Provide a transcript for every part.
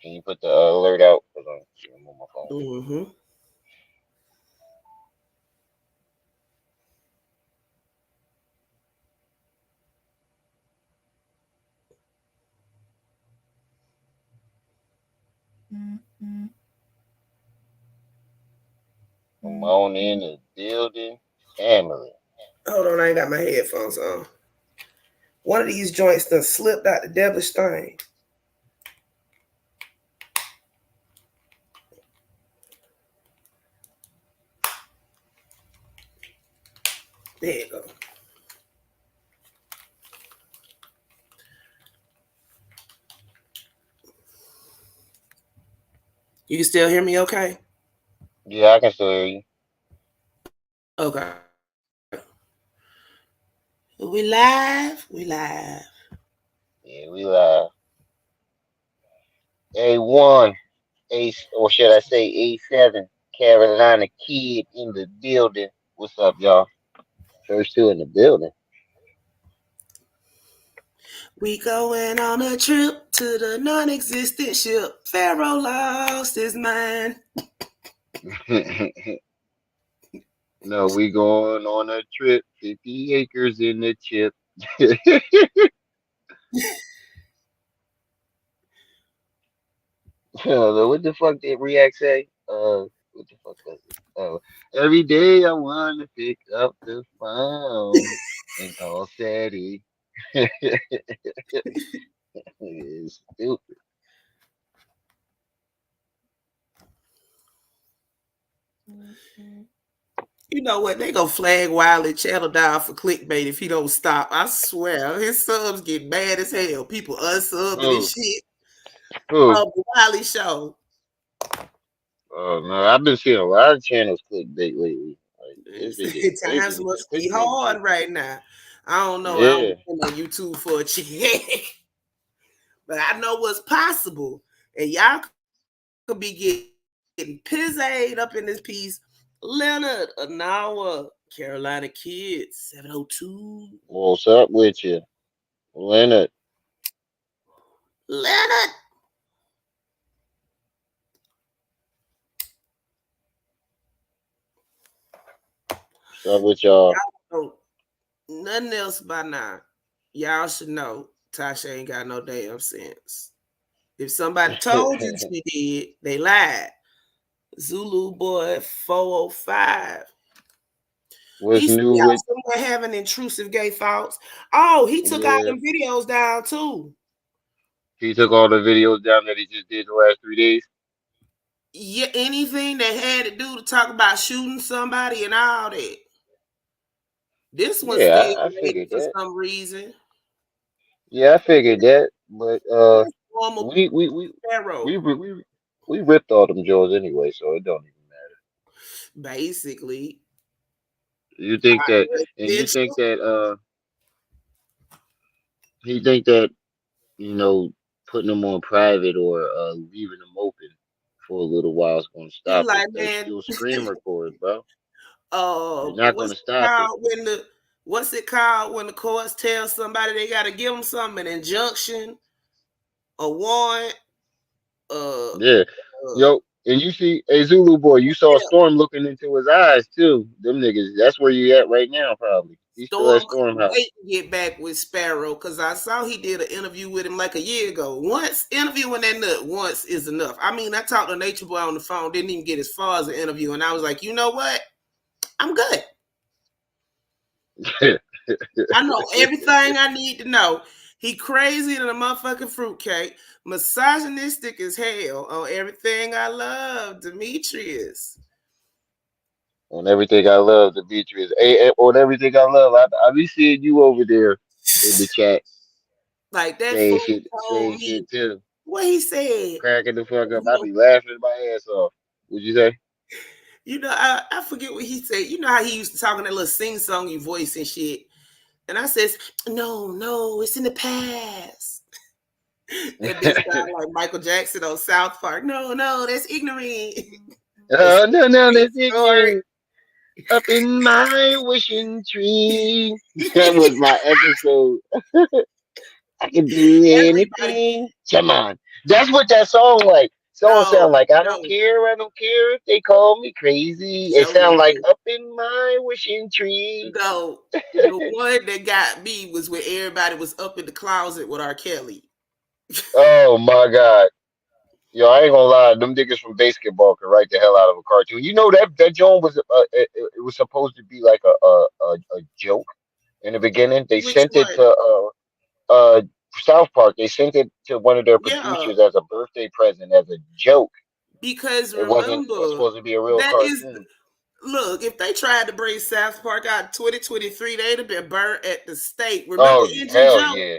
Can you put the alert out? Hold on, I'm on my phone. Mm-hmm. I'm on in the building, family. Hold on, I ain't got my headphones on. One of these joints done slipped out the devilish thing. There you go. You can still hear me okay? Yeah, I can still hear you. Okay. We live. We live. Yeah, we live. A1, or should I say A7, Carolina Kid in the building. What's up, y'all? First two in the building. We going on a trip to the non-existent ship. Pharaoh lost his mind. No, we going on a trip, 50 acres in the chip. What the fuck did React say? What the fuck was it? Oh, every day I want to pick up the phone and call Sadie. It's stupid. You know what? They gonna flag Wiley channel down for clickbait if he don't stop. I swear, his subs get mad as hell. People unsubbing and Who? shit. Who? The Wiley show. Oh no, I've been seeing a lot of channels clickbait lately. Like it's been getting crazy Times with this must be clickbait shit. hard right now. I don't know. I don't Yeah. depend on YouTube for a check, but I know what's possible. And y'all could be getting pizzade up in this piece. Leonard, an hour. Carolina Kids, 702. What's up with you, Leonard? Leonard. What's up with y'all? Oh, nothing else by now. Y'all should know Tasha ain't got no damn sense. If somebody told you she did, they lied. Zulu Boy 405. What's He said new y'all with? somewhere having intrusive gay thoughts. Oh, he took all Yeah, them videos down too. he took all the videos down that he just did the last 3 days. Yeah, anything that had to do to talk about shooting somebody and all that. This one Yeah, still I waiting figured for that. some reason. Yeah, I figured that. But That's normal we we we Pharaoh, we ripped all them jaws anyway, so it don't even matter. basically. You think that, and you think Residential. that he think that you know putting them on private or leaving them open for a little while is going to He stop it. like, They man, still screen record, bro. They're not going what's to it stop it. called what's it called when the courts tell somebody they gotta give them something, an injunction, a warrant, Yeah, yo, and you see, a Zulu boy, you saw yeah, Storm looking into his eyes too. Them niggas, that's where you at right now, probably. He's still at Storm Storm couldn't House. wait to get back with Sparrow because I saw he did an interview with him like a year ago. Once interviewing that nut once is enough. I mean, I talked to Nature Boy on the phone, didn't even get as far as the interview, and I was like, you know what? I'm good. I know everything I need to know. He crazy than a motherfucking fruitcake, misogynistic as hell on everything I love, Demetrius. On everything I love, Demetrius. Hey, on everything I love, I be seeing you over there in the chat Like that fool told saying me shit too, what he said. cracking the fuck up. You I know, be laughing my ass off. What'd you say? I forget what he said. You know how he used to talk in that little sing-songy voice and shit. And I says, no, it's in the past. That bitch sound like Michael Jackson on South Park. No, that's ignorant. That's Oh no, that's story. ignorant. Up in my wishing tree. That was my episode. I can do Everybody, anything. Come on. That's what that song like. Song No, sound like I no, don't care, I don't care if they call me crazy. It Joe sound like Lee. up in my wishing tree. No, the one that got me was when everybody was up in the closet with R. Kelly. Oh my god. Yo, I ain't gonna lie, them niggas from basketball could write the hell out of a cartoon. You know that joint was it was supposed to be like a joke in the beginning. They Which sent it one? to South Park. They sent it to one of their Yeah, producers as a birthday present, as a joke. because It wasn't remember supposed to be a real that is cartoon. look. If they tried to bring South Park out in 2023, they'd have been burnt at the stake. Remember Oh Engine hell Joe? yeah,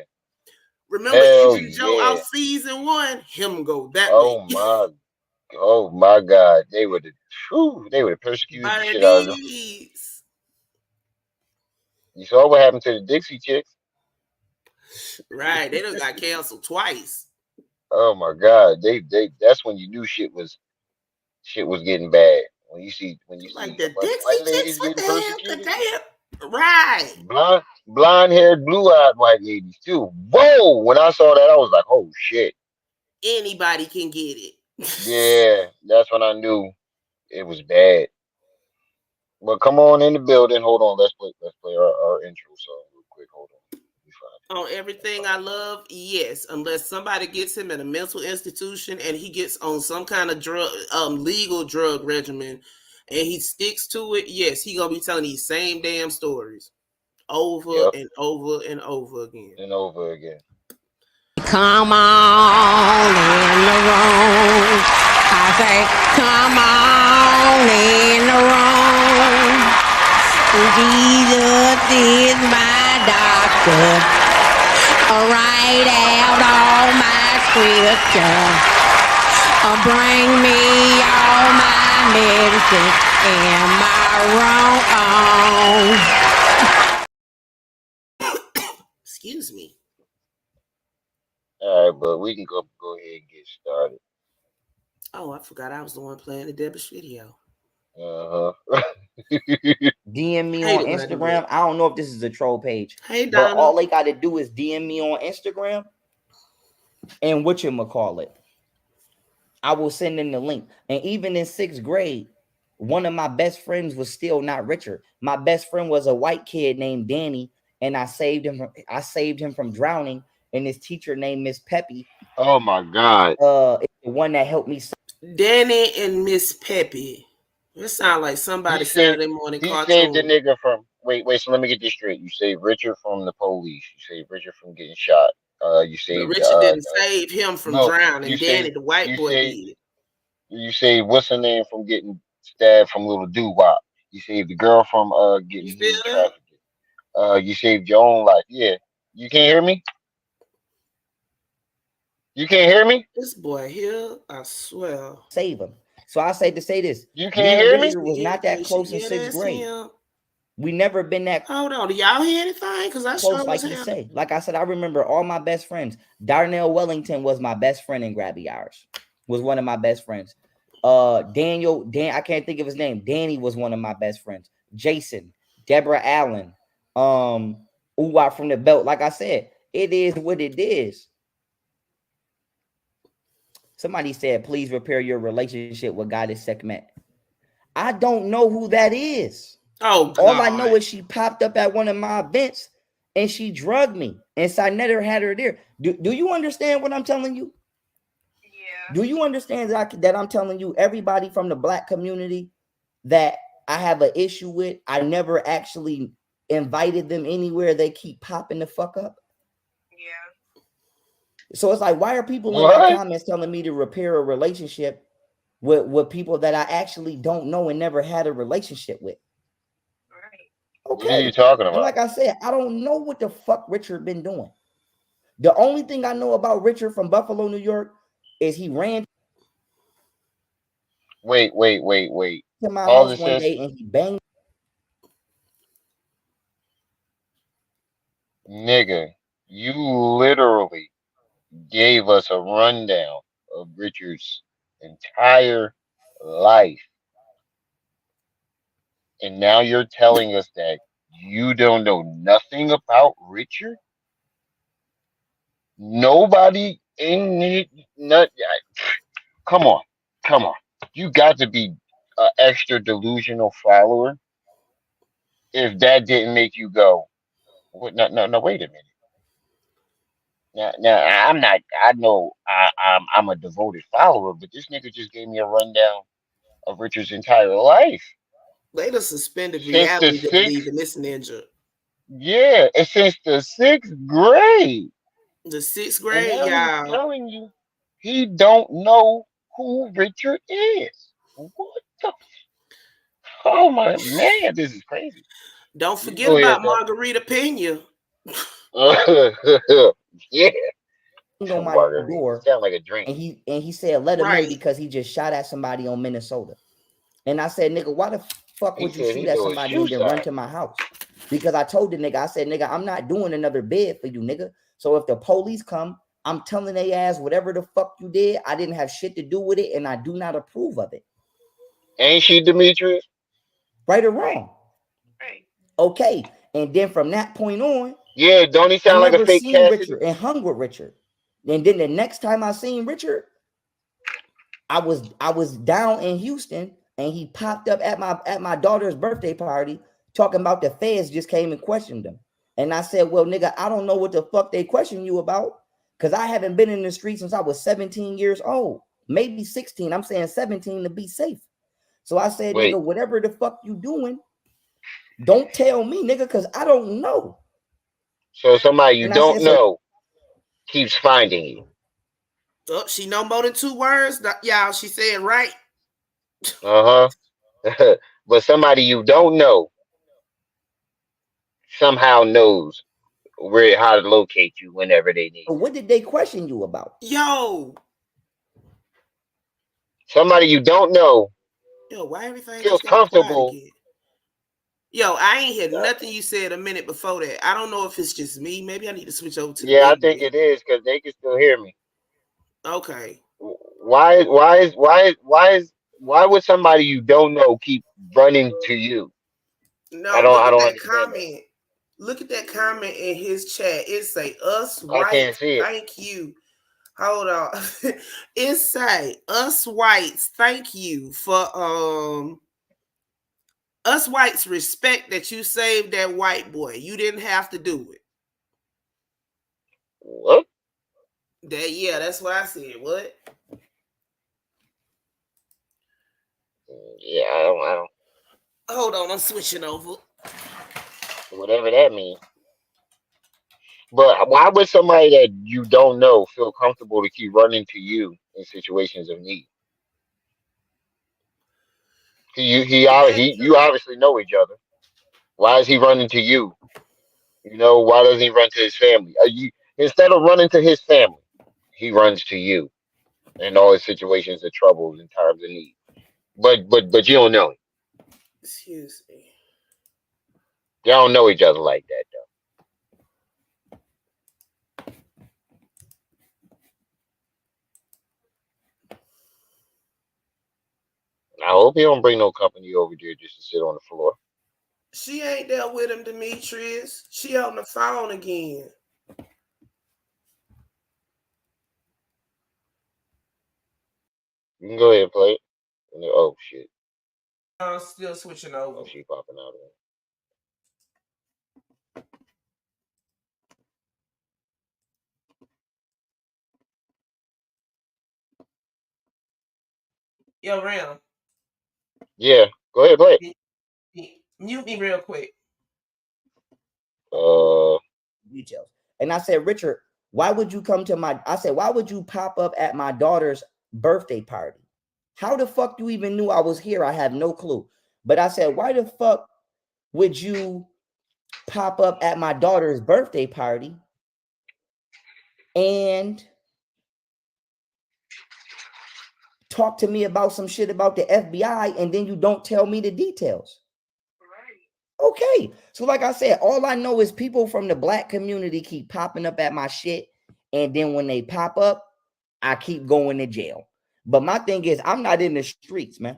Remember hell Engine Joe yeah. out season one? Him go that way. Oh my, oh my God, they would have persecuted the shit out of them. Bernice. You saw what happened to the Dixie Chicks. Right, they done got canceled twice. Oh my God, they that's when you knew shit was getting bad. When you see Like the a bunch of Dixie white Chicks? ladies What getting the hell? The persecuted, damn right. blonde haired, blue eyed white ladies too. Whoa! When I saw that, I was like, oh shit. Anybody can get it. Yeah, that's when I knew it was bad. But come on in the building. Hold on, let's play our intro song real quick. Hold on. Let me find it. On Let me everything I find love, yes. Unless somebody gets him in a mental institution and he gets on some kind of drug, legal drug regimen, and he sticks to it, yes, he gonna be telling these same damn stories it. over Yep, and over and over again. and over again. Come on in the room. I say, come on in the room. Jesus is my doctor. Write out all my scripture. Bring me all my medicine. Am I wrong? Excuse me. All right, but we can go ahead and get started. Oh, I forgot I was the one playing the Deborah's video. Uh huh. DM me Hate on it when I do that. Instagram. I don't know if this is a troll page, Hey but Donna. all they got to do is DM me on Instagram and whatchamacallit. I will send in the link. And even in 6th grade, one of my best friends was still not Richard. My best friend was a white kid named Danny, and I saved him from drowning. And his teacher named Miss Peppy, Oh my God. is the one that helped me. Danny and Miss Peppy. That sound like He somebody saved Saturday morning he saved the cartoon. nigga from wait, so let me get this straight. You saved Richard from the police. You saved Richard from getting shot. You But saved Richard didn't save him from no, you drowning. Danny, saved the white you boy, saved did. you saved what's her name from getting stabbed from little doo wop. You saved the girl from You getting feel human that? trafficking. You saved your own life. Yeah. You can't hear me? You can't hear me? This boy here, I swear. Save him. So I say to say this: You me can't and hear me? Richard was not that Irritation. close in Yeah, 6th that's grade. him. We never been that Hold on. Do y'all hear anything? Because I close, sure like was he him. say. Like I said, I remember all my best friends. Darnell Wellington was my best friend in Grabby Hours. Was one of my best friends. I can't think of his name. Danny was one of my best friends. Jason, Deborah Allen, Uwa from the belt. Like I said, it is what it is. Somebody said, please repair your relationship with Goddess Sekhmet. I don't know who that is. Oh, All I know God. is she popped up at one of my events and she drugged me. And Sinetta had her there. Do you understand what I'm telling you? Yeah. Do you understand that I'm telling you, everybody from the black community that I have an issue with, I never actually invited them anywhere. They keep popping the fuck up. Yeah. So it's like, why are people in my What? comments telling me to repair a relationship with people that I actually don't know and never had a relationship with? Right. What are you Okay. talking And about? like I said, I don't know what the fuck Richard been doing. The only thing I know about Richard from Buffalo, New York, is he ran Wait. to my Pause house it, one sis. day and he banged. Nigga, you literally gave us a rundown of Richard's entire life. And now you're telling us that you don't know nothing about Richard? Nobody Not, come on, come on. You got to be an extra delusional follower if that didn't make you go. What? No, no, no. Wait a minute. Now, I'm not. I know I'm a devoted follower, but this nigga just gave me a rundown of Richard's entire life They done suspended since the reality to believe sixth. in this ninja. Yeah, and since the sixth grade, The sixth and grade, now he's y'all. telling you he don't know who Richard is. What the? Oh my man, this is crazy. Don't You forget go about ahead though. Margarita Pena. Yeah, On my margarita. It door, sounds like a drink. and he said let him in Right. because he just shot at somebody on Minnesota. And I said, nigga, why the fuck He would you said shoot he at do a somebody shoe and then run shot. to my house? Because I told the nigga, I said, nigga, I'm not doing another bid for you, nigga. So if the police come, I'm telling they ass whatever the fuck you did, I didn't have shit to do with it, and I do not approve of it. Ain't she Demetrius? Right or Right. wrong? Right. Okay. And then from that point on, Yeah, don't he I sound like a never fake seen Cassidy? Richard and hung with Richard. And then the next time I seen Richard, I was down in Houston and he popped up at my daughter's birthday party talking about the feds just came and questioned him. And I said, well, nigga, I don't know what the fuck they question you about because I haven't been in the street since I was 17 years old, maybe 16. I'm saying 17 to be safe. So I said, Wait, nigga, whatever the fuck you doing, don't tell me, nigga, because I don't know. so somebody you And I said, don't so know keeps finding you. Oh, she know more than two words. Y'all, she said right. Uh-huh. But somebody you don't know somehow knows where how to locate you whenever they need you. what did they question you about? Yo. Somebody you don't know Yo, why everything feels just got quiet comfortable. again? Yo, I ain't hear nothing you said a minute before that. I don't know if it's just me. Maybe I need to switch over to the Yeah, I big think boy. it is because they can still hear me. Okay. Why would somebody you don't know keep running to you? No, I look at don't that understand that. comment. Look at that comment in his chat. It say us I can't whites, see it. thank you. Hold on. It say us whites, thank you for us whites respect that you saved that white boy. You didn't have to do it. What? That yeah, that's what I said. What? Yeah, I don't. Hold on, I'm switching over. Whatever that means. But why would somebody that you don't know feel comfortable to keep running to you in situations of need? You Exactly. obviously know each other. Why is he running to you? You know, why doesn't he run to his family? Instead of running to his family, he runs to you in all his situations of troubles and times of need. But you don't know him. Excuse me. Y'all don't know each other like that though. I hope he don't bring no company over there just to sit on the floor. She ain't there with him, Demetrius. She on the phone again. You can go ahead and play it. Oh shit! I'm still switching Oh, over. she popping out of it. Yo, Ram, Yeah, go ahead, play it. mute me real quick. Uh, Details. And I said, Richard, why would you come to why would you pop up at my daughter's birthday party? How the fuck you even knew I was here? I have no clue. But I said, why the fuck would you pop up at my daughter's birthday party and talk to me about some shit about the FBI and then you don't tell me the details? Right. Okay. So like I said, all I know is people from the black community keep popping up at my shit. And then when they pop up, I keep going to jail. But my thing is, I'm not in the streets, man.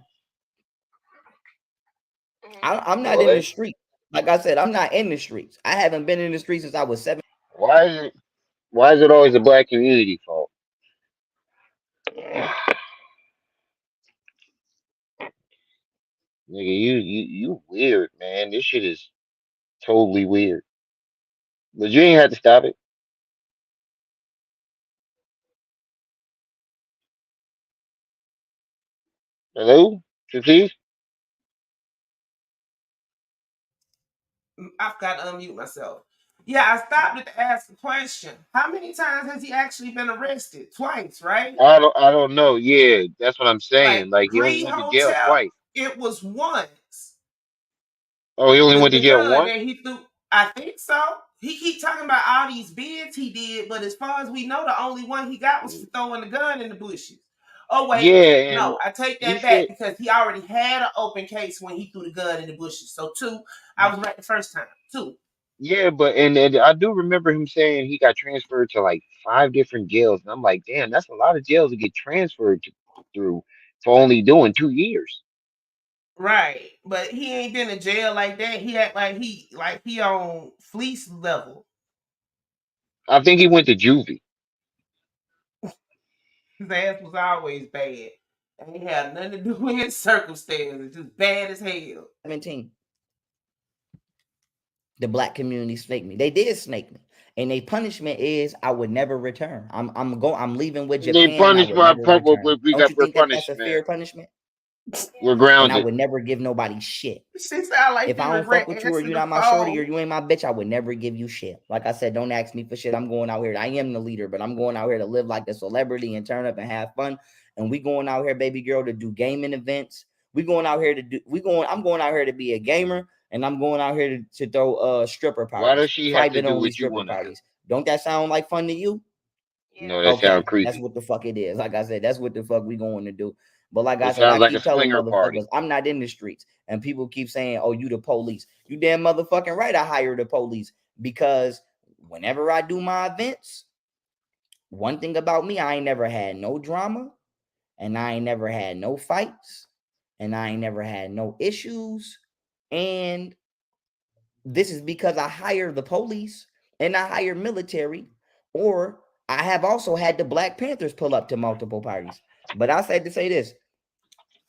I'm not in the what? street. Like I said, I'm not in the streets. I haven't been in the streets since I was 7. Why is it? Why is it always the black community fault? Nigga, you weird, man. This shit is totally weird. But you ain't had to stop it. Hello? Please? I've got to unmute myself. Yeah, I stopped it to ask a question. How many times has he actually been arrested? Twice, right? I don't know. Yeah, that's what I'm Like saying. Like he only Green went to jail Hotel, twice. it was once. Oh, he only went to The jail gun once? that he threw, I think so. He keep talking about all these bids he did, but as far as we know, the only one he got was for throwing the gun in the bushes. Oh wait, Yeah, and no, I take he that back said because he already had an open case when he threw the gun in the bushes. So two, I was right the first time. Two. yeah, but and I do remember him saying he got transferred to like 5 different jails, and I'm like, damn, that's a lot of jails to get transferred through for only doing 2 years. Right. But he ain't been in jail like that. He act like he on fleece level. I think he went to juvie. His ass was always bad. Ain't had nothing to do with his circumstances. Just bad as hell. 17. The black community snaked me. They did snake me. And their punishment is I would never return. I'm leaving with They Japan and I punished would my never public. return. We Don't got you we're think that punished, that's a man. fair punishment? We're And I grounded. would never give nobody shit. She sound like If he I don't fuck regret with you or answering you're the not my shorty or phone. you ain't my bitch, I would never give you shit. Like I said, don't ask me for shit. I'm going out here. I am the leader, but I'm going out here to live like a celebrity and turn up and have fun. And we going out here, baby girl, to do gaming events. I'm going out here to be a gamer, and I'm going out here to throw stripper Why parties, does she have to private do only what you stripper want to do? parties. Don't that sound like fun to you? Yeah. No, that sounds Okay, that's creepy. what the fuck it is. Like I said, that's what the fuck we going to do. But like I It said, sounds I like a keep telling swinger motherfuckers, party. I'm not in the streets. And people keep saying, oh, you the police. You damn motherfucking right, I hire the police. Because whenever I do my events, one thing about me, I ain't never had no drama. And I ain't never had no fights. And I ain't never had no issues. And this is because I hire the police and I hire military, or I have also had the Black Panthers pull up to multiple parties. But I said to say this: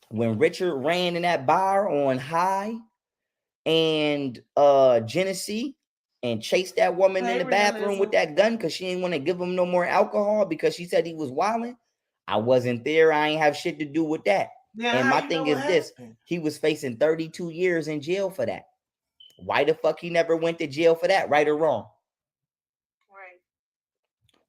when Richard ran in that bar on High and Genesee and chased that woman in Hey, the bathroom with realism. that gun because she didn't want to give him no more alcohol because she said he was wilding, I wasn't there. I ain't have shit to do with that. Yeah, And how my you know thing what is this: happened? he was facing 32 years in jail for that. Why the fuck he never went to jail for that, right or wrong?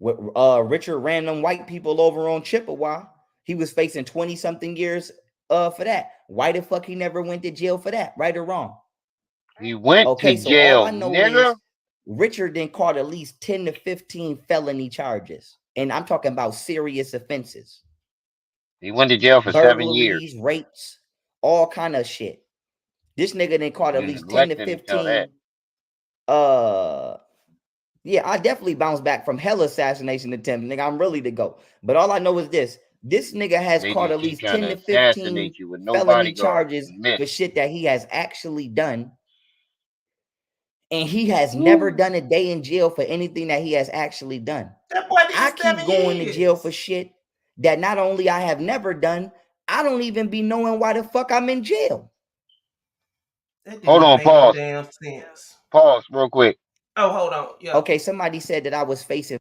Right. Richard ran them white people over on Chippewa. He was facing 20 something years for that. Why the fuck he never went to jail for that, right or wrong? He went to Okay, so all jail, I know is nigga. Richard then caught at least 10 to 15 felony charges. And I'm talking about serious offenses. He went to jail for 7 years. Burglaries, rapes, all kind of shit. This nigga then caught at You least 10 to neglecting to tell that. 15 uh yeah, I definitely bounced back from hell assassination attempt, nigga. I'm really to go. But all I know is this: this nigga has They caught just at keep least trying 10 to to 15 assassinate you with no felony bodyguards charges and for miss. shit that he has actually done. And he has never Woo. done a day in jail for anything that he has actually done. That boy I did keep 7 going to jail for years. shit that not only I have never done, I don't even be knowing why the fuck I'm in jail. That didn't Hold even on, make no pause. damn sense. Pause real quick. Oh, hold on. Yeah. Okay, somebody said that I was facing.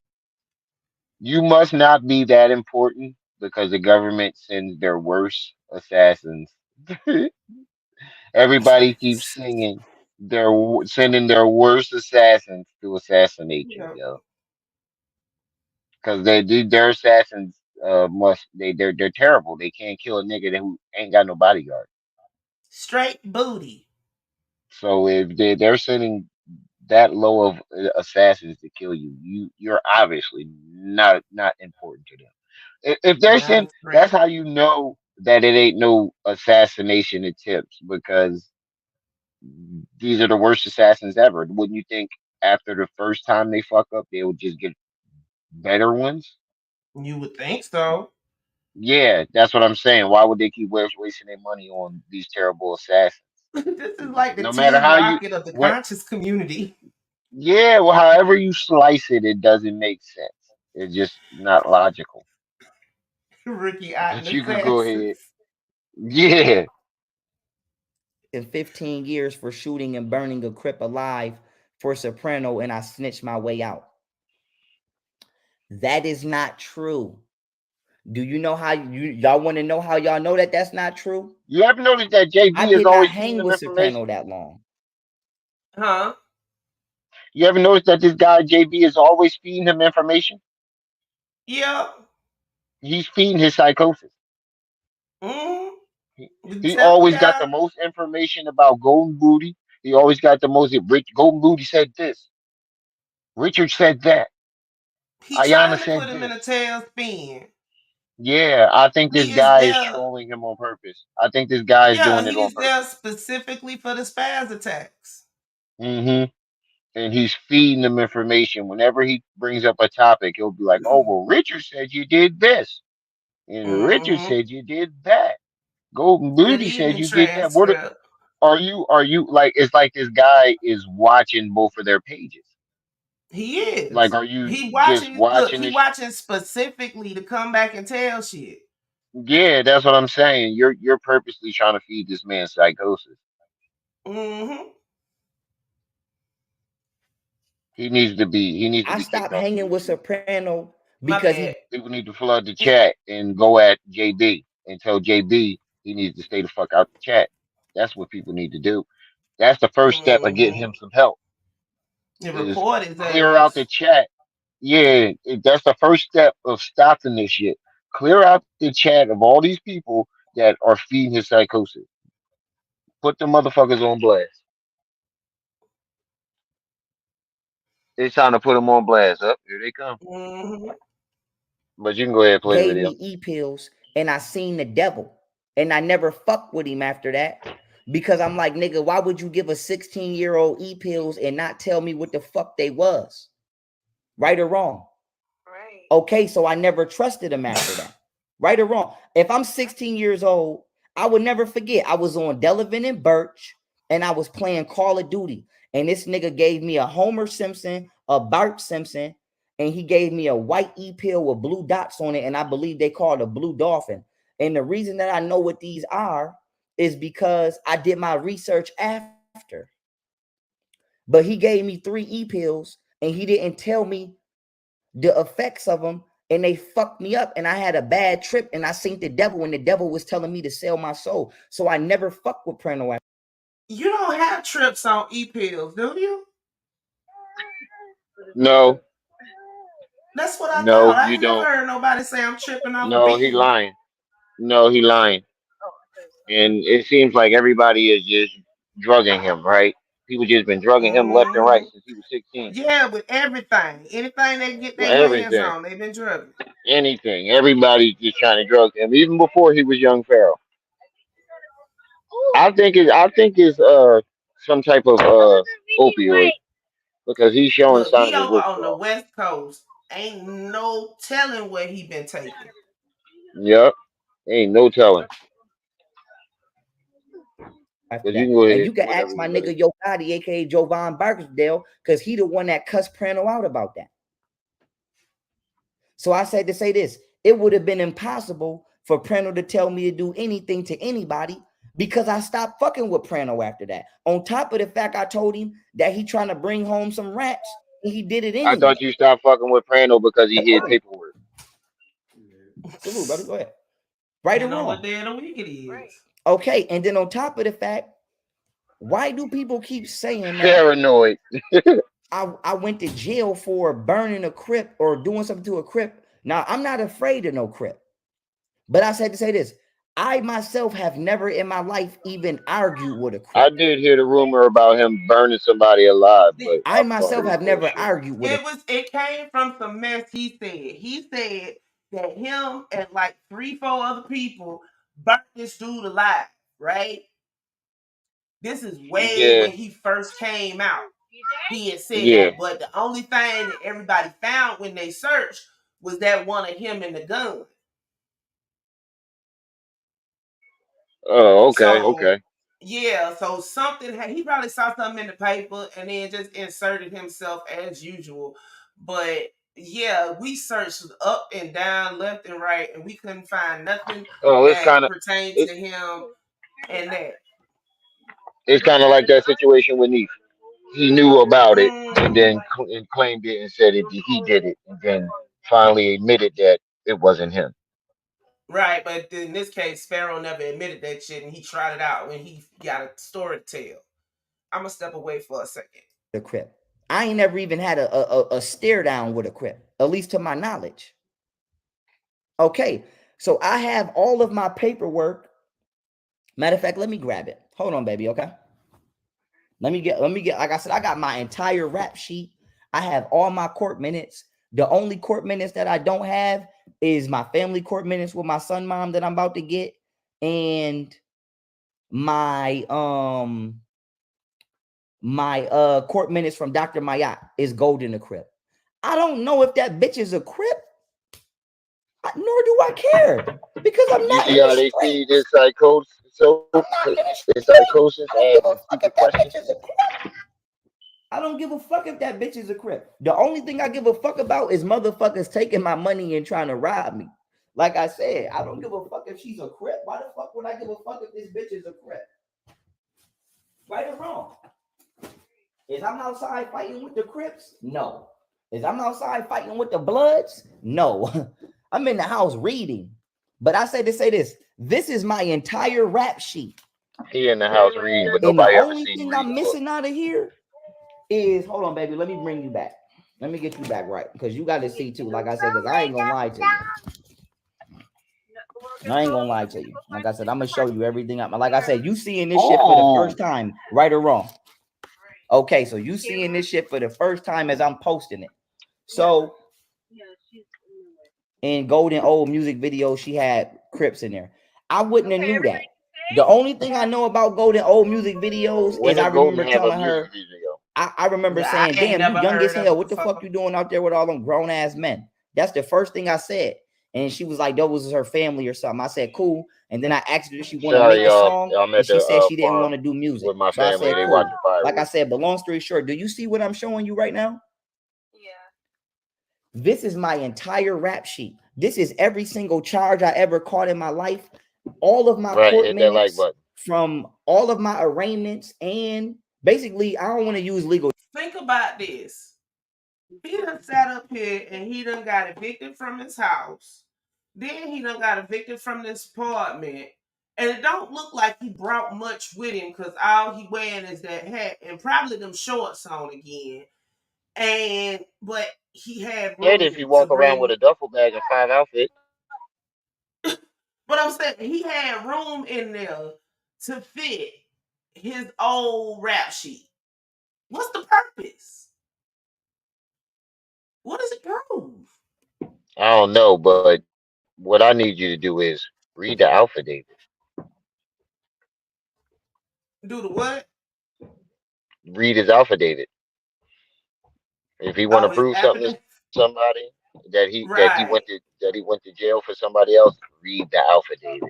You must not be that important because the government sends their worst assassins. Everybody keeps singing. They're sending their worst assassins to assassinate you, Yeah. yo. Because their assassins must they're terrible. They can't kill a nigga who ain't got no bodyguard. Straight booty. So if they're sending that low of assassins to kill you, you're obviously not important to them. If they're Not a sending, threat. that's how you know that it ain't no assassination attempts because these are the worst assassins ever. Wouldn't you think after the first time they fuck up, they would just get better ones? You would think so. Yeah, that's what I'm saying. Why would they keep wasting their money on these terrible assassins? This is like the No matter Team how you Rocket of the what, conscious community. yeah, well, however you slice it, it doesn't make sense. It's just not logical. Ricky out in But the you could go ahead. classes. Yeah. In 15 years for shooting and burning a Crip alive for Soprano, and I snitched my way out. That is not true. Do you know how y'all want to know how y'all know that that's not true? You ever notice that I JB is did not always feeding hang them with Soprano information? that long. Huh? You ever notice that this guy JB is always feeding him information? Yeah. He's feeding his psychosis. Mm-hmm. He, The he temple always got guy. the most information about Golden Booty. He always got the most. Golden Booty said this. Richard said that. He Ayana trying to said put him in this. a tailspin. Yeah, I think this He is guy is there. trolling him on purpose. I think this guy is Yeah, doing it he on is there purpose. specifically for the spaz attacks. Hmm. And he's feeding them information. Whenever he brings up a topic, he'll be like, "Oh, well, Richard said you did this, and Richard Mm-hmm. said you did that. Golden That Booty said evening you did that." What transcript. are you like? It's like this guy is watching both of their pages. He Like, is. are you He just watching. Look, watching he this? watching specifically to come back and tell shit. Yeah, that's what I'm saying. You're purposely trying to feed this man psychosis. Mm-hmm. He needs to I be kicked stopped off hanging with YouTube. Soprano My because he bad. People need to flood the chat and go at JB and tell JB he needs to stay the fuck out the chat. That's what people need to do. That's the first step of getting Mm-hmm. him some help. And Is report his clear out ass. the chat. Yeah, that's the first step of stopping this shit. Clear out the chat of all these people that are feeding his psychosis. Put the motherfuckers on blast. It's time to put them on blast. Up here they come. Mm-hmm. But you can go ahead and play the gave video. me e-pills and I seen the devil. And I never fucked with him after that. Because I'm like, nigga, why would you give a 16-year-old e-pills and not tell me what the fuck they was? Right or wrong? Right. Okay, so I never trusted him after that. Right or wrong? If I'm 16 years old, I would never forget. I was on Delavan and Birch and I was playing Call of Duty. And this nigga gave me a Homer Simpson, a Bart Simpson, and he gave me a white e-pill with blue dots on it. And I believe they called a blue dolphin. And the reason that I know what these are is because I did my research after. But he gave me 3 e-pills and he didn't tell me the effects of them, and they fucked me up, and I had a bad trip, and I seen the devil, and the devil was telling me to sell my soul. So I never fucked with Prano. You don't have trips on e-pills, do you? No, That's what I no, thought. I you ain't never don't. heard nobody say I'm tripping off No, he beans. lying. No, he lying. And it seems like everybody is just drugging him, right? People just been drugging him left and right Mm-hmm. since he was 16. Yeah, with everything. Anything they get With their hands everything, on, they've been drugging. anything. Everybody's just trying to drug him, even before he was young Pharaoh. I think it's some type of opioid because he's showing Look, he signs of over on the withdrawal. West Coast. Ain't no telling what he been taking. Yep, ain't no telling. After But you that. can go And ahead you can whenever ask my you're ready. nigga Yo Gotti, aka Jovan Barksdale, because he the one that cussed Prano out about that. So I said to say this, it would have been impossible for Prano to tell me to do anything to anybody because I stopped fucking with Prano after that. On top of the fact I told him that he trying to bring home some rats, and he did it I anyway. thought you stopped fucking with Prano because he hid Oh, paperwork. salute, brother. Go ahead. Right or And on what wrong? day of the week it is. Right. Okay. And then on top of the fact, why do people keep saying that Paranoid. I went to jail for burning a crip or doing something to a crip? Now, I'm not afraid of no crip. But I said to say this, I myself have never in my life even argued with a I crip. did hear the rumor about him burning somebody alive, but I I thought it myself was have never bullshit. argued with a It came from some mess he said. He said that him and like 3, 4 other people burnt this dude alive, right? This is way Yeah, when he first came out. He had said yeah. that, but the only thing that everybody found when they searched was that one of him and the gun. Oh, okay, So okay. yeah, so something he probably saw something in the paper and then just inserted himself as usual. But Yeah, we searched up and down, left and right, and we couldn't find nothing Oh, that pertained it, to him and that. it's kind of like that situation with Neef. He knew about it and Mm, then and claimed it and said he did it, and then finally admitted that it wasn't him. right, but in this case, Pharaoh never admitted that shit, and he tried it out when he got a story to tell. I'm gonna step away for a second. The Crip. I ain't never even had a stare down with a Crip, at least to my knowledge. Okay, so I have all of my paperwork. Matter of fact, let me grab it. Hold on, baby. Okay. Let me get, like I said, I got my entire rap sheet. I have all my court minutes. The only court minutes that I don't have is my family court minutes with my son, mom that I'm about to get, and my court minutes from Dr. Mayat is gold in the Crip. I don't know if that bitch is a Crip, nor do I care, because I'm You not see in the how they feed streets. this psychosis? So I'm not in the this streets. psychosis I don't give a asking fuck stupid if that bitch questions. is a Crip. I don't give a fuck if that bitch is a Crip. The only thing I give a fuck about is motherfuckers taking my money and trying to rob me. Like I said, I don't give a fuck if she's a Crip. Why the fuck would I give a fuck if this bitch is a Crip? Right or wrong? Is I'm outside fighting with the Crips? No. Is I'm outside fighting with the Bloods? No. I'm in the house reading. But I say to say this. This is my entire rap sheet. He in the house reading, but And the nobody ever only seen him thing read I'm a book. missing out of here is, hold on, baby. Let me bring you back. Let me get you back right. Because you got to see too. Like I said, because I ain't gonna lie to you. I ain't gonna lie to you. Like I said, I'm gonna show you everything. Like I said, you seeing this shit for the first time, right or wrong. Okay, so you seeing this shit for the first time as I'm posting it. So in Golden Old music video, she had Crips in there. I wouldn't have knew that. The only thing I know about Golden Old music videos When is I did Golden remember have a telling music her, video? I remember Yeah, saying, I ain't damn, you never young as heard of hell. it What the fuck before. you doing out there with all them grown ass men? That's the first thing I said. And she was like, that was her family or something. I said, cool. And then I asked her if she want to Sorry, make a y'all. song. I'm And at she said the she didn't want farm to do music. with my So I family. said, They cool. watching Like I fireworks. said, but long story short, do you see what I'm showing you right now? This is my entire rap sheet. This is every single charge I ever caught in my life. All of my Right, court hit that like minutes button. from all of my arraignments. And basically, I don't want to use legal. Think about this. He done sat up here and he done got evicted from his house. Then he done got evicted from this apartment. And it don't look like he brought much with him because all he wearing is that hat and probably them shorts on again. But he had And if you room to walk around with bring. a duffel bag and 5 outfits, But I'm saying he had room in there to fit his old rap sheet. What's the purpose? What does it prove? I don't know. But what I need you to do is read the affidavit. Do the what? Read his affidavit. If he want Oh, to his prove something to affidavit. somebody Right. that he went to jail for somebody else, read the affidavit.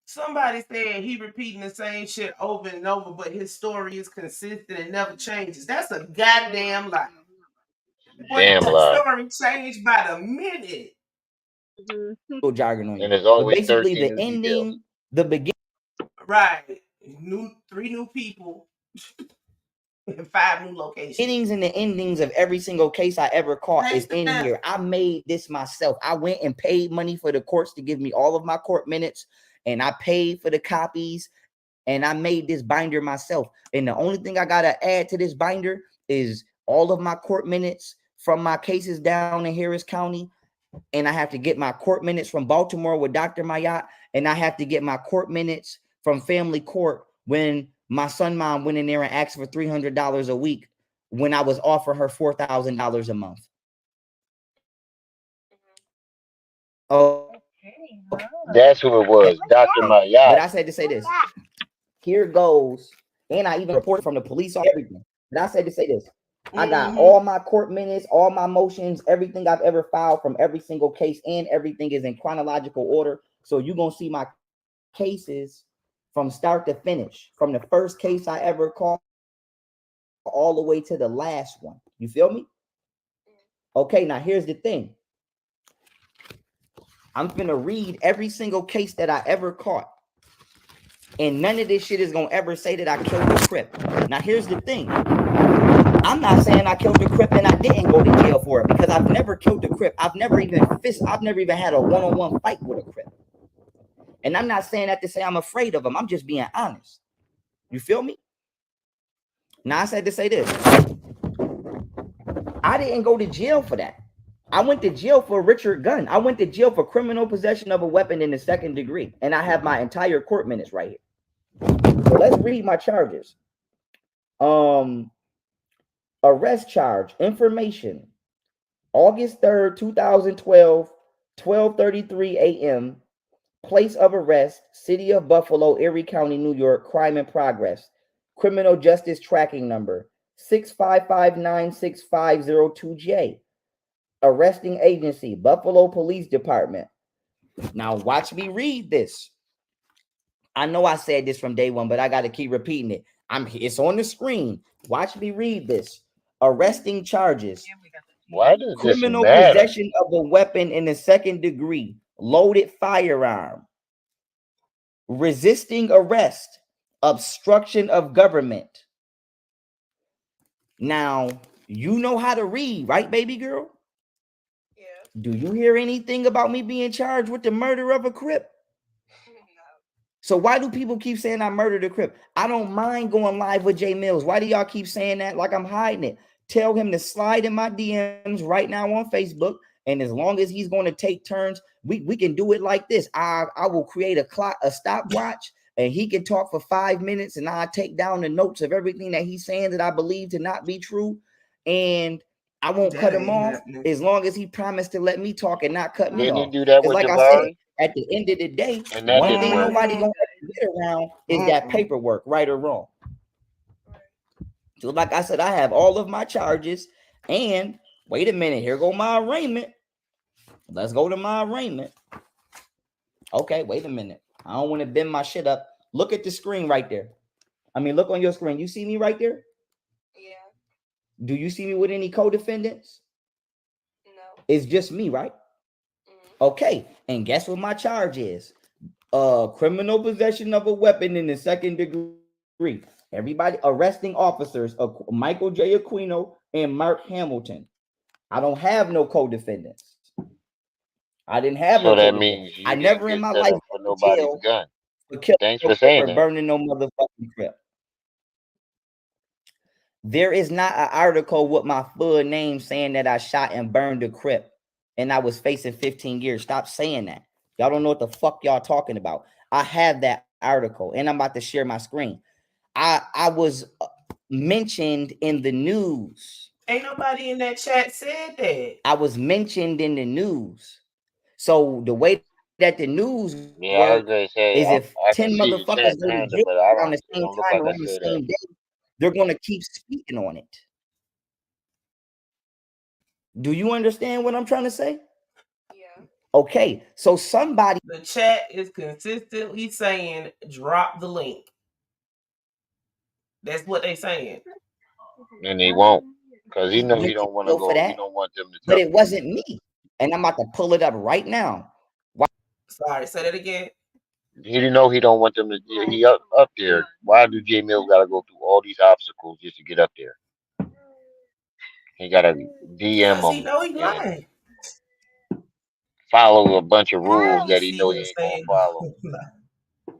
Somebody said he repeating the same shit over and over, but his story is consistent and never changes. That's a goddamn lie. Boy, Damn that lie. story changed by the minute. Jargon on And you. there's But always basically, 13 the new details. ending, the beginning. Right. Three new people and 5 new locations. Beginnings and the endings of every single case I ever caught is in here. I made this myself. I went and paid money for the courts to give me all of my court minutes, and I paid for the copies, and I made this binder myself. And the only thing I gotta add to this binder is all of my court minutes from my cases down in Harris County, and I have to get my court minutes from Baltimore with Dr. Mayat, and I have to get my court minutes from family court when my son mom went in there and asked for $300 a week when I was offering her $4,000 a month. Oh, That's who it was, Dr. but Mayat. I said to say this. Here goes, and I even reported from the police on everything. But I said to say this. I got all my court minutes, all my motions, everything I've ever filed from every single case, and everything is in chronological order. So you're going to see my cases from start to finish, from the first case I ever called all the way to the last one. You feel me? Okay, now here's the thing. I'm gonna read every single case that I ever caught. And none of this shit is gonna ever say that I killed the Crip. Now here's the thing. I'm not saying I killed the Crip and I didn't go to jail for it, because I've never killed the Crip. I've never even had a one-on-one fight with a Crip. And I'm not saying that to say I'm afraid of them. I'm just being honest. You feel me? Now I said to say this. I didn't go to jail for that. I went to jail for Richard Gunn. I went to jail for criminal possession of a weapon in the 2nd degree. And I have my entire court minutes right here. So let's read my charges. Arrest charge, information. August 3rd, 2012, 12:33 a.m. Place of arrest, City of Buffalo, Erie County, New York. Crime in progress. Criminal justice tracking number 6559650 Arresting agency, Buffalo Police Department. Now watch me read this. I know I said this from day one, but I got to keep repeating it. It's on the screen. Watch me read this. Arresting charges. Why does this Criminal matter? possession of a weapon in the 2nd degree. Loaded firearm. Resisting arrest. Obstruction of government. Now, you know how to read, right, baby girl? Yeah. Do you hear anything about me being charged with the murder of a Crip? So why do people keep saying I murdered a Crip? I don't mind going live with Jay Mills. Why do y'all keep saying that like I'm hiding it? Tell him to slide in my DMs right now on Facebook. And as long as he's going to take turns, we can do it like this. I will create a stopwatch, and he can talk for 5 minutes, and I'll take down the notes of everything that he's saying that I believe to not be true. And I won't cut him off as long as he promised to let me talk and not cut me Didn't he off. do that Because with like I said, Jabari? at the end of the day, And that one didn't thing work. nobody gonna get around is that paperwork, right or wrong. So like I said, I have all of my charges. And wait a minute, here go my arraignment. Let's go to my arraignment. Okay, wait a minute. I don't want to bend my shit up. Look at the screen right there. I mean, look on your screen. You see me right there? Yeah. Do you see me with any co-defendants? No. It's just me, right? Okay, and guess what my charge is? Criminal possession of a weapon in the 2nd degree. Everybody, arresting officers, Michael J. Aquino and Mark Hamilton. I don't have no co-defendants. I didn't have no So that co-defendants. means I you didn't never in get my set life up for went to nobody's jail gun. for killing Thanks no for Crip saying or that. burning no motherfucking Crip. There is not an article with my full name saying that I shot and burned a Crip and I was facing 15 years. Stop saying that. Y'all don't know what the fuck y'all talking about. I have that article and I'm about to share my screen. I was mentioned in the news. Ain't nobody in that chat said that. I was mentioned in the news. So the way that the news Yeah, I was work gonna say is if I can 10 see the chat motherfuckers go to kinda, jail but I around don't. the It same don't look time like or I on the said that. same day, they're going to keep speaking on it. Do you understand what I'm trying to say? Yeah. Okay, so somebody. The chat is consistently saying drop the link. That's what they saying. And he won't. Because he know he Went to don't want to jail for go. He that, don't want them to but tell. it wasn't me. And I'm about to pull it up right now. Sorry, say that again. He didn't know he don't want them to. He up there. Why do J Mills got to go through all these obstacles just to get up there? He got to DM Because he them know he and lying. follow a bunch of rules Let me that he see know he what ain't gonna saying. follow.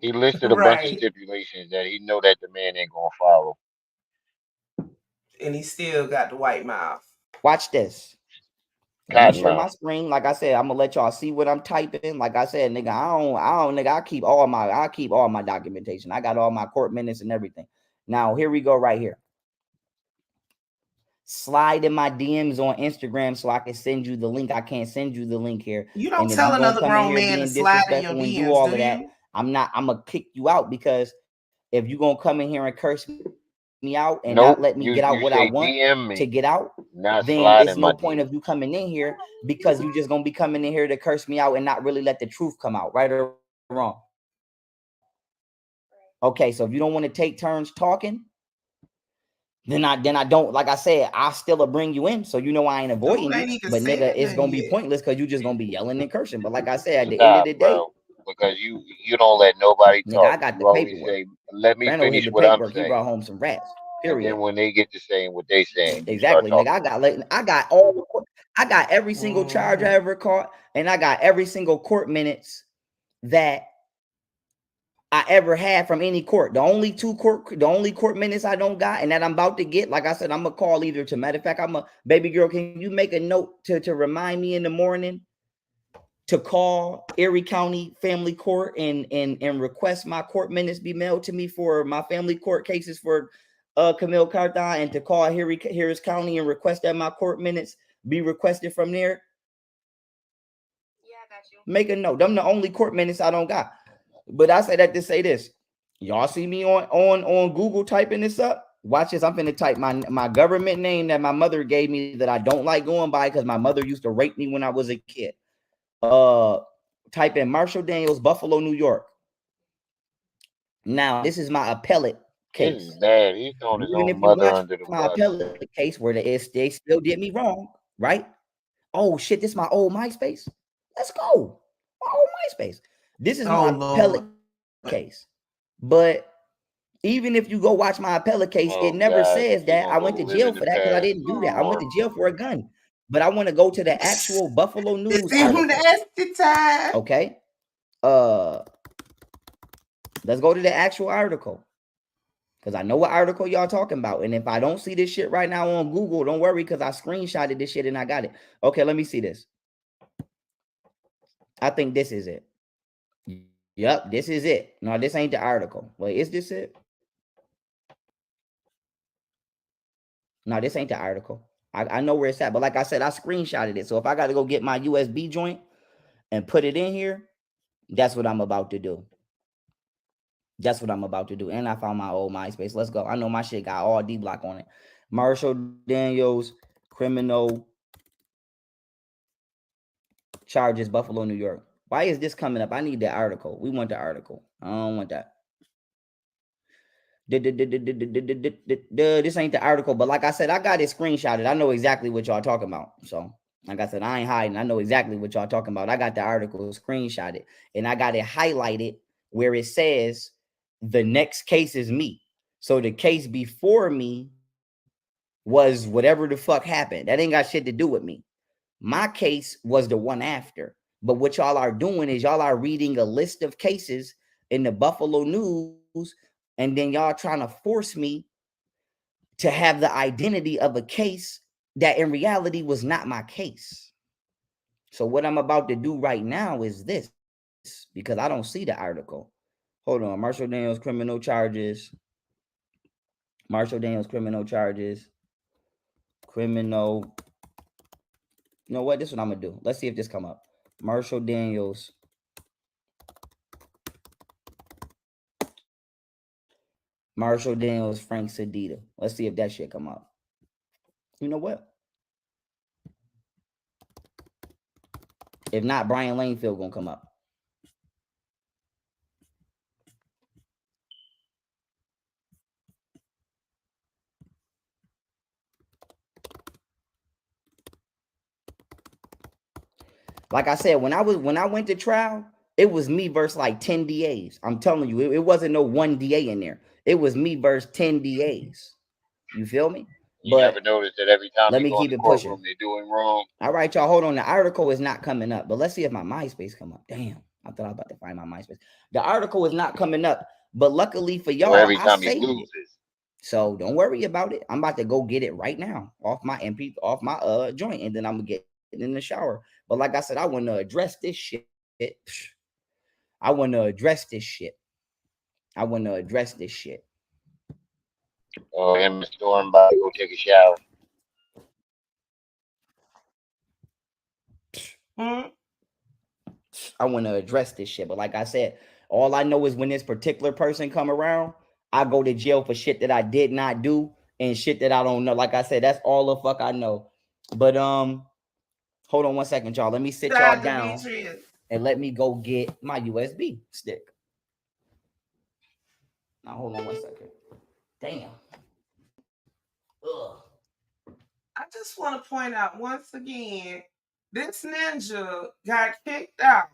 He listed a bunch of Right. stipulations that he know that the man ain't gonna follow. And he still got the white mouth. Watch this. Let me share my Cottonmouth. screen. Like I said, I'm gonna let y'all see what I'm typing. Like I said, nigga, nigga, I keep all my documentation. I got all my court minutes and everything. Now here we go right here. Slide in my DMs on Instagram so I can send you the link. I can't send you the link here. You don't And if tell you gonna another come in grown here man to being slide in your disrespectful and do DMs, all do of that, you? I'm gonna kick you out, because if you gonna come in here and curse me out and not Nope. let me get out You what I say want DM to me, get out, not then slide it's in my no point DM. of you coming in here, because you just gonna be coming in here to curse me out and not really let the truth come out, right or wrong. Okay, so if you don't want to take turns talking, then I don't, like I said, I still bring you in, so you know I ain't avoiding Dude you. ain't even But nigga, said it's gonna nothing be yet. pointless because you just gonna be yelling and cursing. But like I said, at the end of Stop, the day, bro. Because you don't let nobody nigga, I talk. got the You always paperwork. say, "Let me Pharaoh hid finish the what I'm paperwork. He brought saying," home some rats. and then Period. when they get to saying what they saying, you start Exactly, nigga. talking over them. I got every single charge I ever caught, and I got every single court minutes that I ever had from any court. The only court minutes I don't got, and that I'm about to get, like I said, I'm gonna call either to, matter of fact, I'm a baby girl. Can you make a note to remind me in the morning to call Erie County Family Court and request my court minutes be mailed to me for my family court cases for Kemel Carthon, and to call Harris County and request that my court minutes be requested from there? Yeah, I got you. Make a note. Them the only court minutes I don't got. But I say that to say this. Y'all see me on Google typing this up? Watch this. I'm finna type my government name that my mother gave me that I don't like going by because my mother used to rape me when I was a kid. Type in Marshall Daniels, Buffalo, New York. Now, this is my appellate This case. is bad. He's throwing his Even if own you mother watch under the my bus. appellate case where they still did me wrong, right? Oh shit, this is my old MySpace. Let's go. My old MySpace. This is my appellate case. But even if you go watch my appellate case, it Oh never God, says he that gonna I go went to live jail in the for that because I past didn't do even that. I went more. to jail for a gun. But I want to go to the actual Buffalo News Them article. nasty time. Okay. Let's go to the actual article. Because I know what article y'all talking about. And if I don't see this shit right now on Google, don't worry, because I screenshotted this shit and I got it. Okay, let me see this. I think this is it. Yep, this is it. No, this ain't the article. Wait, is this it? No, this ain't the article. I know where it's at. But like I said, I screenshotted it. So if I got to go get my USB joint and put it in here, that's what I'm about to do. That's what I'm about to do. And I found my old MySpace. Let's go. I know my shit got all D block on it. Marshall Daniels, criminal charges, Buffalo, New York. Why is this coming up? I need the article. We want the article. I don't want that. This ain't the article, but like I said, I got it screenshotted. I know exactly what y'all talking about. So, like I said, I ain't hiding. I know exactly what y'all talking about. I got the article screenshotted and I got it highlighted where it says the next case is me. So the case before me was whatever the fuck happened. That ain't got shit to do with me. My case was the one after. But what y'all are doing is y'all are reading a list of cases in the Buffalo News, and then y'all trying to force me to have the identity of a case that in reality was not my case. So what I'm about to do right now is this, because I don't see the article. Hold on. Marshall Daniels criminal charges. Marshall Daniels criminal charges. Criminal. You know what? This is what I'm gonna do. Let's see if this come up. Marshall Daniels. Marshall Daniels, Frank Sedita. Let's see if that shit come up. You know what? If not, Brian Lanefield gonna come up. Like I said, when I went to trial, it was me versus like 10 DAs. I'm telling you, it wasn't no one DA in there. It was me versus 10 DAs. You feel me? You never But notice that every time let they me go in keep the it pushing. courtroom, they're doing wrong. All right, y'all, hold on. The article is not coming up, but let's see if my MySpace come up. Damn, I thought I was about to find my MySpace. The article is not coming up, but luckily for Or y'all, every I time he saved it. loses. So don't worry about it. I'm about to go get it right now off my MP, off my joint, and then I'm gonna get in the shower. But like I said, I want to address this shit. I want to address this shit. I want to address this shit. Oh, him and Storm about to go take a shower. I want to address this shit. But like I said, all I know is when this particular person come around, I go to jail for shit that I did not do and shit that I don't know. Like I said, that's all the fuck I know. But hold on one second, y'all. Let me sit y'all down and let me go get my USB stick. Now hold on one second. Damn. I just want to point out once again, this ninja got kicked out,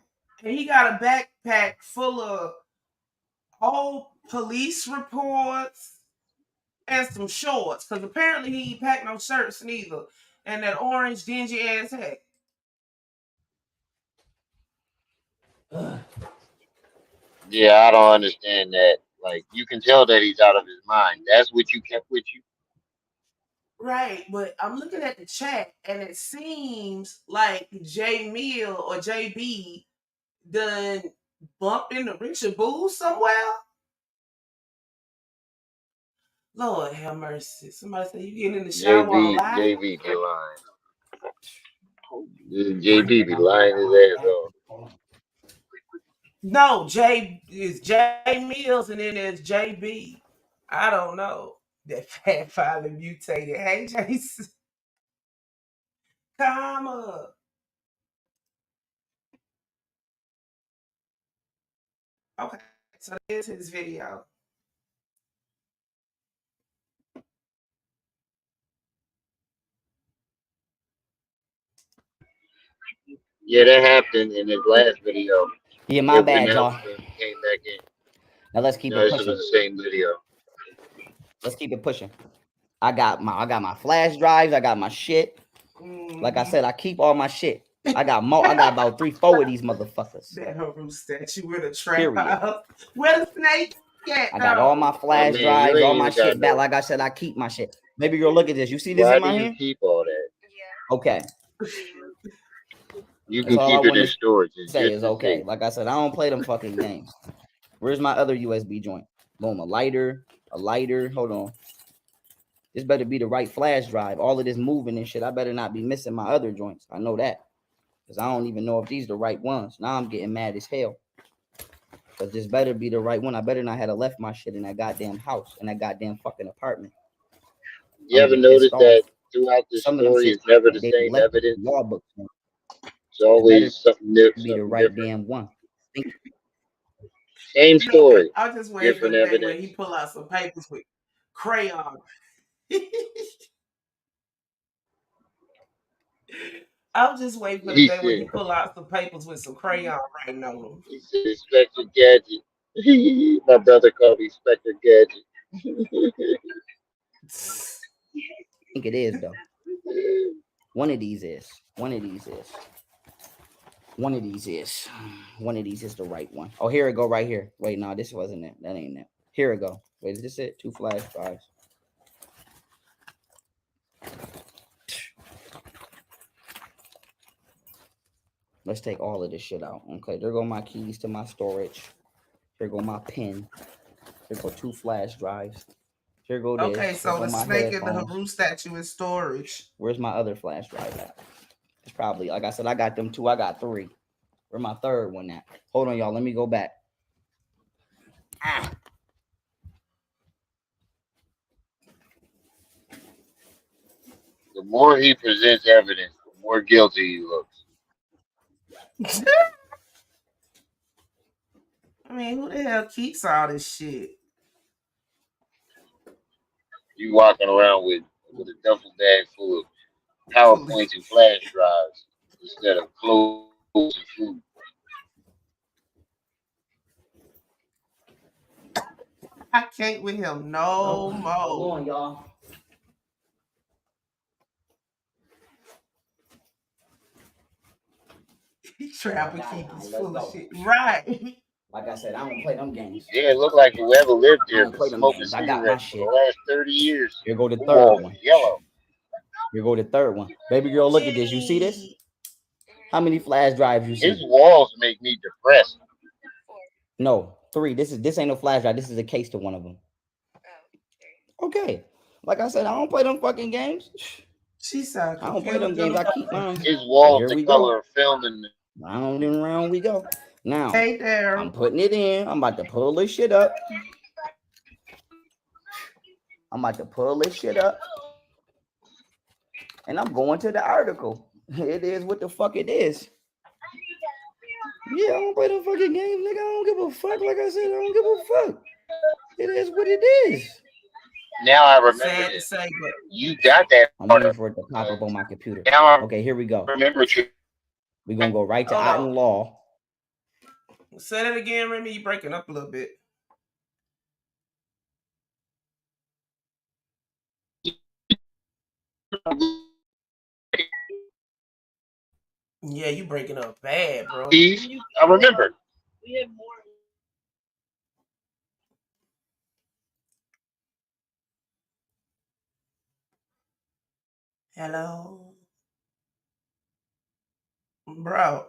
and he got a backpack full of old police reports and some shorts, because apparently he ain't packed no shirts neither, and that orange dingy ass hat. Yeah, I don't understand that. Like, you can tell that he's out of his mind. That's what you kept with you. Right, but I'm looking at the chat, and it seems like J Mill or JB done bumped into Richard Boo somewhere. Lord have mercy. Somebody say you getting in the shower all live. JB be lying. This JB be lying his ass off. No, J is J Mills and then there's JB. I don't know. That fat finally mutated. Hey Jason. Come up. Okay, so here's his video. Yeah, that happened in his last video. Yeah, my It went bad, out y'all. and then came back in. Now let's keep No, it this was pushing. the same video. Let's keep it pushing. I got my flash drives. I got my shit. Like I said, I keep all my shit. I got about 3-4 of these motherfuckers. That Haru statue with a trap Period. house. Where the snake at? I got all my flash man, you drives, ain't all my even got shit back. no. Like I said, I keep my shit. Baby girl, look at this. You see this Why in do my you hand? keep all that? Yeah. Okay. You That's can all I keep it want in to storage. It's say just is to okay. see. Like I said, I don't play them fucking games. Where's my other USB joint? Boom, a lighter. Hold on. This better be the right flash drive. All of this moving and shit. I better not be missing my other joints. I know that. Because I don't even know if these are the right ones. Now I'm getting mad as hell. Because this better be the right one. I better not have left my shit in that goddamn house, in that goddamn fucking apartment. You ever noticed that throughout the Some of them story shits, it's never the they same left the evidence? law books. It's always something new, Be the something right different. damn one. Same story, I'll just wait for different the day when evidence. he pull out some papers with crayon. I'll just wait for the He day when he said, pull out some papers with some crayon writing on them. he said, Inspector Gadget. My brother called me Inspector Gadget. I think it is though. One of these is. One of these is the right one. Oh, here it go right here. Wait, no, this wasn't it. That ain't it. Here it go. Wait, is this it? 2 flash drives. Let's take all of this shit out. Okay, there go my keys to my storage. Here go my pen. Here go 2 flash drives. Here go this. Okay, so the my snake and the headphones. Haru statue in storage. Where's my other flash drive at? It's probably, like I said, I got them 2. I got 3. Where my third one at? Hold on, y'all. Let me go back. The more he presents evidence, the more guilty he looks. I mean, who the hell keeps all this shit? You walking around with a duffel bag full of PowerPoints and flash drives instead of clothes and food. I can't with him no more. Hold on, y'all. He travel keepers full of shit. Right. Like I said, I don't play them games. Yeah, it looked like whoever lived I there don't been play them smoking games. I got my cigarettes for shit. the last 30 years. Here go the Them third walls one. is yellow. Here go the third one. Baby girl, look at this. You see this? How many flash drives you see? His walls make me depressed. No, 3. This ain't no flash drive. This is a case to one of them. Okay. Like I said, I don't play them fucking games. She sound I don't play them games. I keep mine. His walls Here the we color go. of film and Round and round we go. Now, hey there. I'm putting it in. I'm about to pull this shit up. And I'm going to the article. It is what the fuck it is. Yeah, I don't play them fucking games, nigga. I don't give a fuck. Like I said, I don't give a fuck. It is what it is. Now I remember Sad to this. say, but You got that I'm part waiting of for it to pop up on my computer. now I Okay, here we go. remember what you We're gonna go right to hold Otten on. Law. Say that again, Remy. You breaking up a little bit. Yeah, you breaking up bad, bro. I remember. Hello, bro.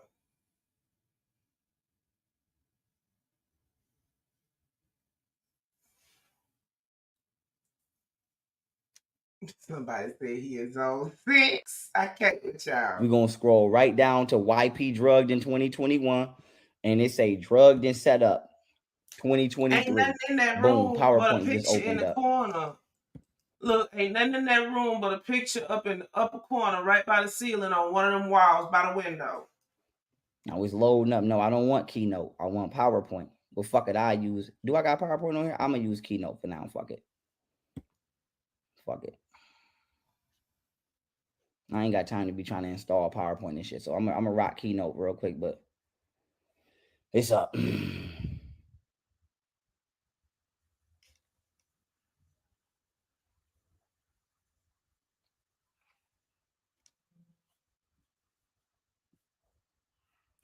Somebody said he is on 6. I can't with y'all. We're gonna scroll right down to YP drugged in 2021, and it say drugged and set up Ain't 2023. nothing in that Boom, room but a PowerPoint just picture in opened the up. corner. Look, ain't nothing in that room but a picture up in the upper corner, right by the ceiling on one of them walls by the window. Now it's loading up. No, I don't want Keynote. I want PowerPoint. Well, fuck it. I use. Do I got PowerPoint on here? I'm gonna use Keynote for now. Fuck it. Fuck it. I ain't got time to be trying to install PowerPoint and shit. So I'm gonna rock Keynote real quick, but it's up.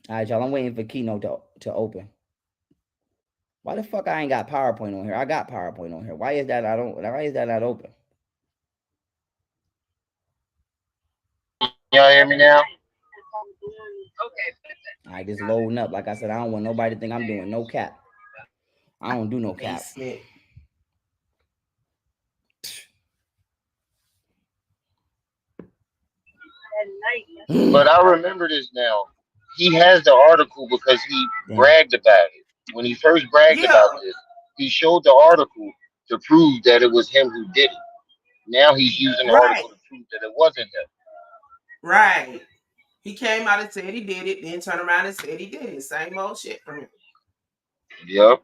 All right, y'all. I'm waiting for Keynote to open. Why the fuck I ain't got PowerPoint on here? I got PowerPoint on here. Why is that not open? Y'all hear me now? All right, just loading up. Like I said, I don't want nobody to think I'm doing no cap. I don't do no cap. Basement. But I remember this now. He has the article because he bragged about it. When he first bragged Yeah, about this, he showed the article to prove that it was him who did it. Now he's using the right, article to prove that it wasn't him. right. He came out and said he did it, then turned around and said he did it. Same old shit from him. Yep.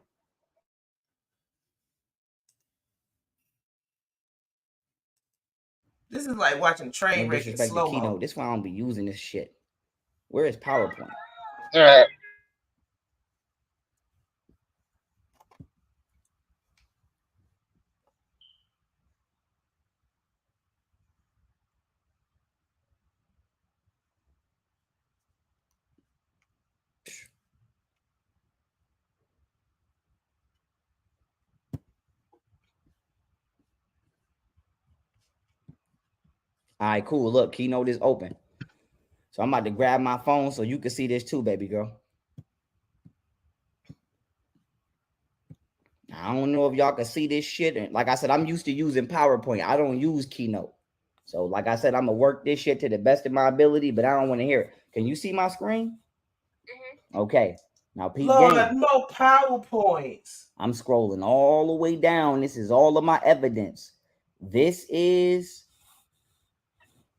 This is like watching a train No wreck in disrespect to slow mo. Keynote. This is why I don't be using this shit. Where is PowerPoint? All right. All right, cool. Look, Keynote is open. So I'm about to grab my phone so you can see this too, baby girl. I don't know if y'all can see this shit. And like I said, I'm used to using PowerPoint. I don't use Keynote. So like I said, I'm going to work this shit to the best of my ability, but I don't want to hear it. Can you see my screen? Okay. Now, peep Lord, game. no PowerPoints. I'm scrolling all the way down. This is all of my evidence. This is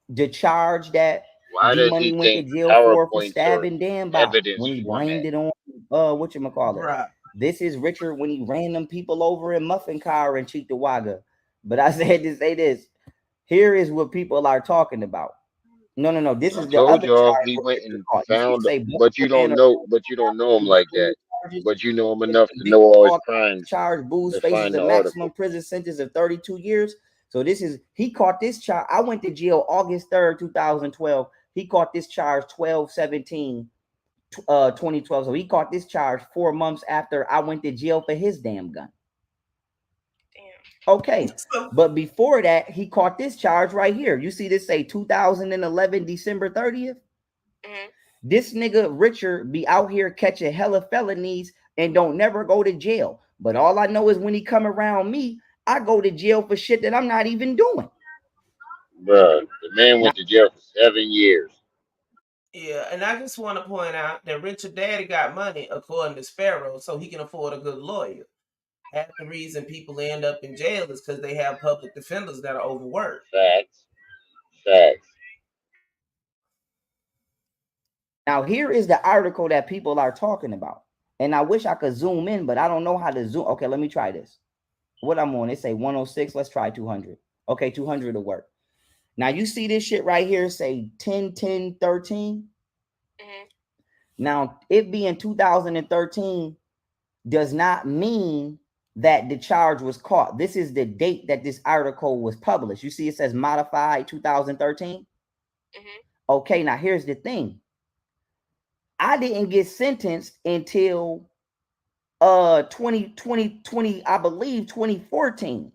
the charge that Why D does Money he went to think jail for PowerPoints are stabbing Dan about evidence when he format? brained it on whatchamacallit. Bruh. This is Richard when he ran them people over in Muffin Car and Cheektowaga. But I said to say this. Here is what people are talking about. No. This I is the told other y'all charge he what went Richard and caught. You see, found, say both but of you them don't know, but you don't know him like that. charges. But you know him It's enough a to big know all his all crimes charge. Booze to faces find a the maximum article. prison sentence of 32 years. So this is he caught this charge. I went to jail August 3rd, 2012. He caught this charge 12/17, 2012. So he caught this charge 4 months after I went to jail for his damn gun. Okay, but before that, he caught this charge right here. You see this say 2011 December 30th. This nigga Richard be out here catching hella felonies and don't never go to jail. But all I know is when he come around me, I go to jail for shit that I'm not even doing. Bruh, the man went to jail for 7 years. Yeah, and I just want to point out that Richard Daddy got money, according to Pharaoh, so he can afford a good lawyer. Half the reason people end up in jail is because they have public defenders that are overworked. Facts. Facts. Now here is the article that people are talking about. And I wish I could zoom in, but I don't know how to zoom. Okay, let me try this. what I'm on. They say 106. Let's try 200. Okay, 200 will work. Now you see this shit right here, say 10, 10, 13. Mhm. Now, it being 2013 does not mean that the charge was caught. This is the date that this article was published. You see, it says modified 2013. Mhm. Okay, now here's the thing. I didn't get sentenced until 20, I believe 2014.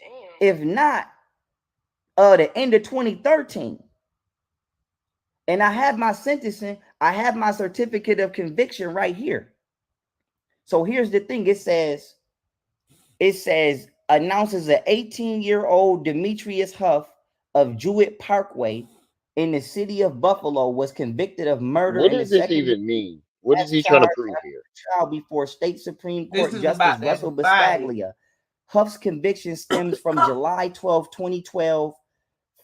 Damn. If not, the end of 2013. And I have my sentencing, I have my certificate of conviction right here. So here's the thing. It says announces an 18-year-old Demetrius Huff of Jewett Parkway in the city of Buffalo was convicted of murder What in the does this second degree even mean? What is as he trying to charged prove after here? trial before State Supreme This Court is Justice about that Russell fight. Biscaglia. Huff's conviction stems from July 12, 2012,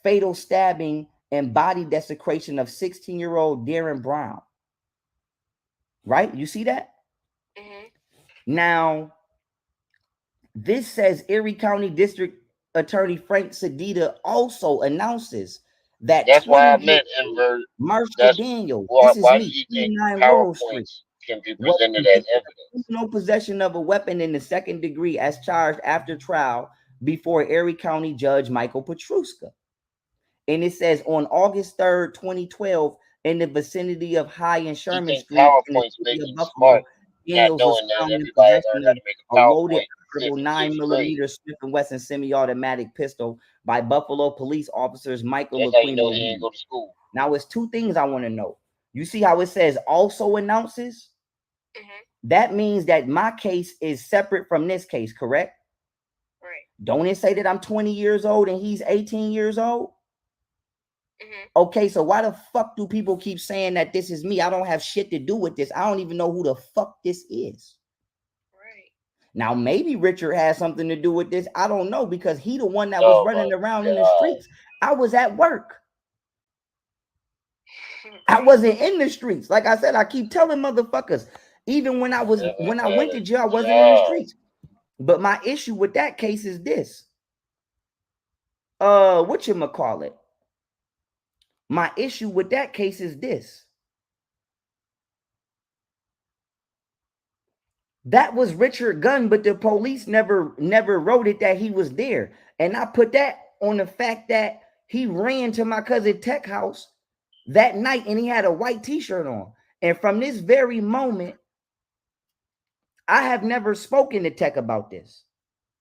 fatal stabbing and body desecration of 16-year-old Darren Brown. Right? You see that? Mhm. Now, this says Erie County District Attorney Frank Sedita also announces that That's why I 20-year-old meant invert. Marsha That's Daniels, why. this is Why do me, you think 29 Laurel Street, PowerPoints can be was presented as convicted of evidence? criminal possession of a weapon in the second degree as charged after trial before Erie County Judge Michael Petruska. And it says on August 3rd, 2012, in the vicinity of High and You Sherman think Street in the PowerPoints city make of you Buffalo, smart, not Daniels was knowing that found in everybody learned possession how of to make a a loaded PowerPoint portable fifth and 9 sixth grade? millimeter Smith & Wesson semi-automatic pistol by Buffalo police officers Michael That's how you know Aquino. he ain't go to school. Now, it's two things I want to know. You see how it says also announces? Mhm. That means that my case is separate from this case, correct? Right. Don't it say that I'm 20 years old and he's 18 years old? Mhm. Okay, so why the fuck do people keep saying that this is me? I don't have shit to do with this. I don't even know who the fuck this is. Right. Now, maybe Richard has something to do with this. I don't know, because he the one that was Oh my running around in the god! streets. I was at work. I wasn't in the streets. Like I said, I keep telling motherfuckers, even when I Never went had to a jail, I wasn't in the job. streets. But my issue with that case is this. Whatchamacallit? My issue with that case is this. That was Richard Gunn, but the police never wrote it that he was there. And I put that on the fact that he ran to my cousin Tech house that night and he had a white t-shirt on. And from this very moment, I have never spoken to Tech about this,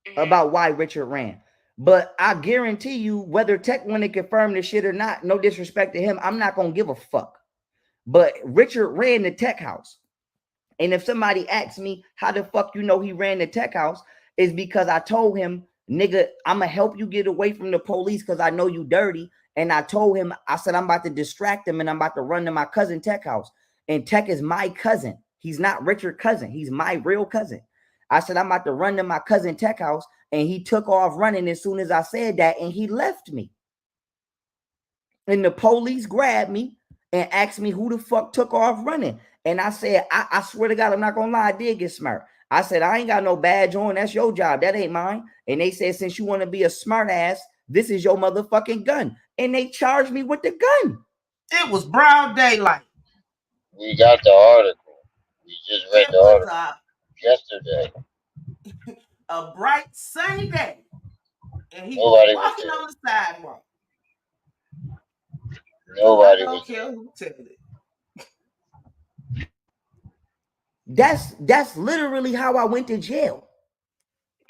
Mhm. about why Richard ran. But I guarantee you, whether Tech want to confirm this shit or not, no disrespect to him, I'm not going to give a fuck. But Richard ran the Tech house. And if somebody asks me how the fuck you know he ran the Tech house, is because I told him, nigga, I'm gonna help you get away from the police because I know you dirty. And I told him, I said, I'm about to distract him and I'm about to run to my cousin Tech house. And Tech is my cousin. He's not Richard's cousin. He's my real cousin. I said, I'm about to run to my cousin Tech house. And he took off running as soon as I said that. And he left me. And the police grabbed me and asked me who the fuck took off running. And I said, I swear to God, I'm not gonna lie, I did get smart. I said, I ain't got no badge on. That's your job. That ain't mine. And they said, since you want to be a smart ass, this is your motherfucking gun. And they charged me with the gun. It was broad daylight. We got the article. We just read It the was article yesterday. a bright sunny day. And he was Nobody was walking there. on the sidewalk. Because I Nobody don't was care there. who tell it. That's literally how I went to jail.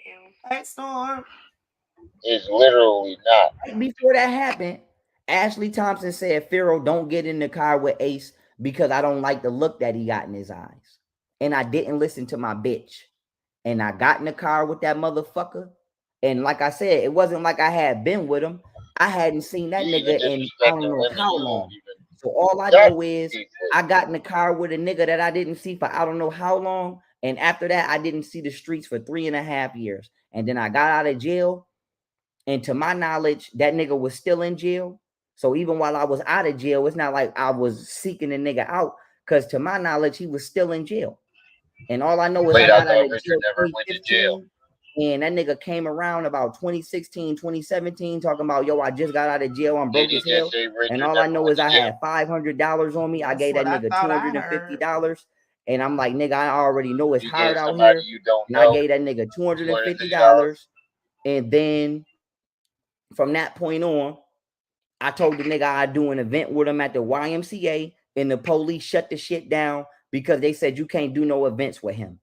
Yeah. Hey, Storm. It's literally not. Right before that happened, Ashley Thompson said, Pharaoh, don't get in the car with Ace because I don't like the look that he got in his eyes. And I didn't listen to my bitch. And I got in the car with that motherfucker. And like I said, it wasn't like I had been with him. I hadn't seen that You even nigga in I don't disrespecting know women how you don't long. even So all I got know is before. I got in the car with a nigga that I didn't see for I don't know how long. And after that, I didn't see the streets for 3.5 years. And then I got out of jail. And to my knowledge, that nigga was still in jail. So even while I was out of jail, it's not like I was seeking the nigga out. Because to my knowledge, he was still in jail. And all I know is I Wait, I got out thought of Richard jail never went to jail. 2015. And that nigga came around about 2016, 2017, talking about, yo, I just got out of jail. I'm broke Didn't he as just hell. say And Richard all I never know went is to I jail? had $500 on me. I That's gave that what I nigga thought I heard. $250. And I'm like, nigga, I already know it's You hard gave out somebody here. you don't And I know gave that nigga $250. $250. And then from that point on, I told the nigga I'd do an event with him at the YMCA, and the police shut the shit down because they said you can't do no events with him.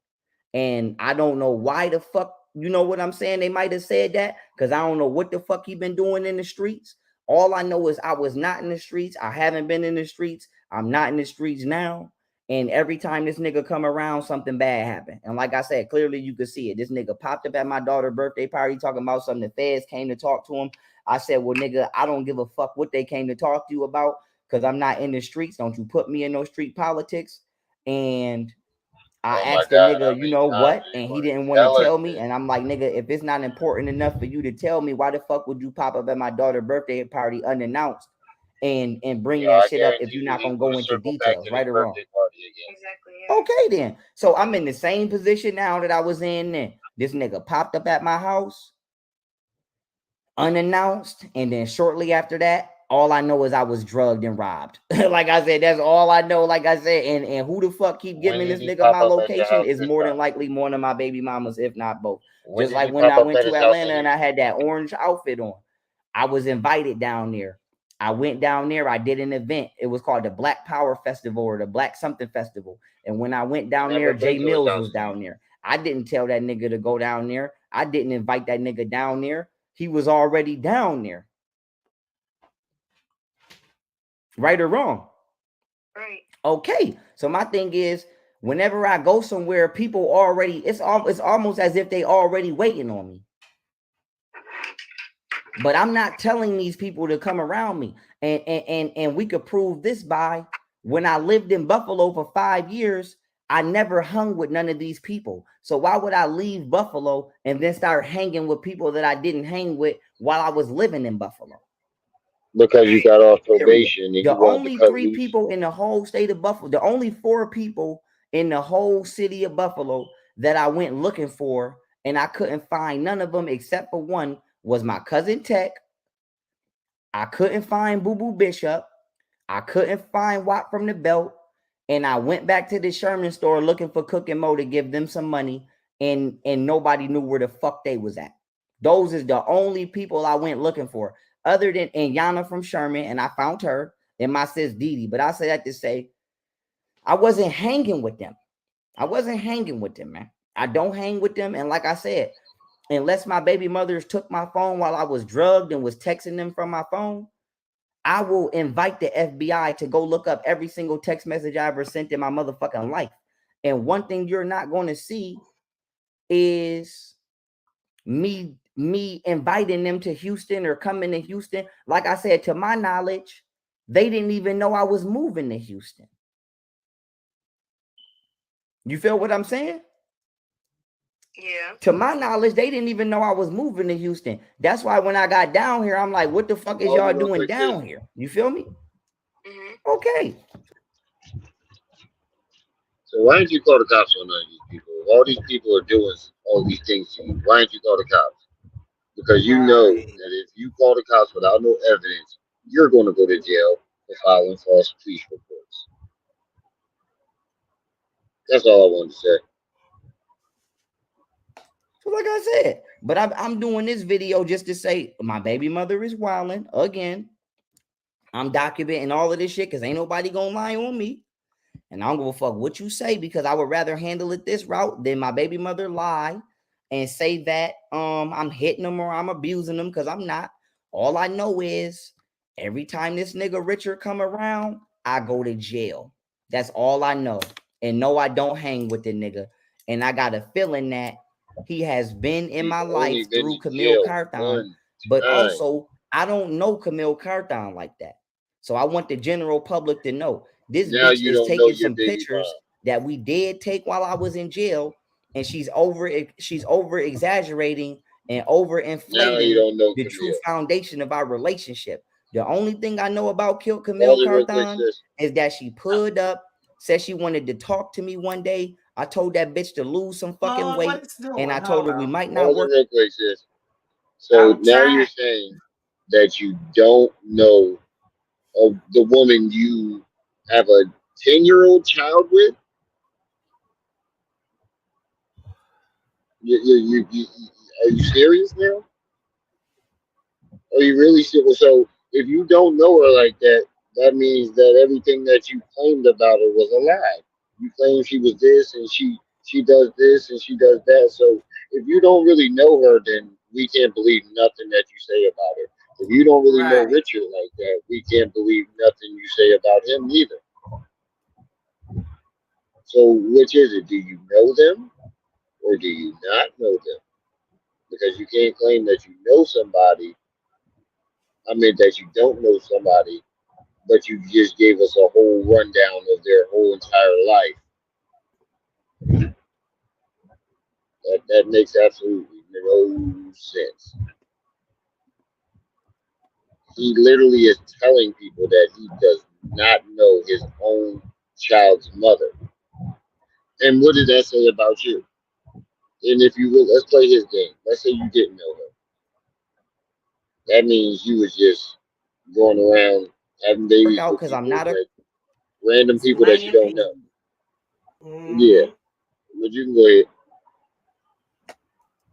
And I don't know why the fuck, you know what I'm saying? They might have said that because I don't know what the fuck he been doing in the streets. All I know is I was not in the streets. I haven't been in the streets. I'm not in the streets now. And every time this nigga come around, something bad happened. And like I said, clearly you could see it. This nigga popped up at my daughter's birthday party talking about something. The feds came to talk to him. I said, well, nigga, I don't give a fuck what they came to talk to you about because I'm not in the streets. Don't you put me in no street politics. And I Oh my asked the God, how nigga, you many know times what? do you And he want didn't to want to tell us tell me. this? And I'm like, nigga, if it's not important enough for you to tell me, why the fuck would you pop up at my daughter's birthday party unannounced and bring Yo, that I shit up if guarantee you're you not he gonna would go have into circled back details, to this right or wrong? birthday party again. Exactly. Yeah. Okay, then. So I'm in the same position now that I was in then. This nigga popped up at my house unannounced, and then shortly after that, all I know is I was drugged and robbed. Like I said, that's all I know. Like I said, and who the fuck keep When giving did this he nigga pop my up at your location house is this more time? than likely one of my baby mamas, if not both. When Just did like he when pop I up went at to his house Atlanta and I again? had that orange outfit on, I was invited down there. I went down there. I did an event. It was called the Black Power Festival or the Black Something Festival. And when I went down Never there, been Jay to his Mills house was again. down there. I didn't tell that nigga to go down there. I didn't invite that nigga down there. He was already down there. Right or wrong? Right. Okay. So my thing is, whenever I go somewhere, people already, it's almost as if they already waiting on me. But I'm not telling these people to come around me. And we could prove this by when I lived in Buffalo for 5 years, I never hung with none of these people. So why would I leave Buffalo and then start hanging with people that I didn't hang with while I was living in Buffalo? Because you Right. got off Period. probation and The you wanted to only cut 3 loose. people in the whole state of Buffalo, the only 4 people in the whole city of Buffalo that I went looking for, and I couldn't find none of them except for one, was my cousin Tech. I couldn't find Boo Boo Bishop. I couldn't find Watt from the Belt. And I went back to the Sherman store looking for Cook and Mo to give them some money. And nobody knew where the fuck they was at. Those is the only people I went looking for. Other than Yana from Sherman, and I found her, and my sis Dee. But I say that to say, I wasn't hanging with them. I wasn't hanging with them, man. I don't hang with them. And like I said, unless my baby mothers took my phone while I was drugged and was texting them from my phone, I will invite the FBI to go look up every single text message I ever sent in my motherfucking life. And one thing you're not going to see is me inviting them to Houston or coming to Houston. Like I said, to my knowledge, they didn't even know I was moving to Houston. You feel what I'm saying? Yeah. To my knowledge, they didn't even know I was moving to Houston. That's why when I got down here, I'm like, what the fuck is Hold y'all on real doing quick, sis. down here? You feel me? Mhm. Okay. So why didn't you call the cops on none of these people? If all these people are doing all these things to you, why didn't you call the cops? Because you know Right. that if you call the cops without no evidence, you're going to go to jail for filing false police reports. That's all I wanted to say. So like I said, but I'm doing this video just to say my baby mother is wilding again. I'm documenting all of this shit because ain't nobody gonna lie on me. And I don't give a fuck what you say because I would rather handle it this route than my baby mother lie and say that I'm hitting them or I'm abusing them, because I'm not. All I know is every time this nigga Richard come around, I go to jail. That's all I know. And no, I don't hang with the nigga. And I got a feeling that he has been in He's my only life been through to Kemel jail Carthon, one but time. also I don't know Kemel Carthon like that. So I want the general public to know this Now bitch you is don't know taking your some baby pictures mom. that we did take while I was in jail, and she's over exaggerating and over Now you inflating don't know the true Camille. foundation of our relationship. The only thing I know about Kemel Pause it real quick, Carthon sis. is that she pulled up, said she wanted to talk to me one day. I told that bitch to lose some fucking Hold on, what weight, it's and doing? I told Hold her we on. might not Hold it work. real quick, sis. So I'm now you're trying. saying that you don't know of the woman you have a 10-year-old child with? Are you serious now? Are you really serious? So if you don't know her like that, that means that everything that you claimed about her was a lie. You claim she was this and she does this and she does that. So if you don't really know her, then we can't believe nothing that you say about her. If you don't really know Right. Richard like that, we can't believe nothing you say about him either. So which is it? Do you know them or do you not know them? Because you can't claim that you know somebody. I mean that you don't know somebody, but you just gave us a whole rundown of their whole entire life. That makes absolutely no sense. He literally is telling people that he does not know his own child's mother. And what did that say about you? And if you will, let's play his game. Let's say you didn't know her. That means you was just going around having Work babies out with because I'm people not a that random people that you Slaying don't know. people. Yeah, Mm-hmm. but you can go ahead.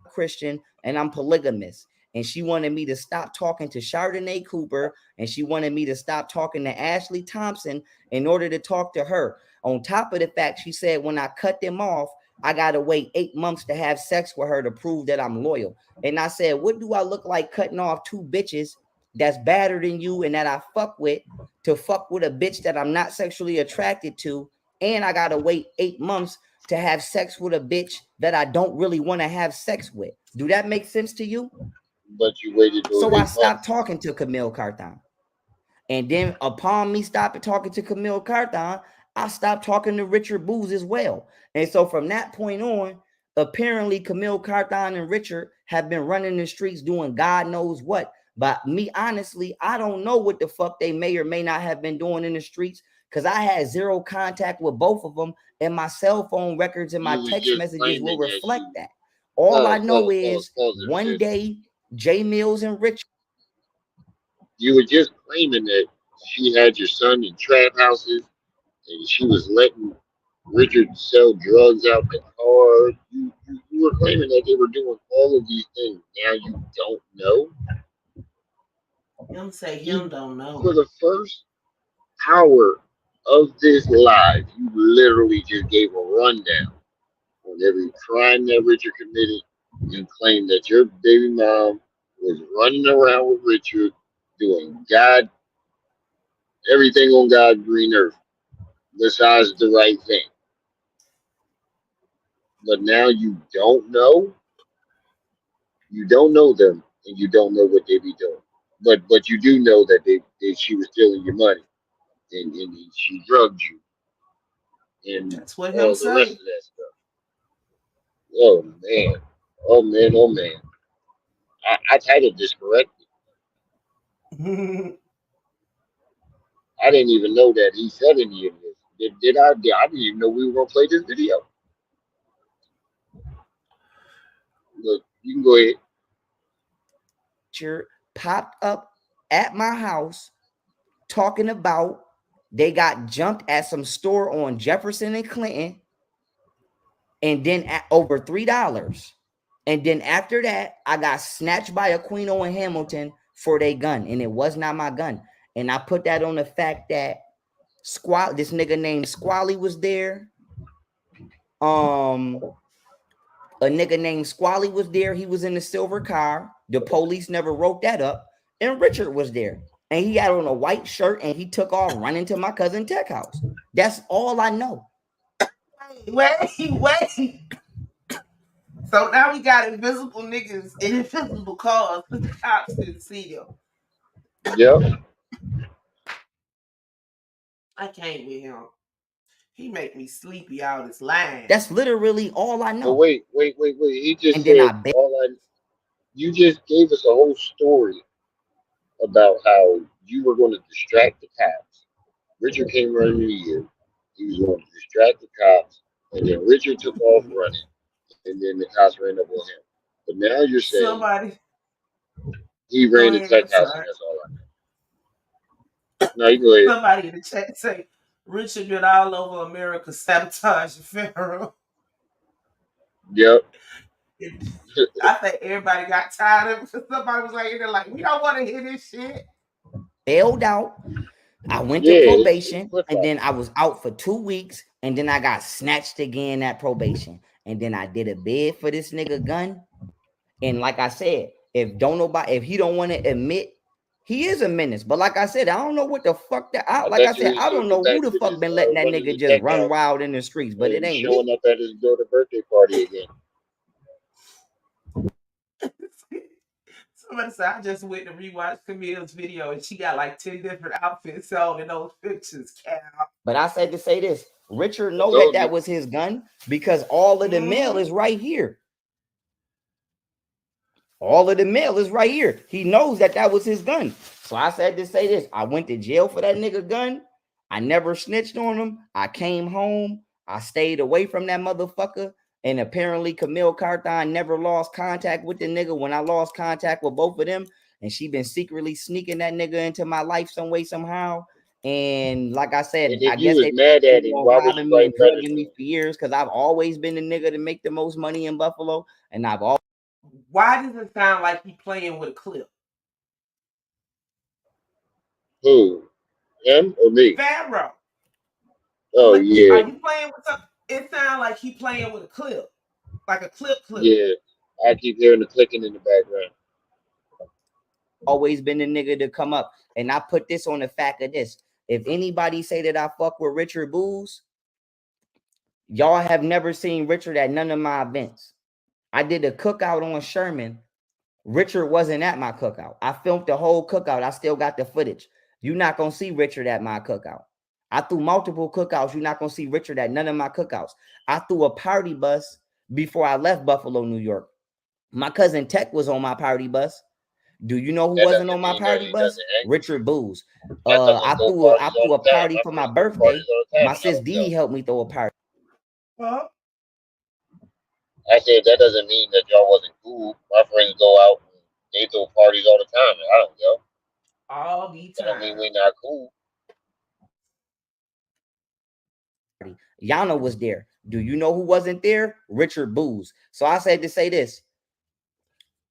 Christian and I'm polygamous. And she wanted me to stop talking to Chardonnay Cooper and she wanted me to stop talking to Ashley Thompson in order to talk to her. On top of the fact, she said when I cut them off, I got to wait 8 months to have sex with her to prove that I'm loyal. And I said, what do I look like cutting off two bitches that's badder than you and that I fuck with to fuck with a bitch that I'm not sexually attracted to? And I got to wait 8 months to have sex with a bitch that I don't really want to have sex with. Do that make sense to you? But you waited those So I 8 months. stopped talking to Kemel Carthon. And then upon me stopping talking to Kemel Carthon, I stopped talking to Richard Booz as well. And so from that point on, apparently Kemel Carthon and Richard have been running the streets doing God knows what. But me, honestly, I don't know what the fuck they may or may not have been doing in the streets because I had zero contact with both of them, and my cell phone records and my You was text just messages will claiming that reflect you that. All I pause, know pause, pause, is pause there, one sis. day Jay Mills and Richard. You were just claiming that she had your son in trap houses and she was letting Richard sell drugs out the car. You were claiming that they were doing all of these things. Now you don't know. Him say You him don't for know. the first hour of this live, you literally just gave a rundown on every crime that Richard committed and claimed that your baby mom was running around with Richard doing God everything on God's green earth besides the right thing. But now you don't know them and you don't know what they be doing. But you do know that she was stealing your money and she drugged you and That's what him all the rest say. of that stuff. Oh man. Oh man, oh man. I titled this correctly. I didn't even know that he said any of this. Did I? I didn't even know we were gonna play this video. Look, you can go ahead. Popped up at my house talking about they got jumped at some store on Jefferson and Clinton, and then at over $3. And then after that, I got snatched by Aquino and Hamilton for their gun, and it was not my gun. And I put that on the fact that this nigga named Squally was there. A nigga named Squally was there. He was in the silver car. The police never wrote that up. And Richard was there. And he had on a white shirt and he took off running to my cousin Tech house. That's all I know. Wait. So now we got invisible niggas in invisible cars because the cops didn't see them. Yep. I can't with him. He make me sleepy out his line. That's literally all I But know. wait. He just And then said I all I. You just gave us a whole story about how you were going to distract the cops. Richard came running to you. He was going to distract the cops and then Richard took off running, and then the cops ran up on him. But now you're saying Somebody, he go ran the ahead. I'm tech house, and sorry. that's all I know. No, you go ahead. Somebody in the chat say Richard been all over America sabotaging Pharaoh. Yep. I think everybody got tired of it. Somebody was like, they're like, we don't want to hear this shit. Bailed out. I went to Yeah, it's probation, flip and flopping. then I was out for 2 weeks, and then I got snatched again at probation. And then I did a bid for this nigga gun. And like I said, if he don't want to admit, he is a menace. But like I said, I don't know what the fuck I like I bet you said, he's I don't circling know who back the to fuck this been letting that running nigga the just tech run house wild in the streets, but it and ain't showing me. up at his daughter's birthday party again. Somebody said, I just went to rewatch Camille's video and she got like 10 different outfits on in those pictures. Cal. But I said to say this, Richard I know told that you. was his gun because all of the mail Mm-hmm. is right here. All of the mail is right here. He knows that was his gun. So I said to say this. I went to jail for that nigga gun. I never snitched on him. I came home. I stayed away from that motherfucker. And apparently Camille Carthon never lost contact with the nigga when I lost contact with both of them. And she been secretly sneaking that nigga into my life some way, somehow. And like I And said, if I you guess was they mad at him, on why was you robbing me and writing letters drugging to me him? for years because I've always been the nigga to make the most money in Buffalo. And I've always Why does it sound like he playing with a clip? Who? Him or me? Pharaoh. Oh Are yeah, you playing with something? It sounds like he playing with a clip. Like a clip. yeah. I keep hearing the clicking in the background. always been the nigga to come up. And I put this on the fact of this. If anybody say that I fuck with Richard Booz, y'all have never seen Richard at none of my events. I did a cookout on Sherman. Richard wasn't at my cookout. I filmed the whole cookout. I still got the footage. You're not going to see Richard at my cookout. I threw multiple cookouts. You're not going to see Richard at none of my cookouts. I threw a party bus before I left Buffalo, New York. My cousin Tech was on my party bus. Do you know who That wasn't on doesn't my mean that party he bus? doesn't hang with Richard you. Booz. My I cousins throw threw a I parties all threw a the time. party My for my friends throw parties birthday. all the time, My and I sis don't go. D helped me throw a party. Huh? I said that doesn't mean that y'all wasn't cool. My friends go out and they throw parties all the time, and I don't go. All the That don't mean time. we not cool. Yana was there. Do you know who wasn't there? Richard Booz. So I said to say this.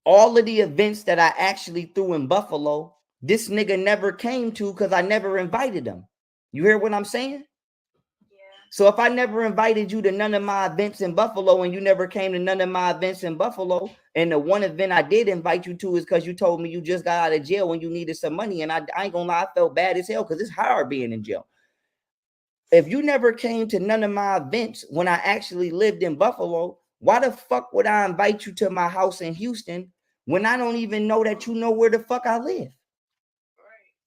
All of the events that I actually threw in Buffalo, this nigga never came to because I never invited him. You hear what I'm saying? So if I never invited you to none of my events in Buffalo and you never came to none of my events in Buffalo, and the one event I did invite you to is because you told me you just got out of jail when you needed some money, and I ain't gonna lie, I felt bad as hell because it's hard being in jail. If you never came to none of my events when I actually lived in Buffalo, why the fuck would I invite you to my house in Houston when I don't even know that you know where the fuck I live?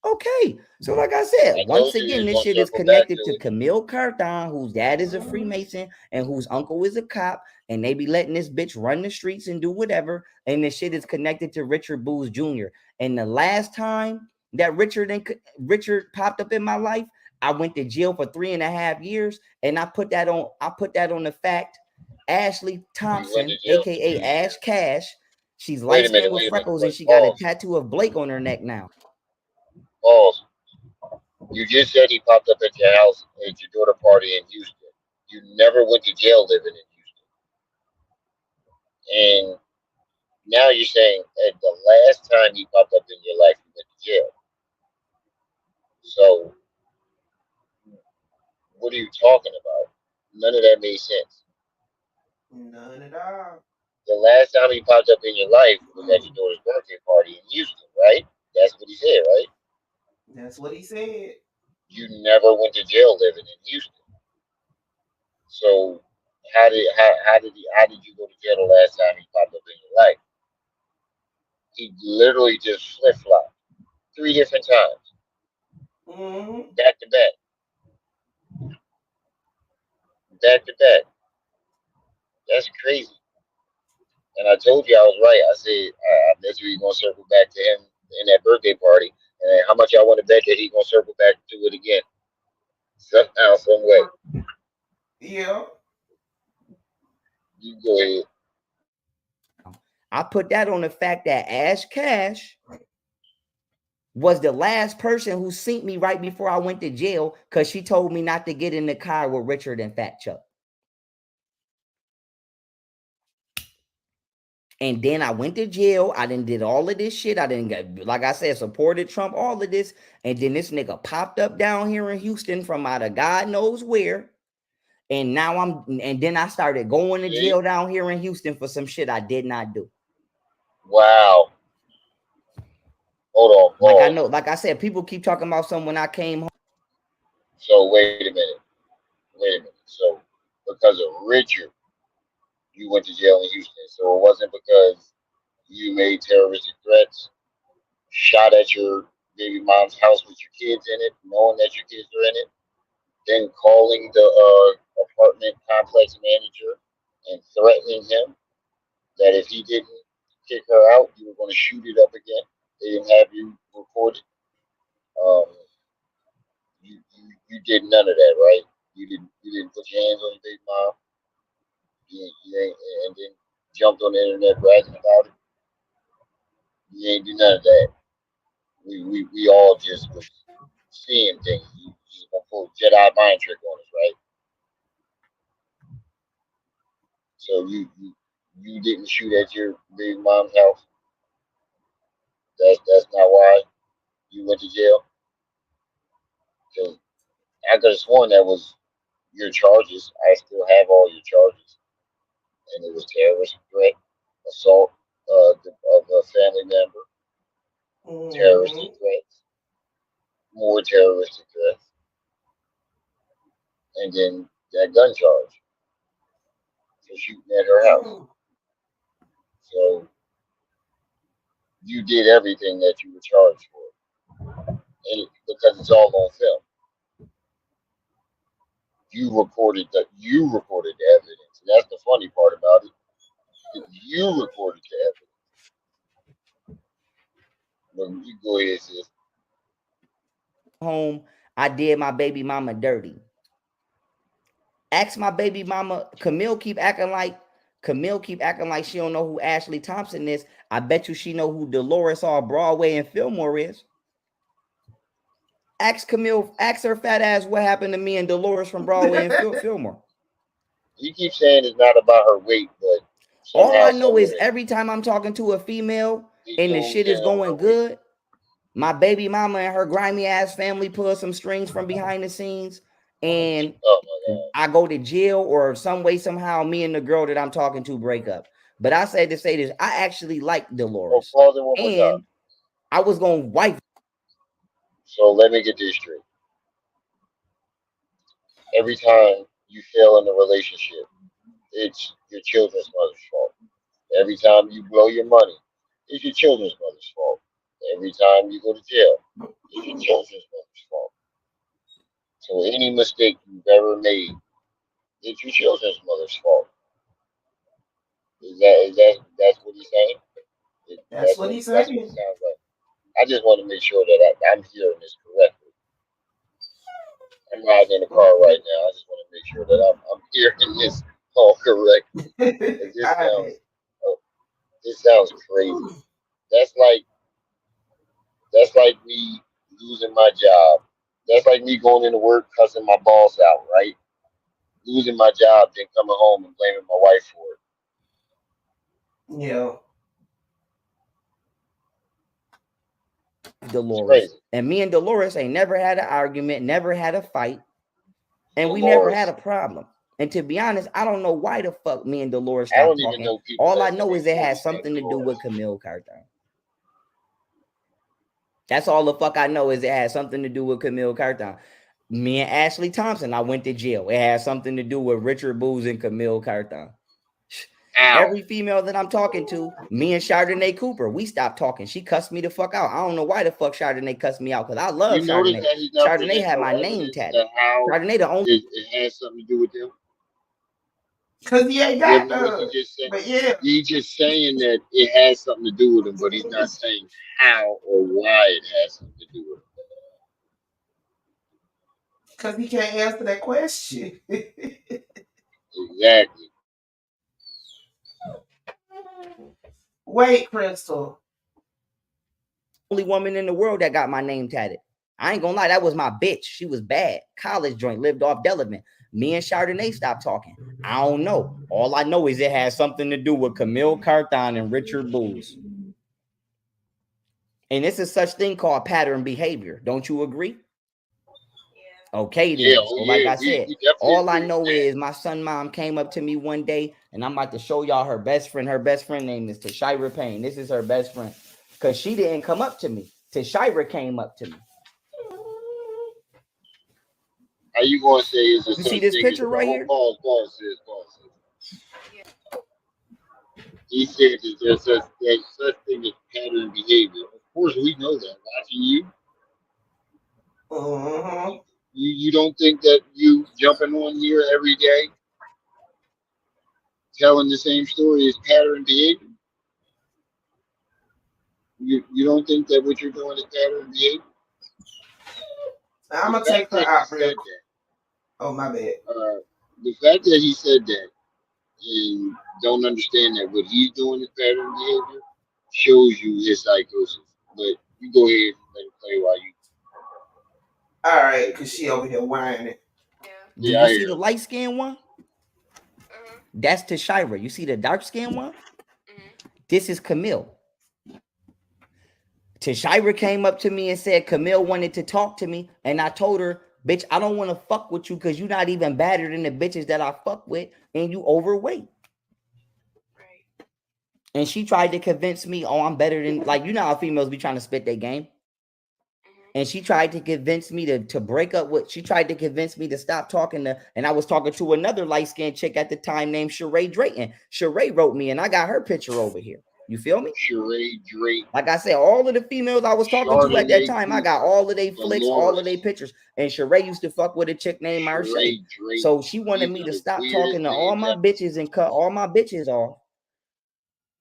Okay, so like I said, I once told you he again, was this gonna shit is circle back connected to to it. Camille Carthon, whose dad is a Mm-hmm. Freemason and whose uncle is a cop, and they be letting this bitch run the streets and do whatever. And this shit is connected to Richard Booz Jr. And the last time that Richard popped up in my life, I went to jail for 3.5 years, and I put that on the fact. Ashley You went to Thompson, jail for aka 3 Ash years. Cash, she's Wait light a minute. skinned with Wait a minute. freckles, and Wait. she got a Pause. tattoo of Blake on her neck now. Pause. You just said he popped up at your house at your daughter party in Houston. You never went to jail living in Houston, and now you're saying at the last time he popped up in your life, you went to jail. So what are you talking about? None of that made sense. None at all. The last time he popped up in your life was at your daughter's birthday party in Houston, right? That's what he said, right? That's what he said. You never went to jail living in Houston. So how did you go to jail the last time he popped up in your life? He literally just flip flopped 3 different times, Mm-hmm. back to back, back to back. That's crazy. And I told you I was right. I said I bet you he's gonna circle back to him in that birthday party. And how much I want to bet that he's gonna circle back to it again somehow, some way. Yeah. You go ahead. I put that on the fact that Ash Cash was the last person who seen me right before I went to jail because she told me not to get in the car with Richard and Fat Chuck. And then I went to jail. I done did all of this shit. I didn't get, like I said, supported Trump, all of this. And then this nigga popped up down here in Houston from out of God knows where. And now and then I started going to See? jail down here in Houston for some shit I did not do. Wow. Hold on, Like I pause. know, like I said, people keep talking about something when I came home. So wait a minute. Wait a minute. So because of Richard, you went to jail in Houston. So it wasn't because you made terroristic threats, shot at your baby mom's house with your kids in it, knowing that your kids are in it, then calling the apartment complex manager and threatening him that if he didn't kick her out, you were going to shoot it up again. They didn't have you recorded. Um, you did none of that, right? You didn't put your hands on your baby mom. You ain't, and then jumped on the internet bragging about it. You ain't do none of that. We all just was seeing things. You just gonna pull Jedi mind trick on us, right? So you didn't shoot at your baby mom's house. That's not why you went to jail. Because I could have sworn that was your charges. I still have all your charges, and it was terrorist threat, assault of a family member, terroristic threats, more terroristic threats, and then that gun charge for shooting at her house. So you did everything that you were charged for, and because it's all on film. You recorded the evidence. And that's the funny part about it. You recorded the evidence. But you go ahead, sis. Home, I did my baby mama dirty. Ask my baby mama, Camille keep acting like she don't know who Ashley Thompson is. I bet you she know who Dolores off Broadway and Fillmore is. Ask Camille, ask her fat ass what happened to me and Dolores from Broadway and Fillmore. You keep saying it's not about her weight, but All somehow, I know is somewhere, every time I'm talking to a female it and the goes shit is down going her weight. good, my baby mama and her grimy ass family pull some strings from behind the scenes, and Oh my God. I go to jail or some way, somehow, me and the girl that I'm talking to break up. But I said to say this, I actually like Oh, Dolores, pause it one more time. and I was gonna wife. So let me get this straight. Every time you fail in a relationship, it's your children's mother's fault. Every time you blow your money, it's your children's mother's fault. Every time you go to jail, it's your children's mother's fault. So any mistake you've ever made, it's your children's mother's fault. That's what he's saying? That's what he's That's what it saying. sounds like. I just want to make sure that I'm hearing this correctly. I'm riding in the car right now. I just want to make sure that I'm hearing this all correct. Because I this sounds crazy. That's like that's like me losing my job. That's like me going into work cussing my boss out, right? Losing my job, then coming home and blaming my wife for it. yeah. It's Dolores, crazy. and me and Dolores ain't never had an argument, never had a fight, and we never had a Dolores. problem. And to be honest, I don't know why the fuck me and Dolores I stopped don't even talking. know people All I that's in know their is it has 40s named something to do with Dolores. Camille Carter. That's all the fuck I know is it has something to do with Camille Carton. Me and Ashley Thompson, I went to jail. It has something to do with Richard Booz and Camille Carton. Ow. Every female that I'm talking to, me and Chardonnay Cooper, we stopped talking. She cussed me the fuck out. I don't know why the fuck Chardonnay cussed me out because I love You notice Chardonnay. that he's not Chardonnay presenting had no my name evidence tatted. to how Chardonnay the only it has something to do with them. Because he ain't got What's he none. just saying? But yeah, He's just saying that it has something to do with him, but he's not saying how or why it has something to do with him. because he can't answer that question. Exactly. Wait, Crystal. Only woman in the world that got my name tatted. I ain't gonna lie, that was my bitch. She was bad. College joint, lived off Delavan. Me and Chardonnay stopped talking. I don't know. All I know is it has something to do with Kemel Carthon and Richard Booz. And this is such thing called pattern behavior. Don't you agree? Okay, then. Yeah, So, like I said, we definitely all I agree know with that. is my son mom came up to me one day, and I'm about to show y'all her best friend. Her best friend name is Tashira Payne. This is her best friend. Because she didn't come up to me. Tashira came up to me. How you gonna say is a You such see this thing as picture right here? pause, He said that there's such thing as pattern behavior. Of course, we know that. Watching you, you don't think that you jumping on here every day, telling the same story is pattern behavior? You don't think that what you're doing is pattern behavior? I'm The gonna take fact her that he out real said quick. that, Oh, my bad. the fact that he said that and don't understand that what he's doing is pattern behavior shows you his psychosis. But you go ahead and let it play while you. All right, because she over here whining. Do Yeah, you I see hear the him. light skinned one? That's Tashira. You see the dark skinned one? This is Camille. Tashira came up to me and said Camille wanted to talk to me, and I told her, bitch, I don't want to fuck with you because you're not even better than the bitches that I fuck with, and you overweight. Right. And she tried to convince me, oh, I'm better than, like, you know how females be trying to spit their game. And she tried to convince me to break up with, she tried to convince me to stop talking to, and I was talking to another light-skinned chick at the time named Sheree Drayton. Sheree wrote me, and I got her picture over here. You feel me? Sheree Drake. Like I said, all of the females I was talking to at that time, I got all of their flicks, all of their pictures. And Sheree used to fuck with a chick named Marche. So she wanted me to stop talking to all my bitches and cut all my bitches off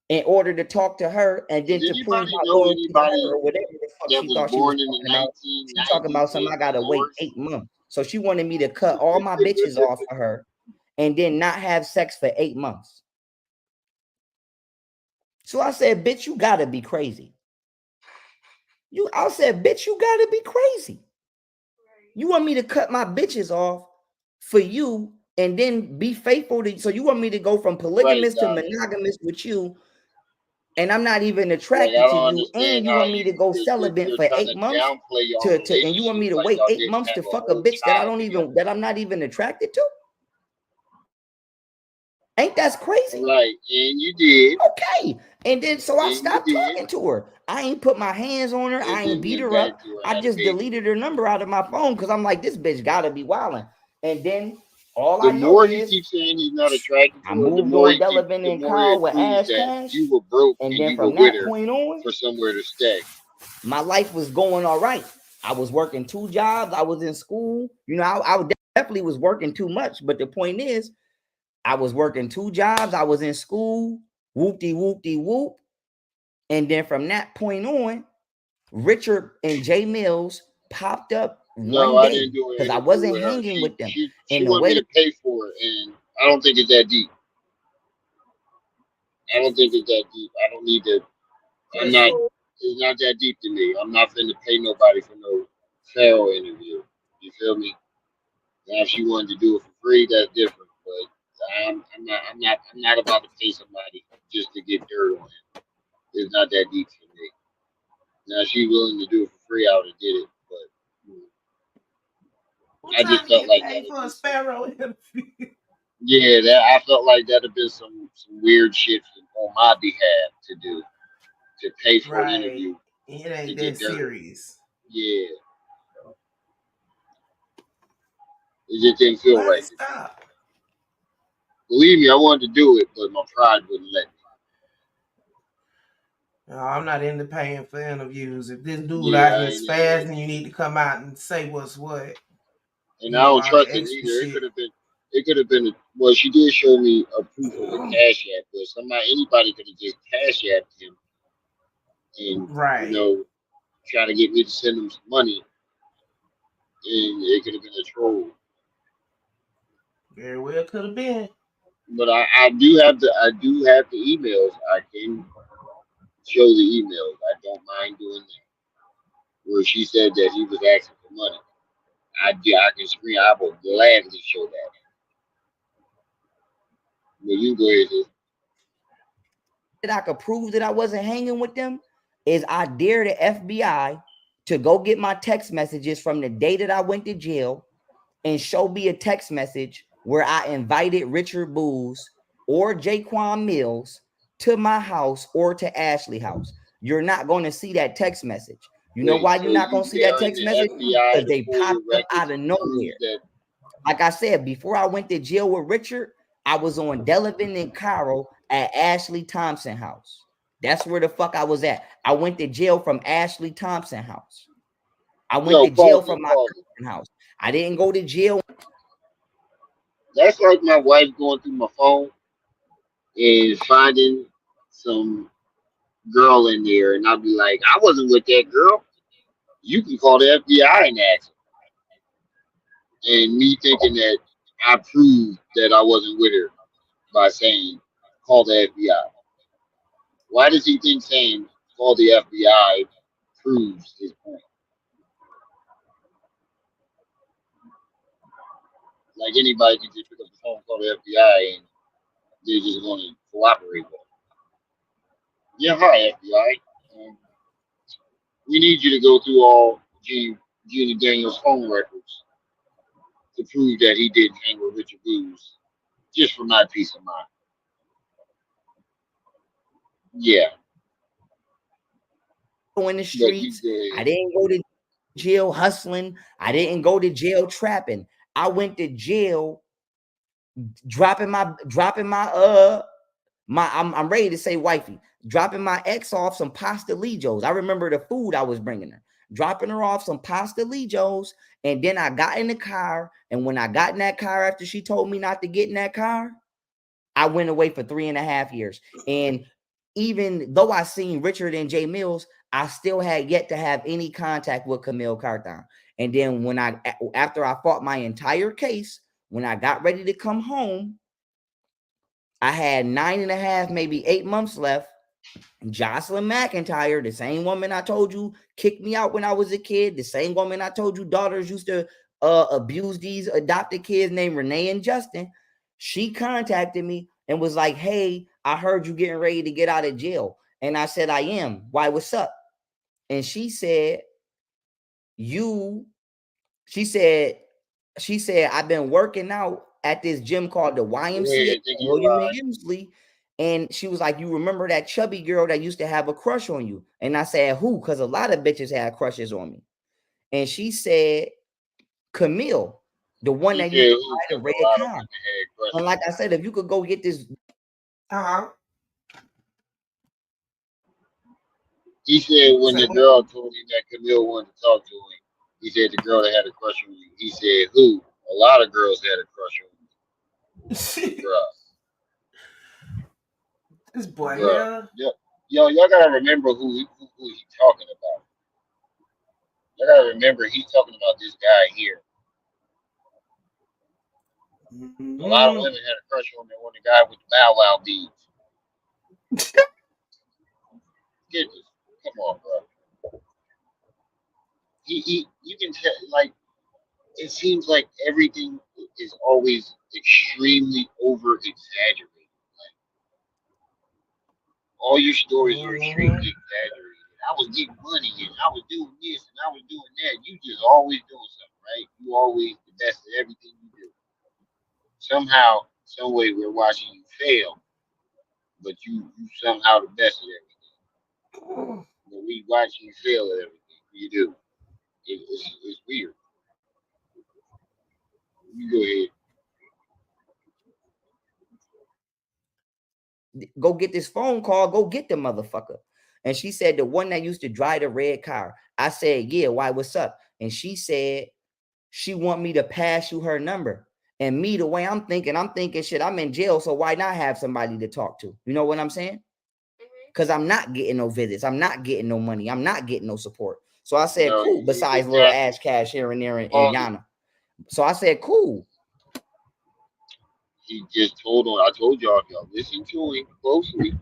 in order to talk to her and then Does to prove anybody my know loyalty to anybody her or whatever the fuck that she was thought she was born in the talking about. She talking 1990s about something I gotta wait 8 months. So she wanted me to cut all my bitches off for her and then not have sex for 8 months. So I said, bitch, you gotta be crazy. I said, bitch, you gotta be crazy. You want me to cut my bitches off for you and then be faithful to, so you want me to go from polygamous to monogamous with you, and I'm not even attracted to you, and you want me to go celibate for 8 months and you want me to wait 8 months to fuck a bitch that I'm not even attracted to? Ain't that crazy? Right, and you did. Okay. And then so I stopped talking to her. I ain't put my hands on her. And I ain't then beat went her back up. to her, I had a just baby. deleted her number out of my phone because I'm like, this bitch gotta be wilding. And then all The I know more he is keeps saying he's not attracted I to her, moved on Delavan and Carl it with proves Ash that Cash. you were broke And and then you were from with that her point on, for somewhere to stay. my life was going all right. I was working 2 jobs. I was in school. You know, I definitely was working too much. But the point is, I was working 2 jobs. I was in school. Whoop-de-whoop-de-whoop. And then from that point on, Richard and Jay Mills popped up No, one I day didn't do an because I interview wasn't with her. hanging with them. She And the wanted me way to pay for it, and I don't think it's that deep. I don't think it's that deep. I don't need to. I'm not. It's not that deep to me. I'm not finna pay nobody for no Pharaoh interview. You feel me? Now, if she wanted to do it for free, that's different. But I'm not. I'm not about to pay somebody just to get dirt on him. It's not that deep for me. Now, if she willing to do it for free, I would have did it. But I just felt like that would for a be Pharaoh interview. yeah. That I felt like that'd have been some weird shit on my behalf to do, to pay for an interview It to ain't get that dirt. serious. Yeah, it just didn't feel Let right it to me. stop. Believe me, I wanted to do it, but my pride wouldn't let me. No, I'm not into paying for interviews. If this dude Yeah, out I here ain't into that spazzing, you shit. need to come out and say what's what. And I All don't trust the him extra either. It could shit. have been. It could have been. Well, she did show me a proof of a cash app, but anybody could have just cash apped him and Right. try to get me to send him some money, and it could have been a troll. Very well could have been. But I do have the emails. I can show the emails. I don't mind doing that. Where she said that he was asking for money. I can screen. I will gladly show that. But you go ahead. Sis. That I could prove that I wasn't hanging with them is I dare the FBI to go get my text messages from the day that I went to jail and show me a text message where I invited Richard Booz or Jaquan Mills to my house or to Ashley house. You're not going to see that text message. You know Wait, why so you're not going you to see that daring text the message? FBI Because to they pull popped your up records out of and nowhere. prove that? Like I said, before I went to jail with Richard, I was on Delavan and Cairo at Ashley Thompson house. That's where the fuck I was at. I went to jail from Ashley Thompson house. I went Yo, to jail pause it, from my pause it. house. I didn't go to jail. That's like my wife going through my phone and finding some girl in there, and I'll be like, I wasn't with that girl. You can call the FBI and ask. And me thinking that I proved that I wasn't with her by saying, call the FBI. Why does he think saying, call the FBI proves his point? Like anybody can just pick up the phone, call the FBI, and they're just going to cooperate with it. Yeah, hi, FBI. Um, we need you to go through all Gina Daniels' phone records to prove that he didn't hang with Richard Booz, just for my peace of mind. Yeah, In the but you streets. go I ahead. didn't go to jail hustling. I didn't go to jail trapping. I went to jail dropping my I'm ready to say wifey, dropping my ex off some pastelitos. I remember the food I was bringing her, dropping her off some pastelitos, and then I got in the car. And when I got in that car after she told me not to get in that car, I went away for 3.5 years. And even though I seen Richard and Jay Mills, I still had yet to have any contact with Kemel Carthon. And then after I fought my entire case, when I got ready to come home, I had 9.5, maybe 8 months left. Jocelyn McIntyre, the same woman I told you kicked me out when I was a kid, the same woman I told you daughters used to abuse these adopted kids named Renee and Justin, she contacted me and was like, hey, I heard you getting ready to get out of jail. And I said, I am. Why, what's up? And she said, she said, I've been working out at this gym called the Go YMCA, ahead, think you William and right. Emsley. And she was like, you remember that chubby girl that used to have a crush on you? And I said, who? Because a lot of bitches had crushes on me. And she said, Camille, the one He that used said to who? ride a Because red a lot of car. women had And crushes like on I him. said, if you could go get this. He said when So the girl told him that Camille wanted to talk to him, he said the girl that had a crush on you. He said who? A lot of girls had a crush on you. Bruh. this boy Bruh. here. Y'all gotta remember who he talking about. Y'all gotta remember he's talking about this guy here. A lot of women had a crush on the guy with the Bow Wow beads. Get this. Come on, bro. You can tell, like, it seems like everything is always extremely over exaggerated. Like, all your stories are extremely exaggerated. I was getting money and I was doing this and I was doing that. You just always doing something, right? You always the best at everything you do. Somehow, some way, we're watching you fail, but you somehow the best at everything. But we watching you fail at everything you do. It's weird. You go ahead. Go get this phone call, go get the motherfucker. And she said, the one that used to drive the red car. I said, yeah, why, what's up? And she said, she want me to pass you her number. And me, the way I'm thinking, shit, I'm in jail, so why not have somebody to talk to? You know what I'm saying? Because I'm not getting no visits. I'm not getting no money. I'm not getting no support. So I said, No, cool, besides little exactly. ash cash here and there in Pause it. Yana. So I said, cool. He just told on. I told y'all if y'all listen to him closely,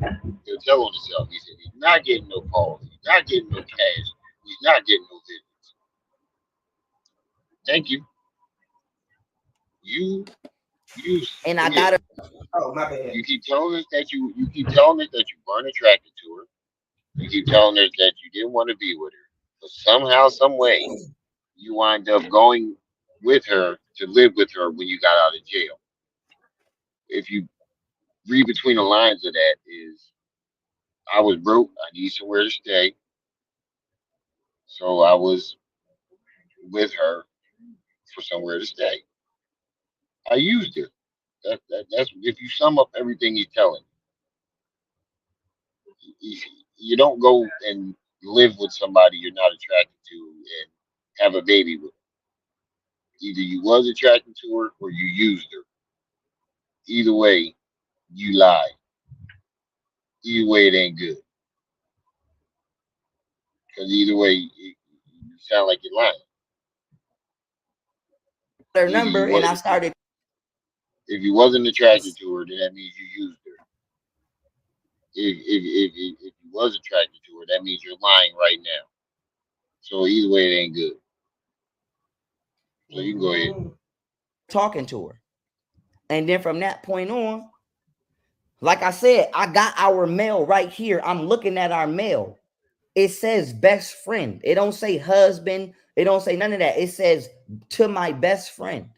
he'll tell on himself. He said he's not getting no calls. He's not getting no cash. He's not getting no visits. Thank you. You you And I Camille. gotta Oh, my bad. You keep telling us that you keep telling us that you weren't attracted to her. You keep telling us that you didn't want to be with her. But somehow, some way, you wind up going with her to live with her when you got out of jail. If you read between the lines of that is I was broke, I need somewhere to stay. So I was with her for somewhere to stay. I used her. That's if you sum up everything he's telling you, you don't go and live with somebody you're not attracted to and have a baby with. Either you was attracted to her or you used her. Either way, you lied. Either way, it ain't good. Because either way, you sound like you're lying. her Either number you and was I started. if you wasn't attracted to her, then that means you used her. If you was attracted to her, that means you're lying right now. So either way, it ain't good. So you can go ahead. Talking to her. And then from that point on, like I said, I got our mail right here. I'm looking at our mail. It says best friend. It don't say husband. It don't say none of that. It says to my best friend.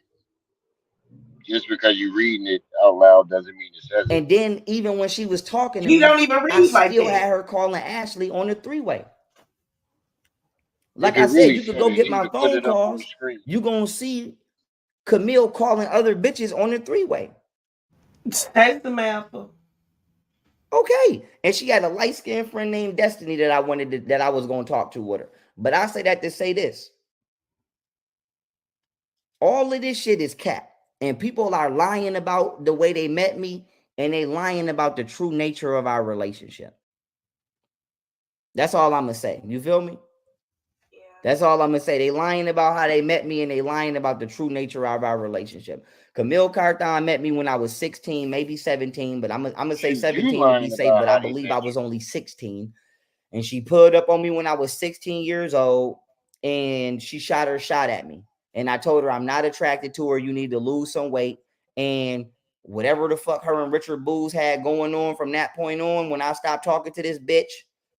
Just because you're reading it out loud doesn't mean it says it. And then even when she was talking to He me, don't even I read like still that. had her calling Ashley on the three-way. If Like it I said, really you could said go it, get you my could put phone it up on the calls. screen. You gonna see Camille calling other bitches on the three-way. Hey, Samantha. Okay. And she had a light-skinned friend named Destiny that I was gonna talk to with her. But I say that to say this. All of this shit is cap. And people are lying about the way they met me, and they lying about the true nature of our relationship. That's all I'm gonna say. You feel me? Yeah. That's all I'm gonna say. They lying about how they met me, and they lying about the true nature of our relationship. Camille Carthon met me when I was 16, maybe 17, but I'm gonna say You 17 to be lying safe, about but I how they believe met I was you. only 16. And she pulled up on me when I was 16 years old, and she shot her shot at me. And I told her I'm not attracted to her. You need to lose some weight. And whatever the fuck her and Richard Booz had going on from that point on, when I stopped talking to this bitch,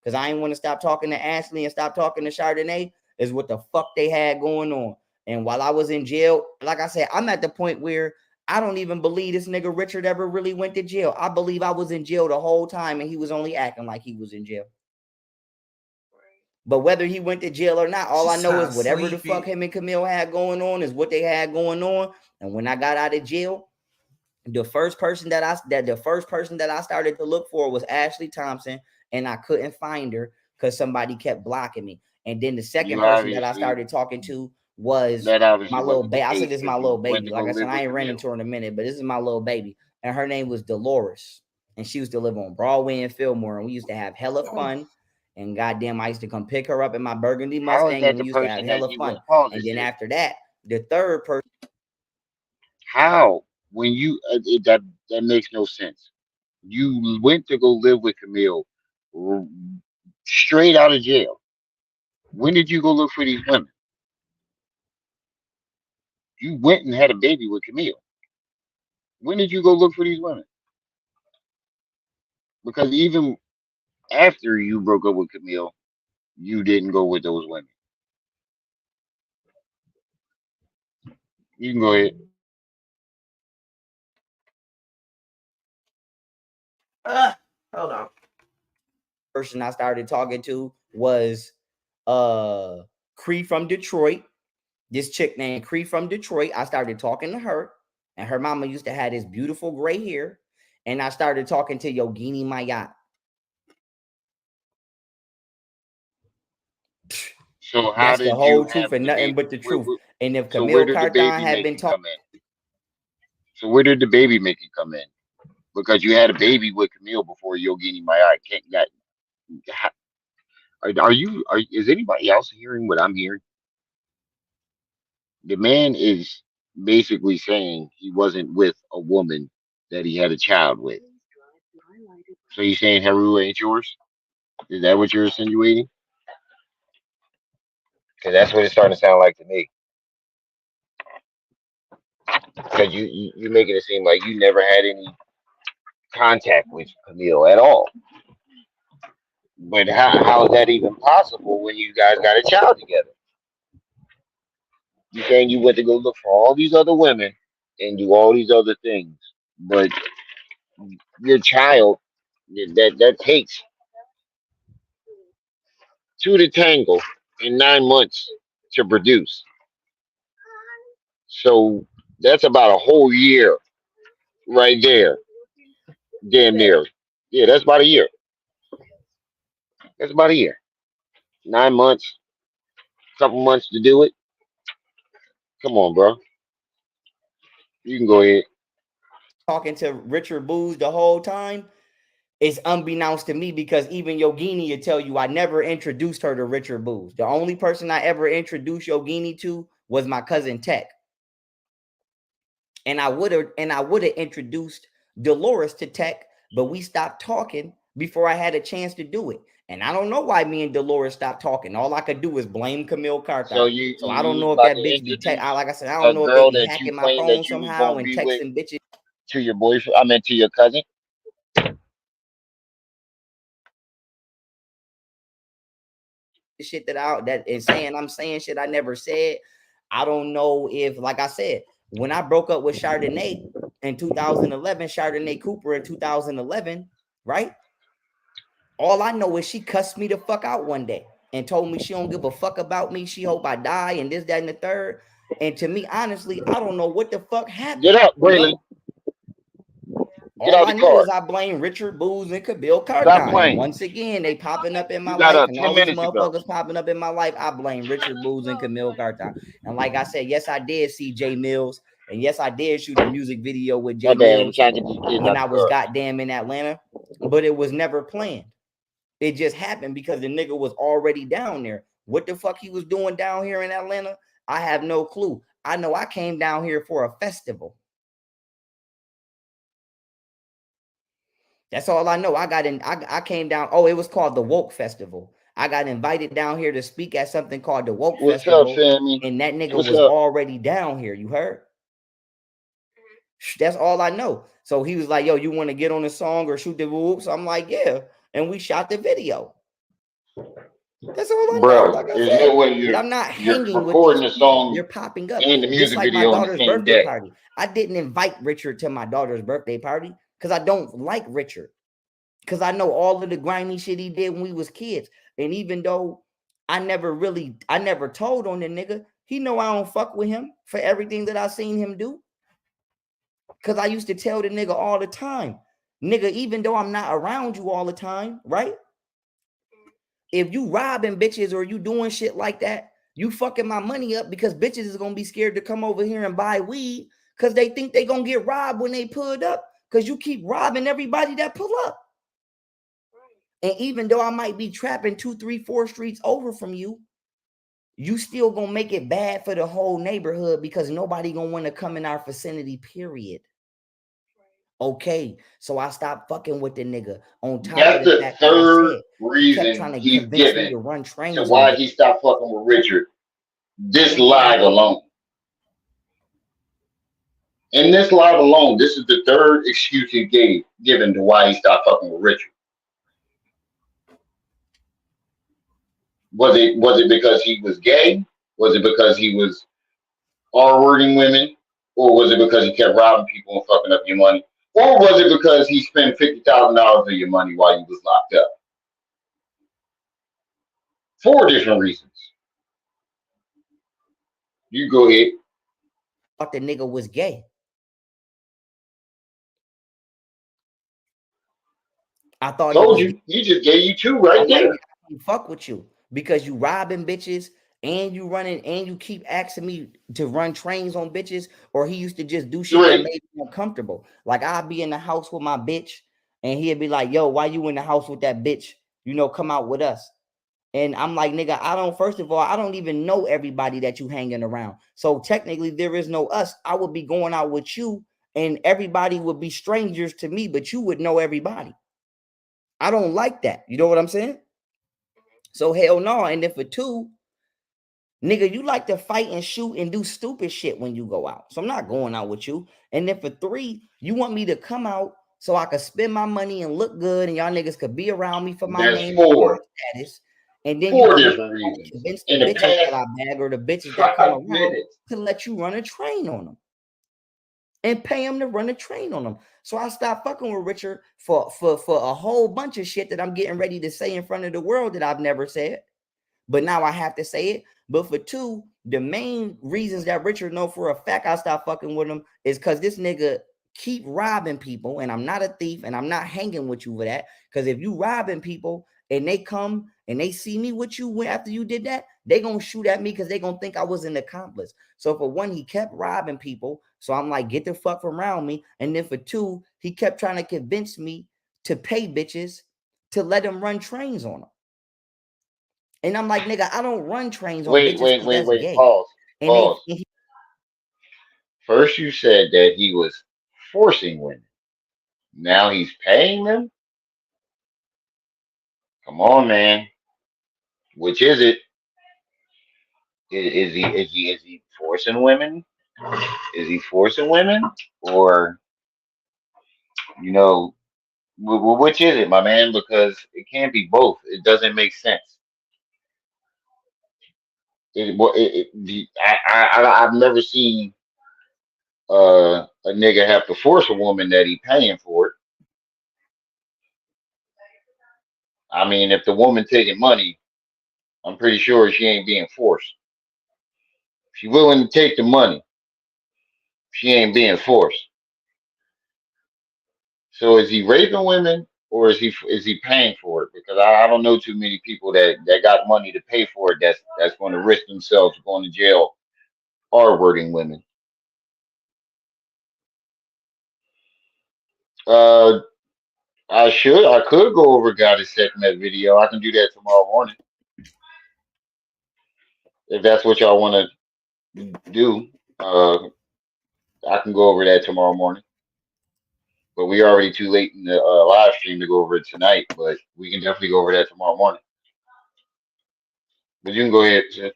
because I ain't want to stop talking to Ashley and stop talking to Chardonnay, is what the fuck they had going on. And while I was in jail, like I said, I'm at the point where I don't even believe this nigga Richard ever really went to jail. I believe I was in jail the whole time and he was only acting like he was in jail. But whether he went to jail or not, all I know is whatever the fuck him and Kemel had going on is what they had going on. And when I got out of jail, the first person that I started to look for was Ashley Thompson, and I couldn't find her because somebody kept blocking me. And then the second You person that I obviously started talking to was that my obviously little wasn't the baby. I said case this is my because you little went baby. to go Like I said, live I with ain't ran into Camille. her in a minute, but this is my little baby. And her name was Dolores. And she used to live on Broadway in Fillmore. And we used to have hella fun. And goddamn, I used to come pick her up in my burgundy How is Mustang, that and we the used to have person that hella you was fun. calling And then sis? after that, the third person. How when you that makes no sense. You went to go live with Camille r- straight out of jail. When did you go look for these women? You went and had a baby with Camille. When did you go look for these women? Because even after you broke up with Camille, you didn't go with those women. You can go ahead. Hold on. Person I started talking to was Cree from Detroit. This chick named Cree from Detroit. I started talking to her, and her mama used to have this beautiful gray hair. And I started talking to Yogini Mayat. So how That's the did you whole have truth and the nothing baby? but the truth. And if So where Camille did the Carthon baby had been making talking, come in? So where did the baby making come in? Because you had a baby with Camille before Yogini Maya. Can't that? Are you? Is anybody else hearing what I'm hearing? The man is basically saying he wasn't with a woman that he had a child with. So you saying Haru ain't yours? Is that what you're insinuating? Because that's what it's starting to sound like to me. Because you making it seem like you never had any contact with Camille at all. But how is that even possible when you guys got a child together? You saying you went to go look for all these other women and do all these other things, but your child that takes two to tangle in 9 months to produce. So that's about a whole year right there, damn near. Yeah, that's about a year. That's about a year. 9 months, couple months to do it. Come on, bro. You can go ahead. Talking to Richard Booz the whole time, it's unbeknownst to me because even Yogini will tell you I never introduced her to Richard Booz. The only person I ever introduced Yogini to was my cousin Tech. And I would have introduced Dolores to Tech, but we stopped talking before I had a chance to do it. And I don't know why me and Dolores stopped talking. All I could do is blame Camille So Carter. So I you don't was know if about that to bitch be introduce like I said, I don't a know if they girl be that you hacking my claim phone that you was somehow gonna and be with texting bitches to your boyfriend. I meant to your cousin. shit that is saying I'm saying shit I never said. I don't know if, like I said, when I broke up with Chardonnay in 2011, Chardonnay Cooper in 2011, right? All I know is she cussed me the fuck out one day and told me she don't give a fuck about me. She hope I die and this, that, and the third. And to me, honestly, I don't know what the fuck Get happened. up, You Braylon. know, Get all out I the know is car. I blame Richard Booz and Kabil Stop Kartan. And playing. once again, they popping up in my You got life, up and all 10 these minutes ago. motherfuckers popping up in my life. I blame Richard Booz and Camille Kartan. And like I said, yes, I did see Jay Mills, and yes, I did shoot a music video with My Jay bad. I'm Mills trying to get these kids when out I the was car. goddamn in Atlanta, but it was never planned. It just happened because the nigga was already down there. What the fuck he was doing down here in Atlanta? I have no clue. I know I came down here for a festival. That's all I know. I came down. Oh, it was called the Woke Festival. I got invited down here to speak at something called the Woke What's up, Festival, Sammy? and that nigga What's was up? already down here. You heard? That's all I know. So he was like, "Yo, you want to get on a song or shoot the whoops?" I'm like, "Yeah," and we shot the video. That's all I know. Bro, Like I there's no said, way but you're I'm not you're hanging with these recording a people. song They're popping up and the just music like my video on the daughter's same birthday day. party. I didn't invite Richard to my daughter's birthday party because I don't like Richard. Because I know all of the grimy shit he did when we was kids. And even though I never told on the nigga, he know I don't fuck with him for everything that I seen him do. Because I used to tell the nigga all the time, nigga, even though I'm not around you all the time, right? If you robbing bitches or you doing shit like that, you fucking my money up because bitches is gonna be scared to come over here and buy weed because they think they gonna get robbed when they pulled up because you keep robbing everybody that pull up. And even though I might be trapping 2, 3, 4 streets over from you, you still gonna make it bad for the whole neighborhood because nobody gonna want to come in our vicinity, period. Okay, so I stopped fucking with the nigga. On top of That's the the fact, like I third said, he kept reason trying to he's convince me given to run to trains on why bitches. he stopped fucking with Richard. This live alone. In this live alone, this is the third excuse he gave given to why he stopped fucking with Richard. Was it because he was gay? Was it because he was R-wording women? Or was it because he kept robbing people and fucking up your money? Or was it because he spent $50,000 of your money while you was locked up? 4 different reasons. You go ahead. Thought the nigga was gay. I thought he Told was gay. you. He just gave you 2 right I'm like, there. I can't fuck with you because you robbing bitches and you running and you keep asking me to run trains on bitches, or he used to just do shit that 3. made me uncomfortable. Like I'd be in the house with my bitch and he'd be like, "Yo, why you in the house with that bitch? You know, come out with us." And I'm like, nigga, first of all, I don't even know everybody that you hanging around. So technically there is no us. I would be going out with you and everybody would be strangers to me, but you would know everybody. I don't like that. You know what I'm saying? So hell no. And then for two, nigga, you like to fight and shoot and do stupid shit when you go out. So I'm not going out with you. And then for three, you want me to come out so I could spend my money and look good and y'all niggas could be around me for my That's name and my four. status. And then you Four want me different to reasons. convince the In the bitches past that I bag or the bitches that come 5 around minutes. to let you run a train on them and pay them to run a train on them. So I stopped fucking with Richard for a whole bunch of shit that I'm getting ready to say in front of the world that I've never said. But now I have to say it. But for two, the main reasons that Richard know for a fact I stopped fucking with him is because this nigga keep robbing people, and I'm not a thief, and I'm not hanging with you for that. Because if you robbing people and they come and they see me with you after you did that, they gonna shoot at me because they gonna think I was an accomplice. So for one, he kept robbing people. So I'm like, get the fuck from around me. And then for two, he kept trying to convince me to pay bitches to let them run trains on them. And I'm like, nigga, I don't run trains on bitches because that's Wait. gay. Pause. And Pause. First, you said that he was forcing women. Now he's paying them. Come on, man. Which is it? Is he forcing women? Is he forcing women, or you know, which is it, my man? Because it can't be both. It doesn't make sense. I've never seen a nigga have to force a woman that he paying for it. I mean, if the woman taking money, I'm pretty sure she ain't being forced. If she willing to take the money, she ain't being forced. So is he raping women, or is he paying for it? Because I don't know too many people that got money to pay for it. That's going to risk themselves going to jail or wording women. Uh, I could go over Goddess setting that video. I can do that tomorrow morning if that's what y'all want to do. I can go over that tomorrow morning. But we already too late in the live stream to go over it tonight. But we can definitely go over that tomorrow morning. But you can go ahead, sis.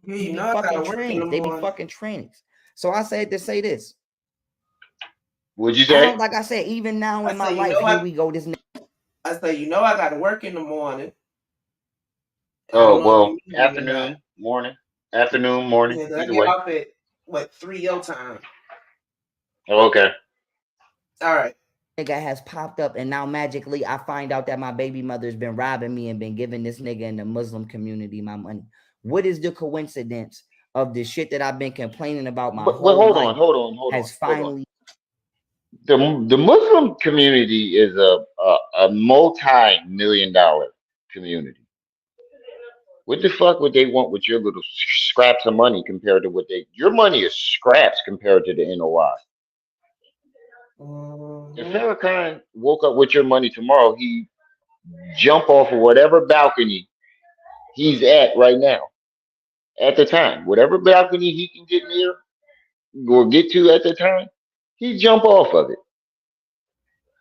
Yeah, They you be know I gotta fucking work in the trains. They be morning. fucking trains. So I said to say this. What'd you I don't, say? like I said, even now I in my say, you life, know here we go. This I say, you know I gotta work in the morning. I don't Oh know if well, you need me or not. afternoon, morning, Yeah, 'cause I either get way. off at what 3 your time. Oh, okay. All right. nigga has popped up, and now magically I find out that my baby mother's been robbing me and been giving this nigga in the Muslim community my money. What is the coincidence of the shit that I've been complaining about my But whole hold life on, has hold on. finally The Muslim community is a multi-million-dollar community. What the fuck would they want with your little scraps of money compared to your money is scraps compared to the NOI. If Mm-hmm. Farrakhan woke up with your money tomorrow, he jump off of whatever balcony he's at right now. At the time, whatever balcony he can get near or get to at the time, he jump off of it.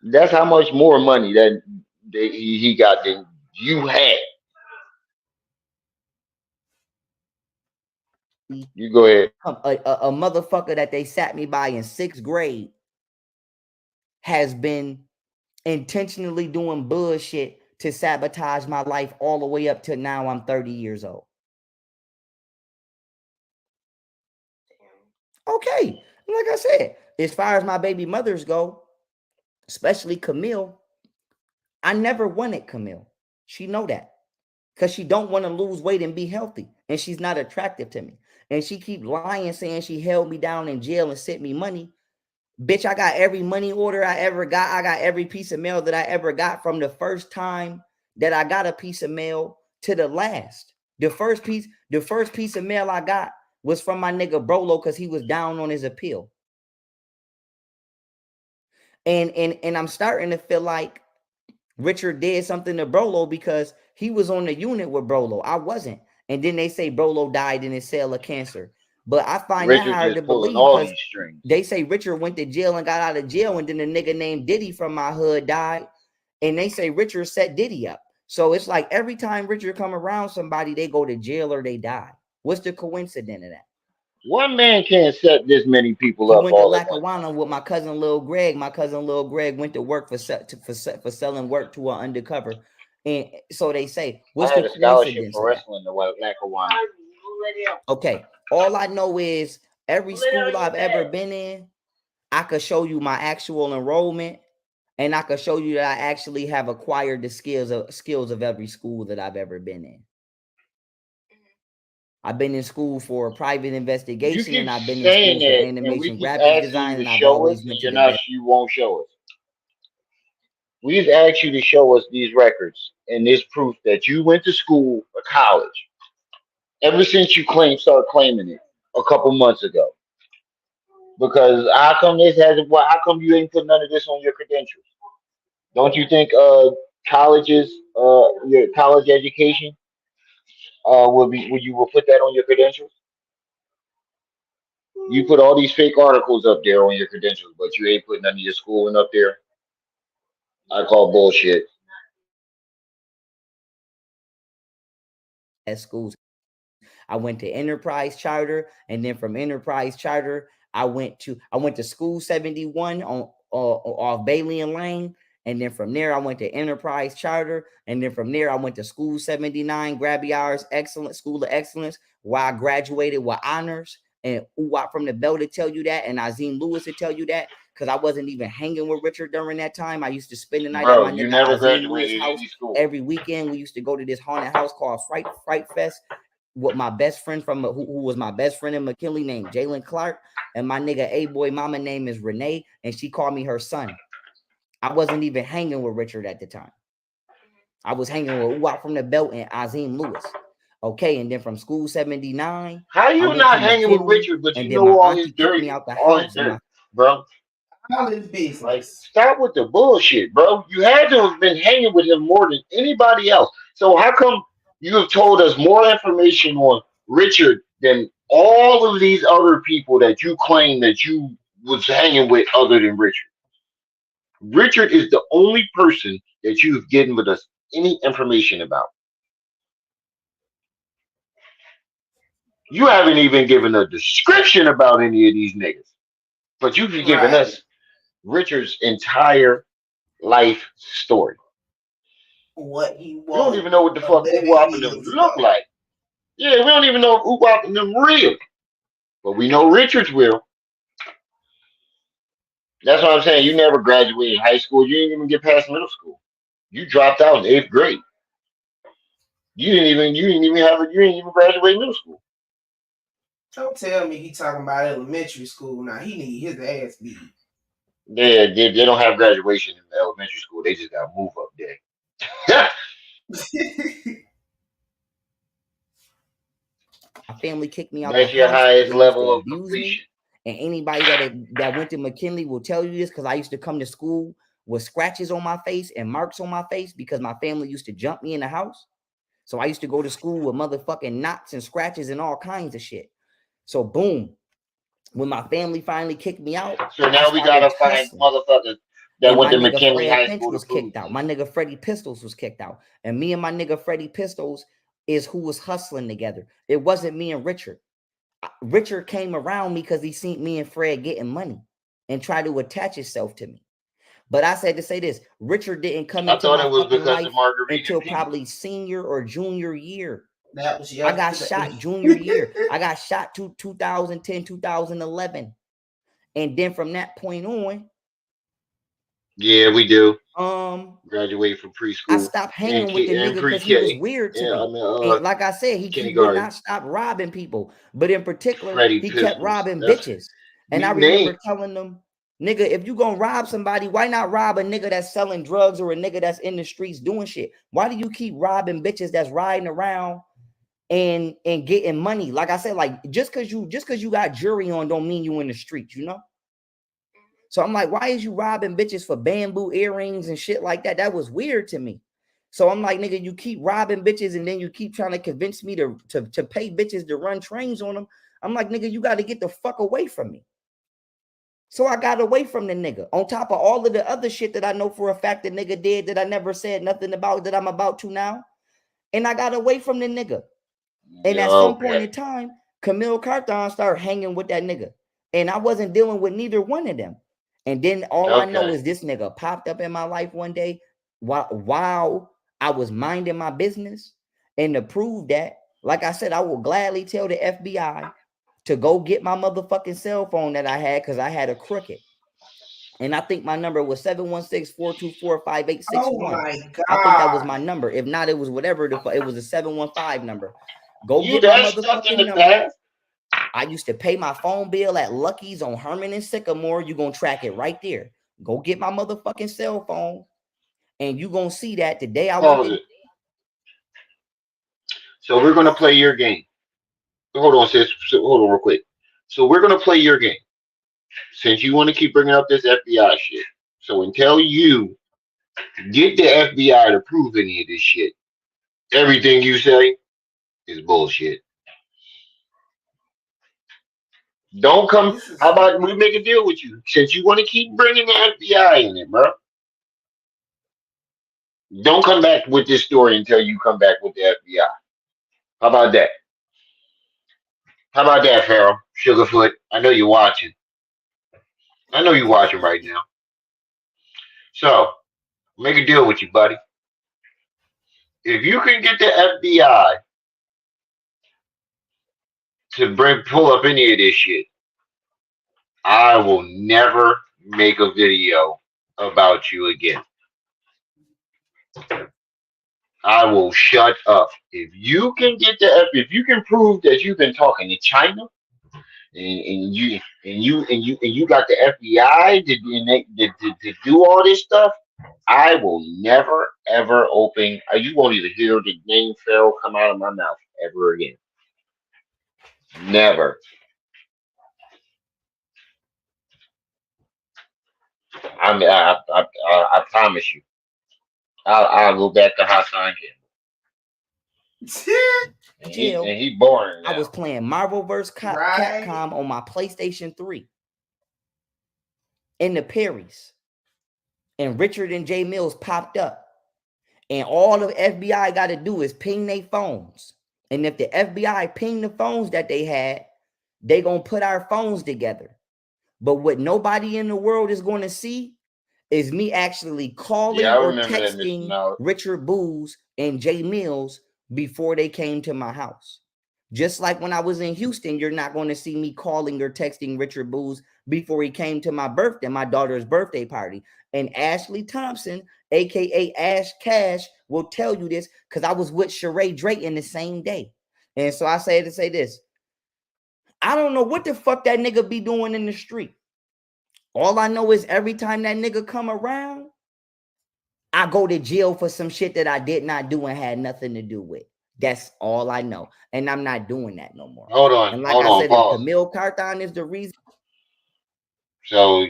That's how much more money that he got than you had. You go ahead. a motherfucker that they sat me by in 6th grade has been intentionally doing bullshit to sabotage my life all the way up to now I'm 30 years old. Okay, like I said, as far as my baby mothers go, especially Camille, I never wanted Camille. She know that because she don't want to lose weight and be healthy, and she's not attractive to me. And she keep lying, saying she held me down in jail and sent me money. Bitch, I got every money order I ever got. I got every piece of mail that I ever got from the first time that I got a piece of mail to the last. The first piece of mail I got was from my nigga Brolo because he was down on his appeal. And I'm starting to feel like Richard did something to Brolo because he was on the unit with Brolo. I wasn't. And then they say Brolo died in his cell of cancer. But I find that Richard hard just to pulling believe all because these strings. they say Richard went to jail and got out of jail, and then a nigga named Diddy from my hood died, and they say Richard set Diddy up. So it's like every time Richard come around somebody, they go to jail or they die. What's the coincidence of that? One man can't set this many people He up went to all at one Lackawanna time. with my cousin Lil Greg. My cousin Lil Greg went to work for selling work to an undercover. And so they say, I what's had the a scholarship coincidence for of that? wrestling in Lackawanna. Okay. All I know is every school I've ever been in, I could show you my actual enrollment, and I could show you that I actually have acquired the skills of every school that I've ever been in. I've been in school for private You investigation, keep and I've been in saying school for that, and we animation keep graphics asking you design, to and I've show always us, went and to you're the not. best. You won't show us. We've asked you to show us these records and this proof that you went to school or college. Ever since you started claiming it a couple months ago. Because how come this hasn't? Well, how come you ain't put none of this on your credentials? Don't you think colleges, your college education, would you will put that on your credentials? You put all these fake articles up there on your credentials, but you ain't putting none of your schooling up there. I call bullshit. At schools. I went to Enterprise Charter, and then from Enterprise Charter, I went to School 71 on off Bailey and Lane, and then from there I went to Enterprise Charter, and then from there I went to School 79, Grabby Hours Excellence, School of Excellence, where I graduated with honors. And Uwap from the Bell to tell you that, and Azim Lewis to tell you that, because I wasn't even hanging with Richard during that time. I used to spend the night at Bro, my you nigga never Azim Lewis' graduated house any school. every weekend. We used to go to this haunted house called Fright Fest with my best friend from who was my best friend in McKinley named Jalen Clark, and my nigga A-boy mama name is Renee, and she called me her son. I wasn't even hanging with Richard at the time. I was hanging with Uwap from the Belt and Azim Lewis. Okay, and then from School 79, How I you went to not hanging with McKinley, Richard, but and you then know my all his auntie kicked dirt, me out the all his house, and dirt, my bro? All his Like, business. stop with the bullshit, bro. You had to have been hanging with him more than anybody else. So how come you have told us more information on Richard than all of these other people that you claim that you was hanging with other than Richard? Richard is the only person that you have given with us any information about. You haven't even given a description about any of these niggas, but you've given Right. us Richard's entire life story. What he We don't was even know what the fuck 11 Uwap and them years look ago. like. Yeah, we don't even know if Uwap and them real, but we know Richard's will. That's what I'm saying. You never graduated high school. You didn't even get past middle school. You dropped out in eighth grade. You didn't even graduate middle school. Don't tell me he talking about elementary school now. He need his ass beat. They don't have graduation in elementary school. They just got move up day. my family kicked me out the That's your house because highest they used to level of abuse me. completion. And anybody that went to McKinley will tell you this, because I used to come to school with scratches on my face and marks on my face because my family used to jump me in the house. So I used to go to school with motherfucking knots and scratches and all kinds of shit. So boom, when my family finally kicked me out, So I now we started gotta find hustling. motherfuckers that And went my to nigga McKinley Fred High Finch School to was prove kicked out. this. My nigga Freddie Pistols was kicked out. And me and my nigga Freddie Pistols is who was hustling together. It wasn't me and Richard. Richard came around me because he seen me and Fred getting money and tried to attach himself to me. But I said to say this, Richard didn't come I into thought my it was fucking because of life Margarita until and Pima. probably senior or junior year. That was I got yesterday. shot junior year. I got shot 2010, 2011. And then from that point on, Yeah, we do. um, Graduate from I preschool stopped and hanging with the nigga because he was pre-K. weird to Yeah, I me. mean And like I said, he would kindergarten. not stop robbing people. But in particular, Freddie he kept Pistols. robbing That's bitches. And I you remember named. telling them, nigga, if you gonna rob somebody, why not rob a nigga that's selling drugs or a nigga that's in the streets doing shit? Why do you keep robbing bitches that's riding around and getting money? Like I said, like just cause you got jury on don't mean you in the streets, you know? So I'm like, why is you robbing bitches for bamboo earrings and shit like that? That was weird to me. So I'm like, nigga, you keep robbing bitches and then you keep trying to convince me to pay bitches to run trains on them. I'm like, nigga, you got to get the fuck away from me. So I got away from the nigga. On top of all of the other shit that I know for a fact the nigga did that I never said nothing about that I'm about to now. And I got away from the nigga. And Yeah, at some point okay. in time, Kemel Carthon started hanging with that nigga. And I wasn't dealing with neither one of them. And then all I know Okay. is this nigga popped up in my life one day while I was minding my business. And to prove that, like I said, I will gladly tell the FBI to go get my motherfucking cell phone that I had because I had a crooked. And I think my number was 716-424-5861. Oh my I think that was God. my number. If not, it was whatever. It was a 715 number. Go You get my that stuck in motherfucking the number. past? I used to pay my phone bill at Lucky's on Herman and Sycamore. You're going to track it right there. Go get my motherfucking cell phone. And you're going to see that the day I went Hold to... it. So we're gonna play your game. Hold on, sis. Hold on real quick. So we're gonna play your game. Since you want to keep bringing up this FBI shit. So until you get the FBI to prove any of this shit, everything you say is bullshit. Don't come. This is How about we make a deal with you? Since you want to keep bringing the FBI in it, bro. Don't come back with this story until you come back with the FBI. How about that? How about that, Pharaoh? Sugarfoot. I know you're watching. I know you're watching right now. So, make a deal with you, buddy. If you can get the FBI to pull up any of this shit, I will never make a video about you again. I will shut up. If you can get if you can prove that you've been talking to China and you got the FBI to do all this stuff, I will never ever open. You won't even hear the name Pharaoh come out of my mouth ever again. Never. I mean, I promise you. I'll go back to Hassan and Jail. he boring now. I was playing Marvel vs. Right. Capcom on my PlayStation 3 in the Perrys. And Richard and J Mills popped up. And all the FBI got to do is ping their phones. And if the FBI ping the phones that they had, they going to put our phones together. But what nobody in the world is going to see is me actually calling Yeah, I or remember that, Mr. texting Mallett. Richard Booz and J Mills before they came to my house. Just like when I was in Houston, you're not going to see me calling or texting Richard Booz before he came to my birthday, my daughter's birthday party. And Ashley Thompson, aka Ash Cash, will tell you this because I was with Sheree Drayton the same day. And so I say to say this. I don't know what the fuck that nigga be doing in the street. All I know is every time that nigga come around, I go to jail for some shit that I did not do and had nothing to do with. That's all I know. And I'm not doing that no more. Hold on, And like hold I on, said, if pause. Kemel Carthon is the reason. So,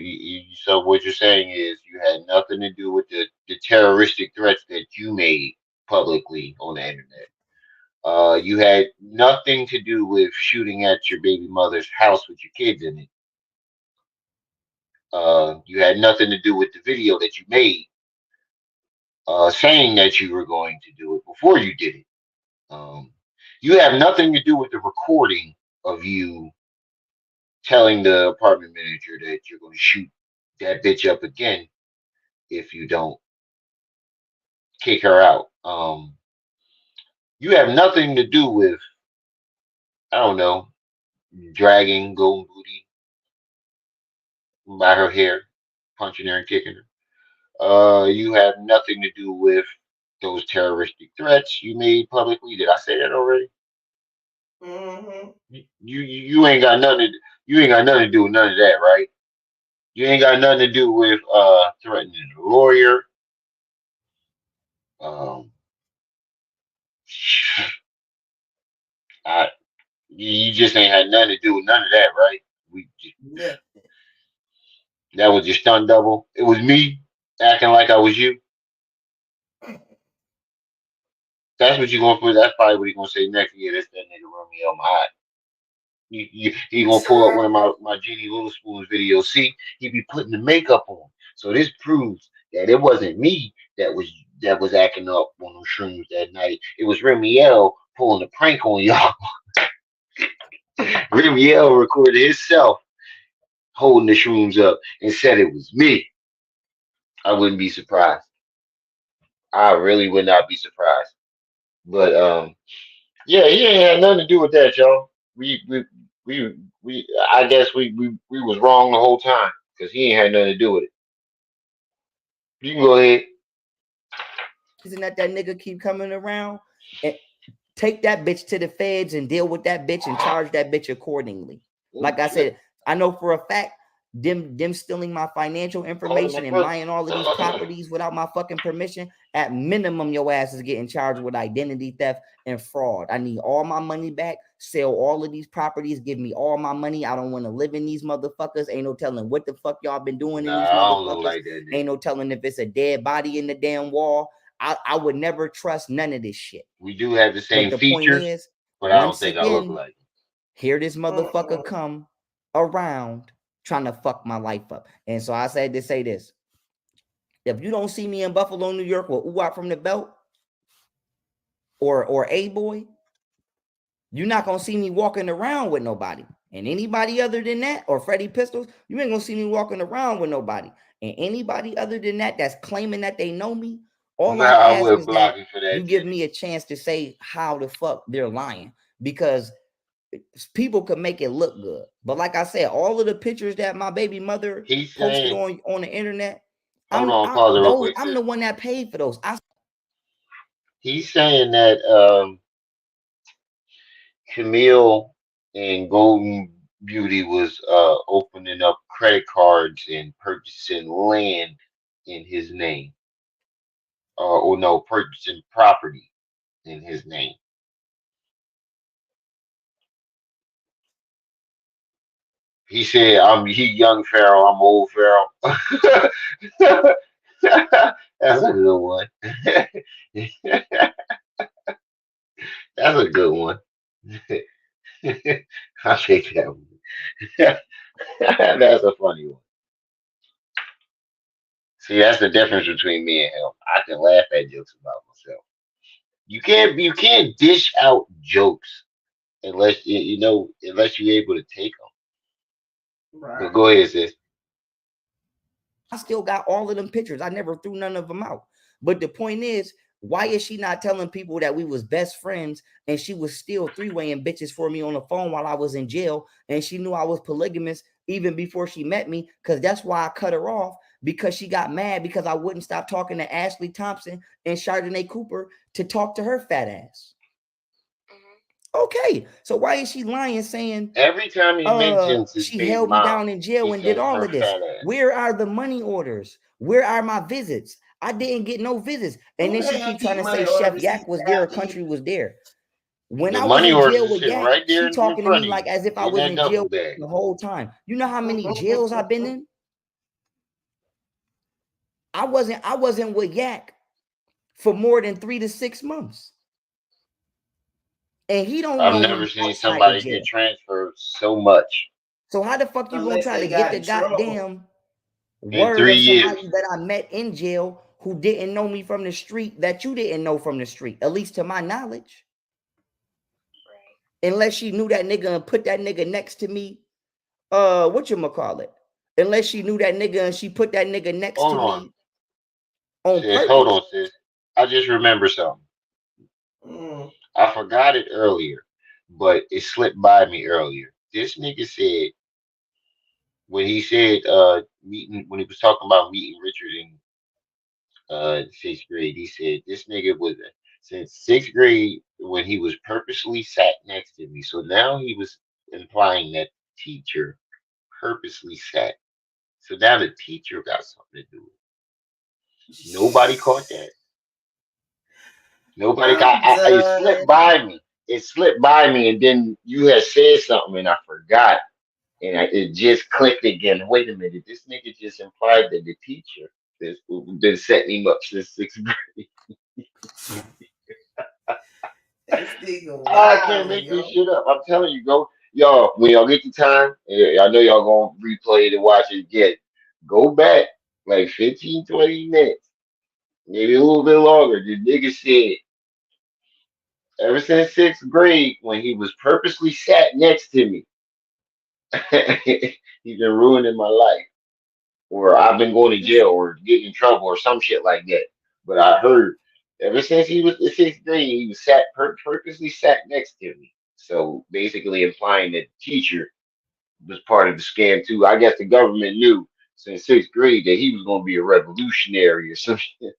so what you're saying is you had nothing to do with the terroristic threats that you made publicly on the internet. You had nothing to do with shooting at your baby mother's house with your kids in it. You had nothing to do with the video that you made, saying that you were going to do it before you did it. You have nothing to do with the recording of you telling the apartment manager that you're going to shoot that bitch up again if you don't kick her out. You have nothing to do with, I don't know, dragging Golden Booty by her hair, punching her and kicking her. You have nothing to do with those terroristic threats you made publicly. Did I say that already? Mm-hmm. You ain't got nothing. You ain't got nothing to do with none of that, right? You ain't got nothing to do with threatening a lawyer. Um, I, you just ain't had nothing to do with none of that, right? Nothing. That was your stunt double. It was me acting like I was you. That's what you gonna put. That's probably what you gonna say next. Yeah, that's that nigga Romeo my eye. He gonna pull up one of my Genie Little Spoons videos. See, he be putting the makeup on. So this proves that it wasn't me that was acting up on them shrooms that night. It was Remiel pulling a prank on y'all. Remiel recorded himself holding the shrooms up and said it was me. I wouldn't be surprised. I really would not be surprised. But yeah, he ain't had nothing to do with that, y'all. We I guess we was wrong the whole time because he ain't had nothing to do with it. You can go ahead. Isn't that nigga keep coming around? And take that bitch to the feds and deal with that bitch and charge that bitch accordingly. Like I said, I know for a fact them stealing my financial information and buying all of these properties without my fucking permission, at minimum your ass is getting charged with identity theft and fraud. I need all my money back, sell all of these properties, give me all my money. I don't want to live in these motherfuckers. Ain't no telling what the fuck y'all been doing in these I don't look motherfuckers. like that, Ain't no telling if it's a dead body in the damn wall. I would never trust none of this shit. We do have the same But the features, point is, but I don't once think I look again, like him. here this motherfucker come around trying to fuck my life up. And so I said to say this. If you don't see me in Buffalo, New York with Uwap from the Belt or A-Boy, you're not going to see me walking around with nobody. And anybody other than that, or Freddie Pistols, you ain't going to see me walking around with nobody. And anybody other than that that's claiming that they know me, all I ask would is block that you for that. you give me a chance to say how the fuck they're lying. Because people could make it look good. But like I said, all of the pictures that my baby mother posted on the internet, I'm the one that paid for those. He's saying that Kemel and Golden Beauty was opening up credit cards and purchasing land in his name. Or no, purchasing property in his name. He said, he young Pharaoh, I'm old Pharaoh. That's a good one. That's a good one. I'll take that one. That's a funny one. See, that's the difference between me and him. I can laugh at jokes about myself. You can't dish out jokes unless unless you're able to take them. Right. But go ahead, sis. I still got all of them pictures. I never threw none of them out. But the point is, why is she not telling people that we was best friends and she was still three-waying bitches for me on the phone while I was in jail, and she knew I was polygamous even before she met me? Because that's why I cut her off, because she got mad because I wouldn't stop talking to Ashley Thompson and Chardonnay Cooper to talk to her fat ass. Okay, so why is she lying, saying every time he mentions his she baby held mom, me down in jail and did all of this? Where are the money orders? Where are my visits? I didn't get no visits. And then she keep trying to say Chef Yak was there, country was there. When I was in jail with Yak, right there she talking to me like as if I was in jail the whole time. You know how many jails I've been in? I wasn't with Yak for more than 3 to 6 months. And he don't I've know never me seen outside somebody of jail. get transferred so much. So how the fuck you gonna try to get the goddamn in word 3 of years somebody that I met in jail who didn't know me from the street that you didn't know from the street, at least to my knowledge? Right. Unless she knew that nigga and put that nigga next to me, whatchamacallit? Unless she knew that nigga and she put that nigga next to me on purpose. Hold on, sis. I just remember something. I forgot it earlier, but it slipped by me earlier. This nigga said when he said when he was talking about meeting Richard in 6th grade, he said this nigga was since 6th grade when he was purposely sat next to me. So now he was implying that the teacher purposely sat. So now the teacher got something to do with it. Nobody caught that. Nobody got it slipped by me. It slipped by me, and then you had said something and I forgot. And it just clicked again. Wait a minute, this nigga just implied that the teacher has been setting him up since 6th grade. I can't make this shit up. I'm telling you, go Y'all, when y'all get the time, I know y'all gonna replay it and watch it again. Go back like 15, 20 minutes, maybe a little bit longer. The nigga said, ever since sixth grade, when he was purposely sat next to me, he's been ruining my life. Or I've been going to jail or getting in trouble or some shit like that. But I heard ever since he was in sixth grade, he was purposely sat next to me. So basically implying that the teacher was part of the scam too. I guess the government knew since sixth grade that he was going to be a revolutionary or some shit.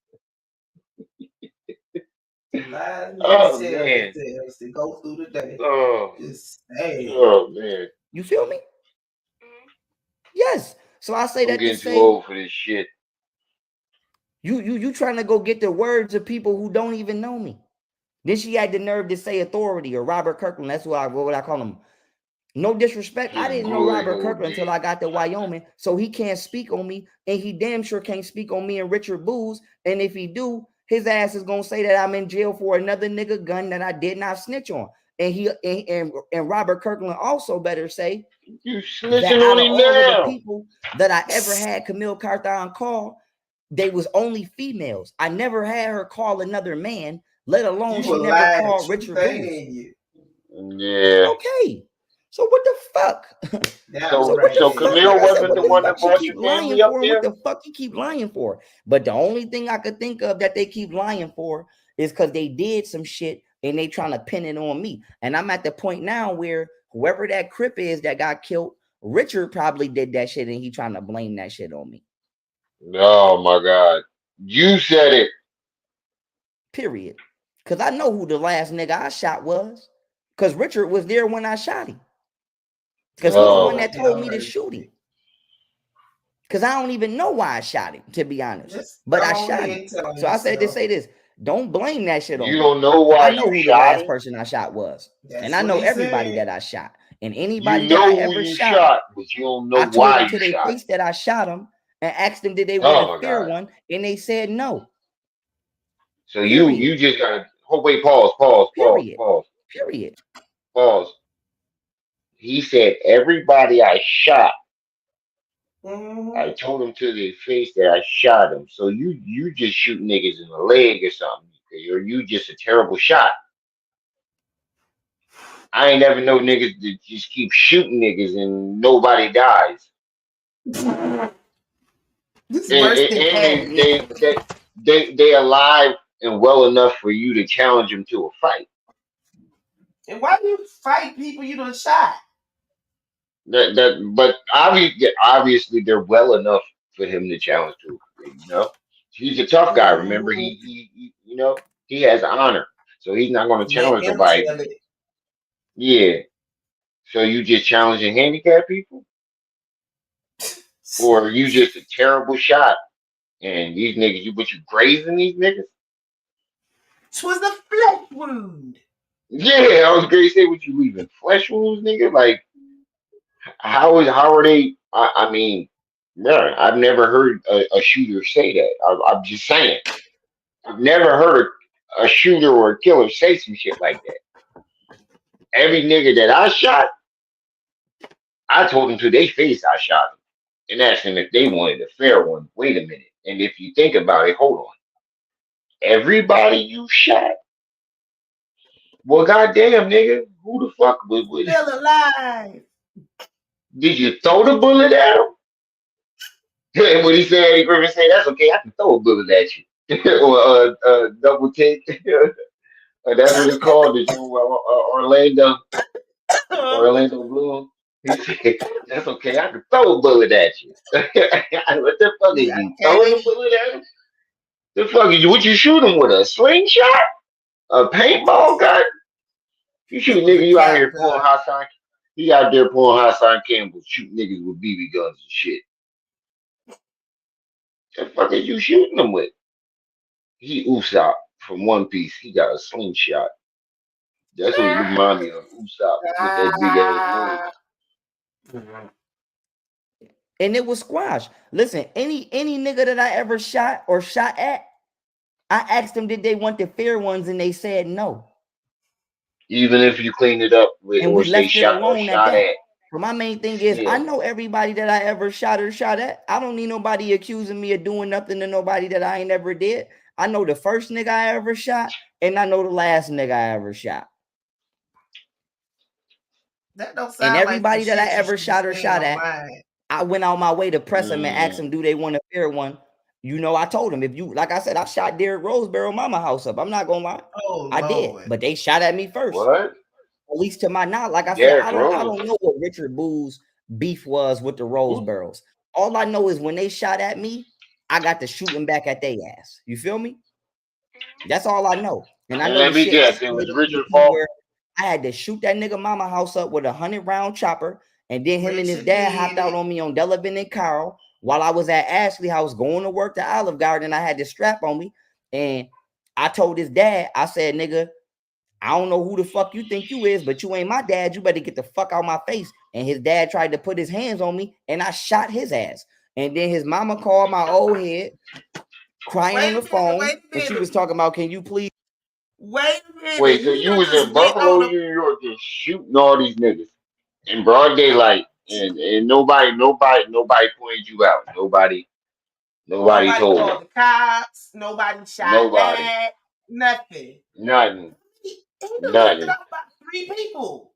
Lies niggas Oh tell man. themselves to go through the day. Oh, Just sad. oh man. You feel me? Mhm. Yes. So I say I'm that to getting too say old for this shit. you trying to go get the words of people who don't even know me. Then she had the nerve to say authority or Robert Kirkland. That's what I call him. No disrespect. I Just didn't know growing Robert old, Kirkland until man. I got to Wyoming, so he can't speak on me, and he damn sure can't speak on me and Richard Booz. And if he do, his ass is gonna say that I'm in jail for another nigga gun that I did not snitch on. And and Robert Kirkland also better say You that snitching out on of him all of the now. people that I ever had Camille Carthon call, they was only females. I never had her call another man, let alone You she a never lying called truth Richard ain't Booz. in you. Yeah. Okay. So what the fuck? That So one So what right the so there. fuck? Like Camille I said, wasn't what the the one fuck that she brought keep your lying family up for? What there? the fuck he keep lying for? But the only thing I could think of that they keep lying for is because they did some shit and they trying to pin it on me. And I'm at the point now where whoever that Crip is that got killed, Richard probably did that shit and he trying to blame that shit on me. Oh my God. You said it. Period. Because I know who the last nigga I shot was. Because Richard was there when I shot him. Because he the one Oh that Lord, my told have me to God. shoot mercy. him. Because I don't even know why I shot him, to be honest. Just But I go shot him. ahead and tell on So I said to yourself. say this. Don't blame that shit You on me. don't know why I know you who the shot last him? person I shot was. And That's I what know he everybody said. that I shot. And You anybody that I know who ever you shot, shot, but you don't know I told why them you to their shot him. face that I shot them and asked them did they want a Oh my fair God. one. And they said no. So Period. you just gotta oh wait, pause, pause, pause, Period. pause, Period. pause. He said everybody I shot, Mm-hmm. I told him to their face that I shot him. So you just shoot niggas in the leg or something. Or you just a terrible shot. I ain't never know niggas that just keep shooting niggas and nobody dies. This And, worse and, than and Candy. they alive and well enough for you to challenge them to a fight. And why do you fight people you done shot? But obviously they're well enough for him to challenge to. You know, he's a tough guy. Remember, Mm-hmm. he you know he has honor, so he's not going to Let challenge him nobody. tell it. Yeah. So you just challenging handicapped people, or you just a terrible shot, and these niggas, you grazing these niggas? 'Twas a flesh wound. Yeah, I was going to say, what you leaving flesh wounds, nigga? Like, how are they? I mean, man, I've never heard a shooter say that. I'm just saying, I've never heard a shooter or a killer say some shit like that. Every nigga that I shot, I told them to their face I shot them and asked them if they wanted a fair one. Wait a minute, and if you think about it, hold on, everybody you shot. Well, goddamn, nigga, who the fuck Still alive. did you throw the bullet at him? And when he said, Eddie Griffin said, "That's okay, I can throw a bullet at you," or double take. That's what it's called. The Joe Orlando Bloom. He said, "That's okay, I can throw a bullet at you." What the fuck is you throwing a Okay. bullet at him? The fuck is you? What you shoot him with, a slingshot, a paintball gun? You shoot It was a nigga, you out cap here gun. pulling Hassan. He out there pulling Hassan Campbell, shooting niggas with BB guns and shit. The fuck is you shooting them with? He Usopp from One Piece. He got a slingshot. That's what he remind me of, Usopp with that big ass nose. Ah. And it was squash. Listen, any nigga that I ever shot or shot at, I asked them did they want the fair ones and they said no. Even if you clean it up with, and or we say left it shot or alone at shot that. at. So my main thing is, I Yeah. know everybody that I ever shot or shot at. I don't need nobody accusing me of doing nothing to nobody that I ain't ever did. I know the first nigga I ever shot, and I know the last nigga I ever shot. That don't And sound like some everybody that I shit you ever should be shot or saying shot at, online. I went out my way to press them and ask Mm. them, do they want a fair one? You know, I told them, if you, like I said, I shot Derrick Rosebarrel mama house up. I'm not gonna lie. Oh I did, Lord. but they shot at me first. What? At least to my knowledge. Like I said, Derrick I Rose? don't know what Richard Boo's beef was with the Rose Who? Barrels. All I know is when they shot at me, I got to shooting back at their ass. You feel me? That's all I know. And I And know the let me shit guess, it was escalated to the Richard point Falk. where I had to shoot that nigga mama house up with a 100-round chopper, and then him and his Richard dad did hopped out it. on me on Delavan and Carl while I was at Ashley House going to work to Olive Garden. I had this strap on me, and I told his dad, I said, nigga, I don't know who the fuck you think you is, but you ain't my dad. You better get the fuck out my face. And his dad tried to put his hands on me, and I shot his ass. And then his mama called my old head, crying on the phone, and she was talking about, can you please? Wait a minute. Wait, so He you done was just in went Buffalo, on a New York, just shooting all these niggas in broad daylight, and nobody pointed you out. Nobody nobody told called him. the cops. Nobody shot Nobody. back. Nothing. Nothing. He done lifted Nothing. up about 3 people.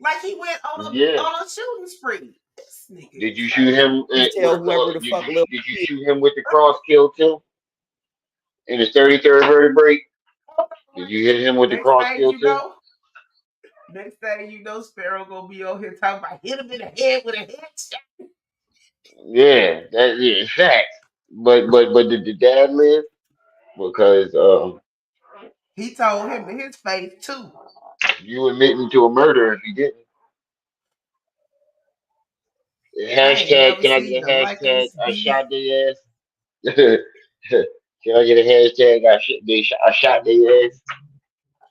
Like he went Yeah. on a shooting spree. This nigga Did is you shoot crazy. him Please tell with whoever the fuck little did you kid. shoot him with the cross kill too? In his 33rd vertebrae? Did you hit him with the Next cross thing kill you too? know, Sparrow gonna be on here talking about hit him in the head with a headshot. Yeah, that yeah, facts. But did the dad live? Because He told him to his face too. you admitting to a murder if you didn't. I ain't Hashtag, never can I seen get a the like of hashtag this I beef. shot their ass? Can I get a hashtag I shot their ass?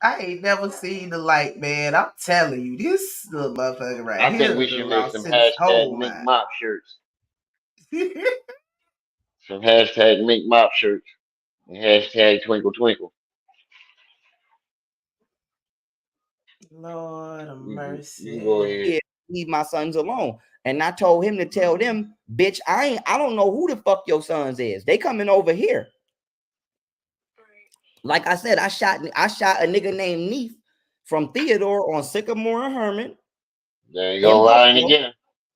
I ain't never seen the like, man. I'm telling you, this little motherfucker right I think here we done should make lost some his hashtag whole mink mind. mop shirts. Some hashtag mink mop shirts. And hashtag twinkle twinkle. Lord of You can go mercy. ahead. Yeah, leave my sons alone. And I told him to tell them, bitch, I don't know who the fuck your sons is. They coming over here. Like I said, I shot a nigga named Neef from Theodore on Sycamore and Herman There you go in lying Buffalo. again.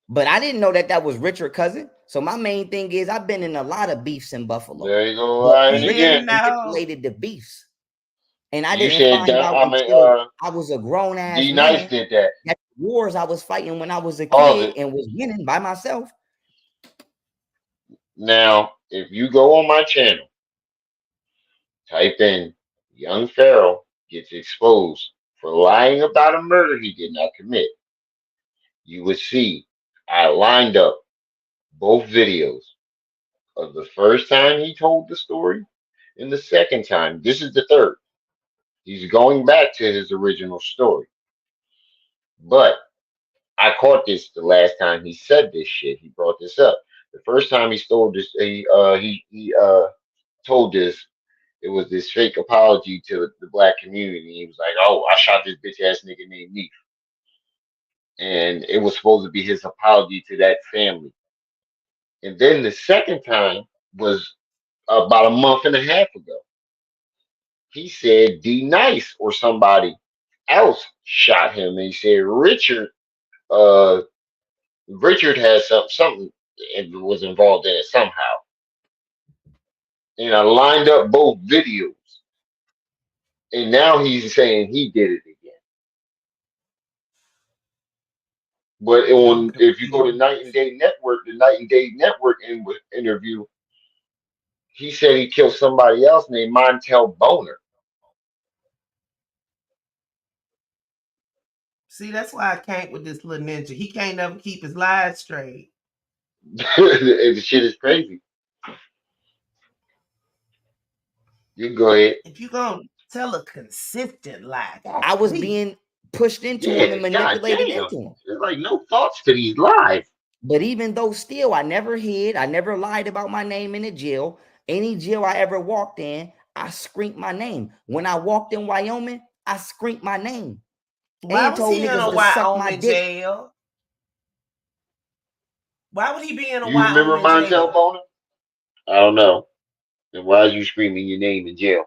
But I didn't know that was Richard Cousin. So my main thing is I've been in a lot of beefs in Buffalo. There you go But lying You again. didn't Richard know. manipulated the beefs. And I You didn't said find out I mean until I was a grown ass D Nice man did that. that the wars I was fighting when I was a Pause kid it. and was winning by myself. Now, if you go on my channel, type in Young Pharaoh gets exposed for lying about a murder he did not commit, you would see I lined up both videos of the first time he told the story and the second time. This is the third. He's going back to his original story. But I caught this the last time he said this shit. He brought this up. The first time he stole this, he told this. It was this fake apology to the black community. He was like, "Oh, I shot this bitch ass nigga named Neef," and it was supposed to be his apology to that family. And then the second time was about a month and a half ago. He said D Nice or somebody else shot him, and he said uh, Richard has something and was involved in it somehow. And I lined up both videos, and now he's saying he did it again. But I'm if you go to confused. Night and Day Network, the Night and Day Network interview, he said he killed somebody else named Montel Boner. See, that's why I can't with this little ninja. He can't never keep his lies straight. The shit is crazy. You can go ahead. If you gonna tell a consistent lie, I was please. being pushed into him Yeah, and god manipulated damn. into him. There's like no thoughts to these lies. But even though still, I never hid, I never lied about my name in the jail. Any jail I ever walked in, I screamed my name. When I walked in Wyoming, I screamed my name. Why and was told he in niggas a to suck my Wyoming dick. jail? Why would he be in a You remember Wyoming Montel jail? Boner? I don't know. And why is you screaming your name in jail?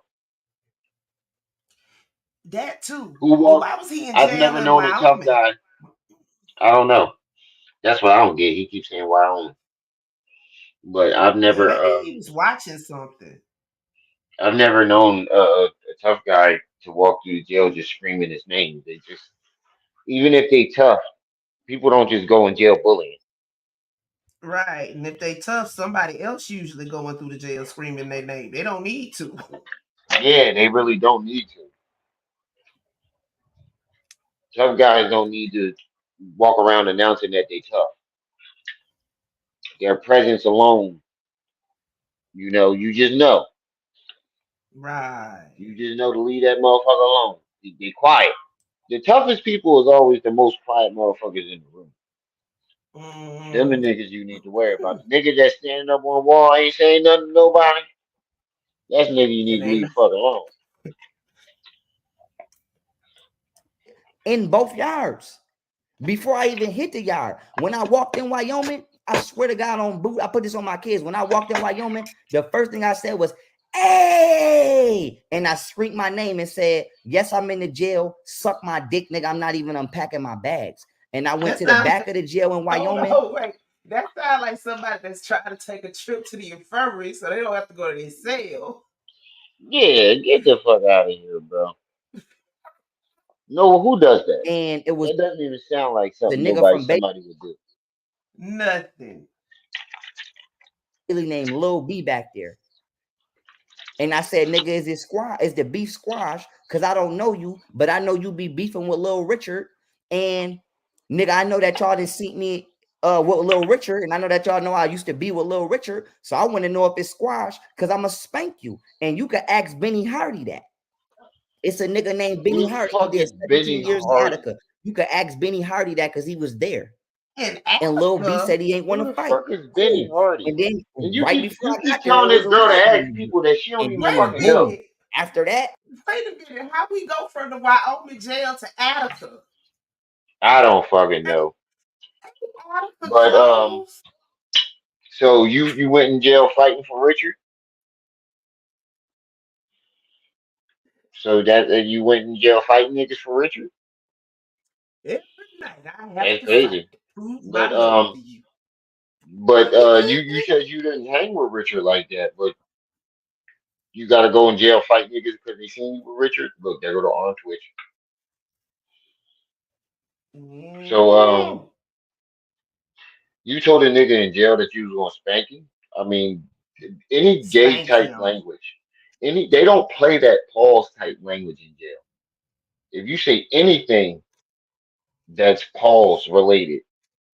That too. Who But walked? why was he in I've jail never in known a tough Wyoming? guy. I don't know. That's what I don't get. He keeps saying Wyoming, but Maybe he was watching something. I've never known a tough guy to walk through the jail just screaming his name. They just, even if they tough, people don't just go in jail bullying. Right. And if they tough, somebody else usually going through the jail screaming their name. They don't need to. Yeah, they really don't need to. Tough guys don't need to walk around announcing that they tough. Their presence alone, you just know. Right. You just know to leave that motherfucker alone. Be quiet. The toughest people is always the most quiet motherfuckers in the room. Them the Mm-hmm. niggas you need to worry about. The nigga that's standing up on the wall ain't saying nothing to nobody. That's the nigga you need And to they leave the fuck alone. In both yards. Before I even hit the yard. When I walked in Wyoming, I swear to God on boot, I put this on my kids. When I walked in Wyoming, the first thing I said was, "Hey!" And I screamed my name and said, "Yes, I'm in the jail. Suck my dick, nigga. I'm not even unpacking my bags." And I went that to the sounds back of the jail in hold Wyoming. on, wait. That sounds like somebody that's trying to take a trip to the infirmary so they don't have to go to their cell. Yeah, get the fuck out of here, bro. No, who does that? And it was That doesn't even sound like the something nigga from somebody would do. Nothing. Bailey named Lil B back there. And I said, "Nigga, is it squash? Is the beef squash? Because I don't know you, but I know you be beefing with Lil Richard. And nigga, I know that y'all didn't see me with Lil Richard, and I know that y'all know I used to be with Lil Richard. So I want to know if it's squash, because I'ma spank you. And you can ask Benny Hardy that. It's a nigga named Who Benny the Hardy. He fuck did is Benny 17 years in Hardy? Attica. You can ask Benny Hardy that because he was there. In And Lil B Africa, said he ain't want Who to the fight. fuck is Benny Cool. Hardy? And then And right before you I got keep there, telling there was this a girl to riot ask in the people that she don't And even wait a then fucking know. boom. minute. After that, Wait a minute. How we go from the Wyoming jail to Attica? I don't fucking know. Attica But closed. so you went in jail fighting for Richard. So that you went in jail fighting niggas for Richard. Every night I have That's to fight crazy. to prove my But love for you. you said you didn't hang with Richard like that, but you got to go in jail fight niggas because they seen you with Richard. Look, there go the arm twitch. So Mm-hmm. you told a nigga in jail that you was gonna spank him. I mean, any gay Spank type him. language, they don't play that pause type language in jail. If you say anything that's pause related,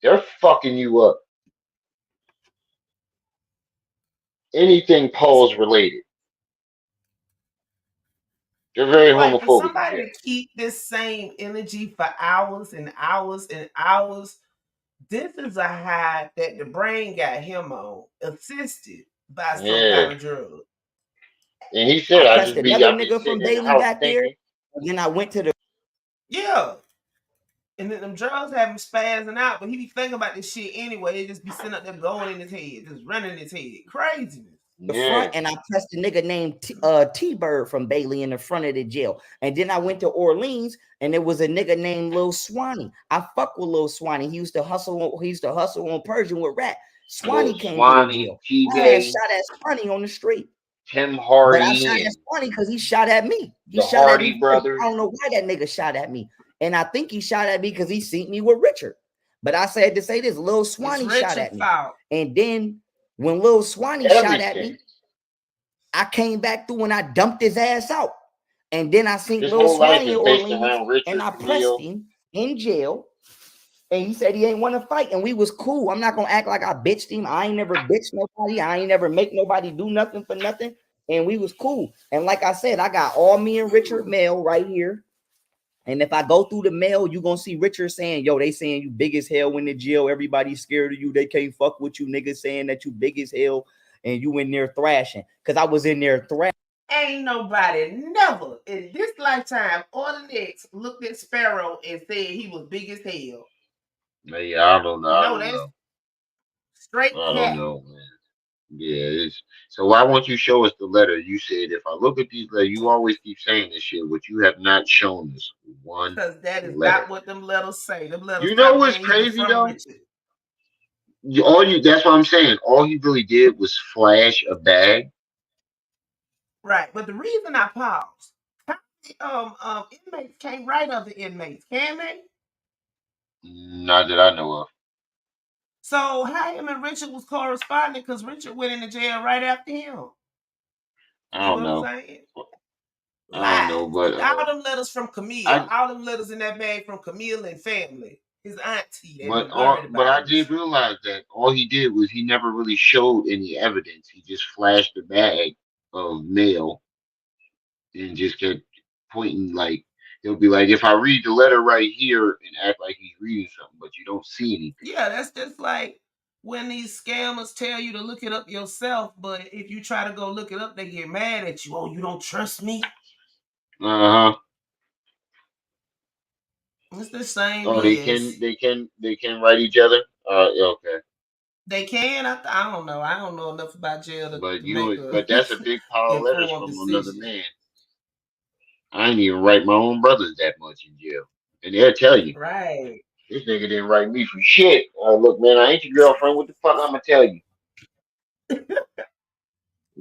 they're fucking you up. Anything pause related, they're very Like for homophobic in somebody jail. to keep this same energy for hours and hours and hours, this is a high that the brain got him on, assisted by some Yeah, kind of drug. and he I said, pressed another I be nigga from sitting in the Bailey house back there. thinking, And then I went to the Yeah. And then them drugs have him spazzing out, but he be thinking about this shit anyway. It just be sitting up there going in his head, just running in his head. Craziness. front yeah, and I pressed a nigga named T-Bird from Bailey in the front of the jail. And then I went to Orleans and there was a nigga named Lil Swanee. I fuck with Lil Swanee. He used to hustle on Persian with Rat. Lil Swanee came to the Swanee, jail. T I had Bay, shot at Swanee on the street. Tim But I shot Hardy, at and Swanee because he shot at me. He the shot at me Hardy first. brothers. I don't know why that nigga shot at me. And I think he shot at me because he seen me with Richard. But I said to say this, Lil It's Swanee shot at Richard's me. fault. And then when Lil Swanee shot at Everything. me, I came back through and I dumped his ass out. And then I seen His Lil whole life Swanee in is based Orleans around and Richard, I pressed Camille. him in jail. And he said he ain't want to fight. And we was cool. I'm not going to act like I bitched him. I ain't never bitched nobody. I ain't never make nobody do nothing for nothing. And we was cool. And like I said, I got all me and Richard mail right here. And if I go through the mail, you're going to see Richard saying, yo, they saying you big as hell in the jail. Everybody's scared of you. They can't fuck with you. Niggas saying that you big as hell and you in there thrashing. Because I was in there thrashing. Ain't nobody never in this lifetime or the next looked at Pharaoh and said he was big as hell. Yeah, I don't know. I No, don't that's know. straight I don't cap. know, man. Yeah, it's so why won't you show us the letter? You said if I look at these letters, you always keep saying this shit, but you have not shown us one Because that is letter. not what them letters say. Them letters You know talking what's about he was crazy from though? Richard. That's what I'm saying. All he really did was flash a bag. Right. But the reason I paused, inmates can't write other inmates, can they? Not that I know of. So how him and Richard was corresponding because Richard went into jail right after him. I See don't what I'm know. saying? I don't know, Lies. but All them letters from Camille, I all them letters in that bag from Camille and family. His auntie, they but been all worried but about I him and did shit. realize that all he did was he never really showed any evidence. He just flashed a bag of mail and just kept pointing like he'll be like, if I read the letter right here and act like he's reading something, but you don't see anything. Yeah, that's just like when these scammers tell you to look it up yourself, but if you try to go look it up, they get mad at you. Oh, you don't trust me? Uh huh. It's the same Oh, BS. they can write each other. Yeah, okay. They can. I don't know. I don't know enough about jail But to make a but that's a big pile of letters informed from another decision. man. I ain't even write my own brothers that much in jail, and they'll tell you Right. this nigga didn't write me for shit. Look, man, I ain't your girlfriend. What the fuck I'm gonna tell you?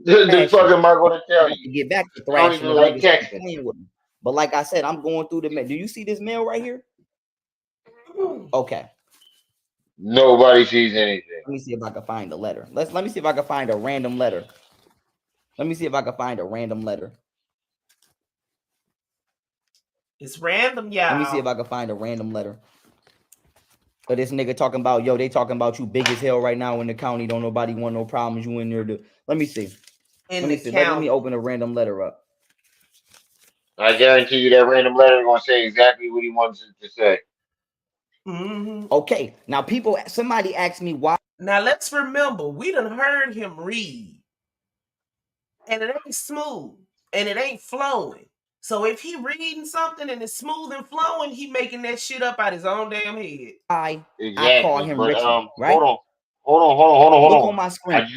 The fuck Fashion. am I gonna tell I have you? to get back to I don't thrashing even if like niggas keep texting. playing with me. But like I said, I'm going through the mail. Do you see this mail right here? Okay. Nobody sees anything. Let me see if I can find a letter. Let me see if I can find a random letter. Let me see if I can find a random letter. It's random, Let me see if y'all. I can find a random letter. But this nigga talking about, yo, they talking about you big as hell right now in the county. Don't nobody want no problems. You in there to let me see. In Let me the see. Let me county. open a random letter up. I guarantee you that random letter is gonna say exactly what he wants it to say. Mm-hmm. Okay. Now somebody asked me why. Now let's remember, we done heard him read, and it ain't smooth, and it ain't flowing. So if he reading something and it's smooth and flowing, he making that shit up out his own damn head. I call Exactly. him But Richie, right? hold Look on. on my screen.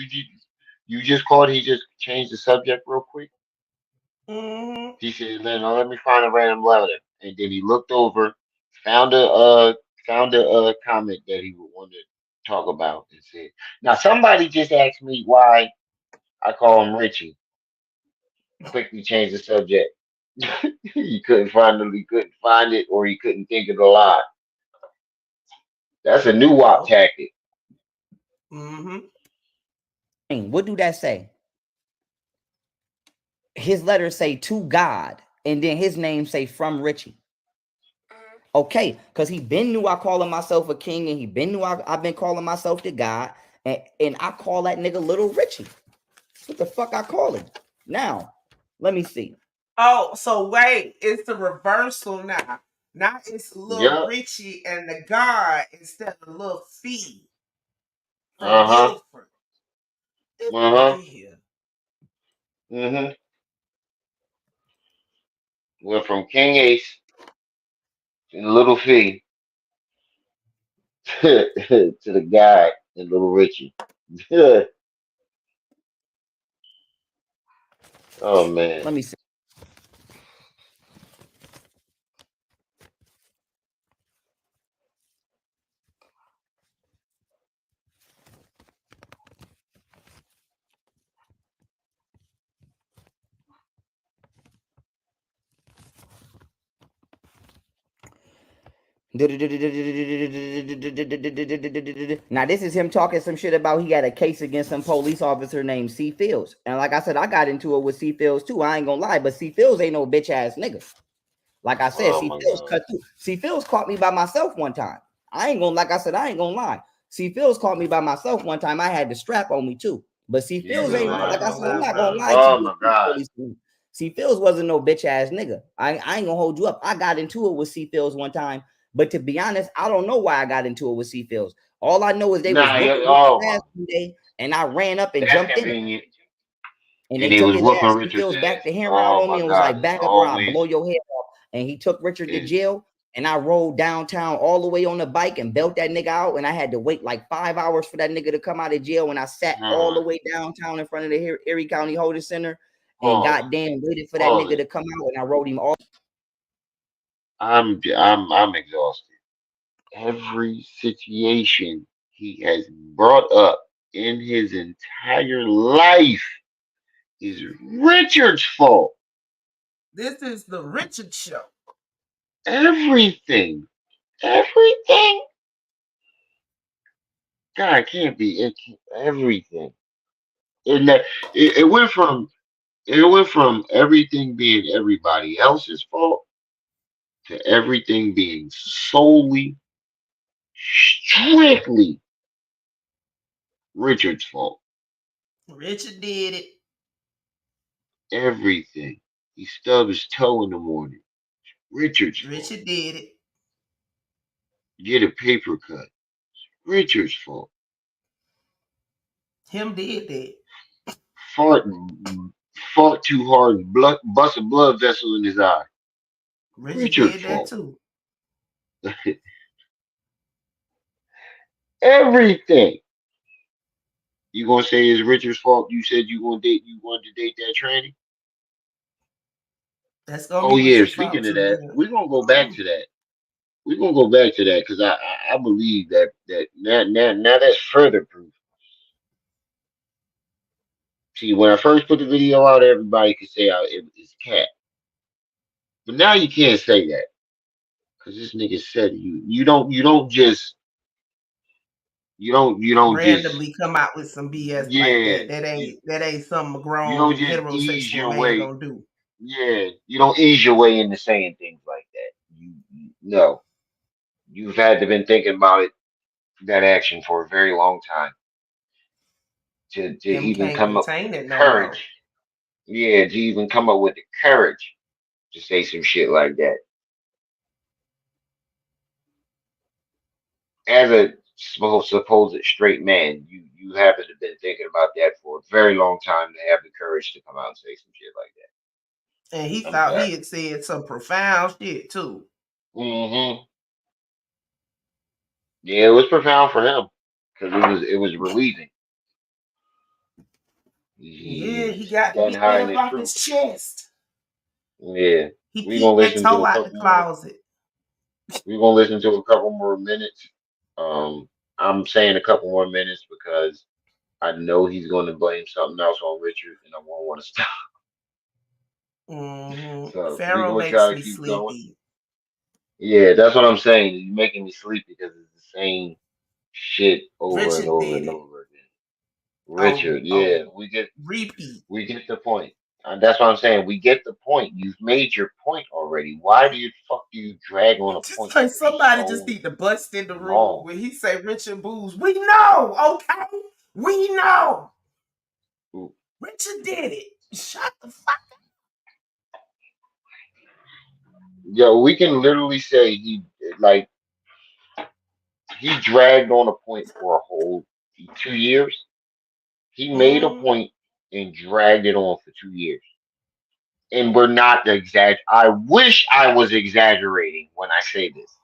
You just called. He just changed the subject real quick. Mm-hmm. He said, let me find a random letter," and then he looked over, found found a comment that he would want to talk about, and said, "Now somebody just asked me why I call him Richie." Quickly changed the subject. He couldn't find it, or he couldn't think of the lie. That's a new WAP Oh. tactic. Mm-hmm. What do that say? His letters say to God, and then his name say from Richie. Okay, because he been knew I calling myself a king, and he been knew I've been calling myself the God, and I call that nigga Little Richie. What the fuck I call him? Now, let me see. Oh, so wait, it's the reversal now. Now it's Lil Yep. Richie and the God instead of Lil Fee from Uh huh. Guilford. This Uh huh. nigga here. Mm hmm. Went from King Ace and Little Fee to the guy and Little Richie. Oh man. Let me see. Now this is him talking some shit about he had a case against some police officer named C. Fields. And like I said, I got into it with C. Fields too. I ain't gonna lie, but C. Fields ain't no bitch ass nigga. Like I said, Oh C. my Fields God. cut through. C. Fields caught me by myself one time. I ain't gonna, like I said, I ain't gonna lie. C. Fields caught me by myself one time. I had the strap on me too. But C. You Fields was Mm-hmm. ain't, I lying. ain't like I gonna said, I'm lie, not gonna brother. lie to Oh you. my God. C. Fields wasn't no bitch ass nigga. I ain't gonna hold you up. I got into it with C. Fields one time. But to be honest, I don't know why I got into it with C. Fields. All I know is they was Nah. whooping Oh my my. ass one day, and I ran up and That's jumped in it. convenient. And And they he took was his whooping ass. He Richard's feels back ass. the hammer out Oh on me my and was God, like, it's back up or I'll always blow your head off. And he took Richard to is. jail. And I rode downtown all the way on the bike and belt that nigga out. And I had to wait like 5 hours for that nigga to come out of jail. And I sat all the way downtown in front of the Erie County Holding Center and Pause. goddamn waited for that Pause nigga to it. come out. And I rode him all. I'm exhausted. Every situation he has brought up in his entire life is Richard's fault. This is the Richard show. Everything. Everything. God, it can't be everything. And that it went from everything being everybody else's fault to everything being solely, strictly Richard's fault. Richard did it. Everything. He stubbed his toe in the morning. Richard's fault. Richard did it. Get a paper cut. Richard's fault. Him did that. Fart, fought too hard, bust a blood vessel in his eye. Richard Richard's did that fault. too. Everything. You gonna say it's Richard's fault? You said you wanted to date that tranny? That's gonna Oh be yeah. Richard's fault Speaking of too. that, Yeah. we're gonna go back to that. We're gonna go back to that because I believe that now that's further proof. See, when I first put the video out, everybody could say it's cat, but now you can't say that because this nigga said you don't just you don't just Randomly come out with some BS like yeah that. That you, ain't something a you don't grown just ease heterosexual your man way. gonna do. Yeah, you don't ease your way into saying things like that. No, you've had to been thinking about it, that action for a very long time to Him even can't come up with contain the it no more. courage. Yeah, to even come up with the courage to say some shit like that. As a supposed straight man, you haven't been thinking about that for a very long time to have the courage to come out and say some shit like And he that. I'm thought he sorry. had said some profound shit too. Hmm. Yeah, it was profound for him because it was relieving. Yeah, He he got to got get high that in up his off truth. his chest. Yeah, He we gonna peeked that listen to toe a out the couple more. closet. We gonna listen to a couple more minutes. I'm saying a couple more minutes because I know he's going to blame something else on Richard, and I won't want to stop. So we Pharaoh gonna makes try to me keep going. sleepy. Yeah, that's what I'm saying. You're making me sleepy because it's the same shit over and Richard over did and it over again. on Richard, yeah, repeat. we get the point. That's what I'm saying. We get the point. You've made your point already. Why do you drag on a Just point like for somebody just so need to bust in the room long? when he say Richard Booze. We know, okay? We know. Richard did it. Shut the fuck Yo, we can literally say like he dragged on a point for a whole 2 years. He up. made a point and dragged it on for 2 years. And we're not I wish I was exaggerating when I say this.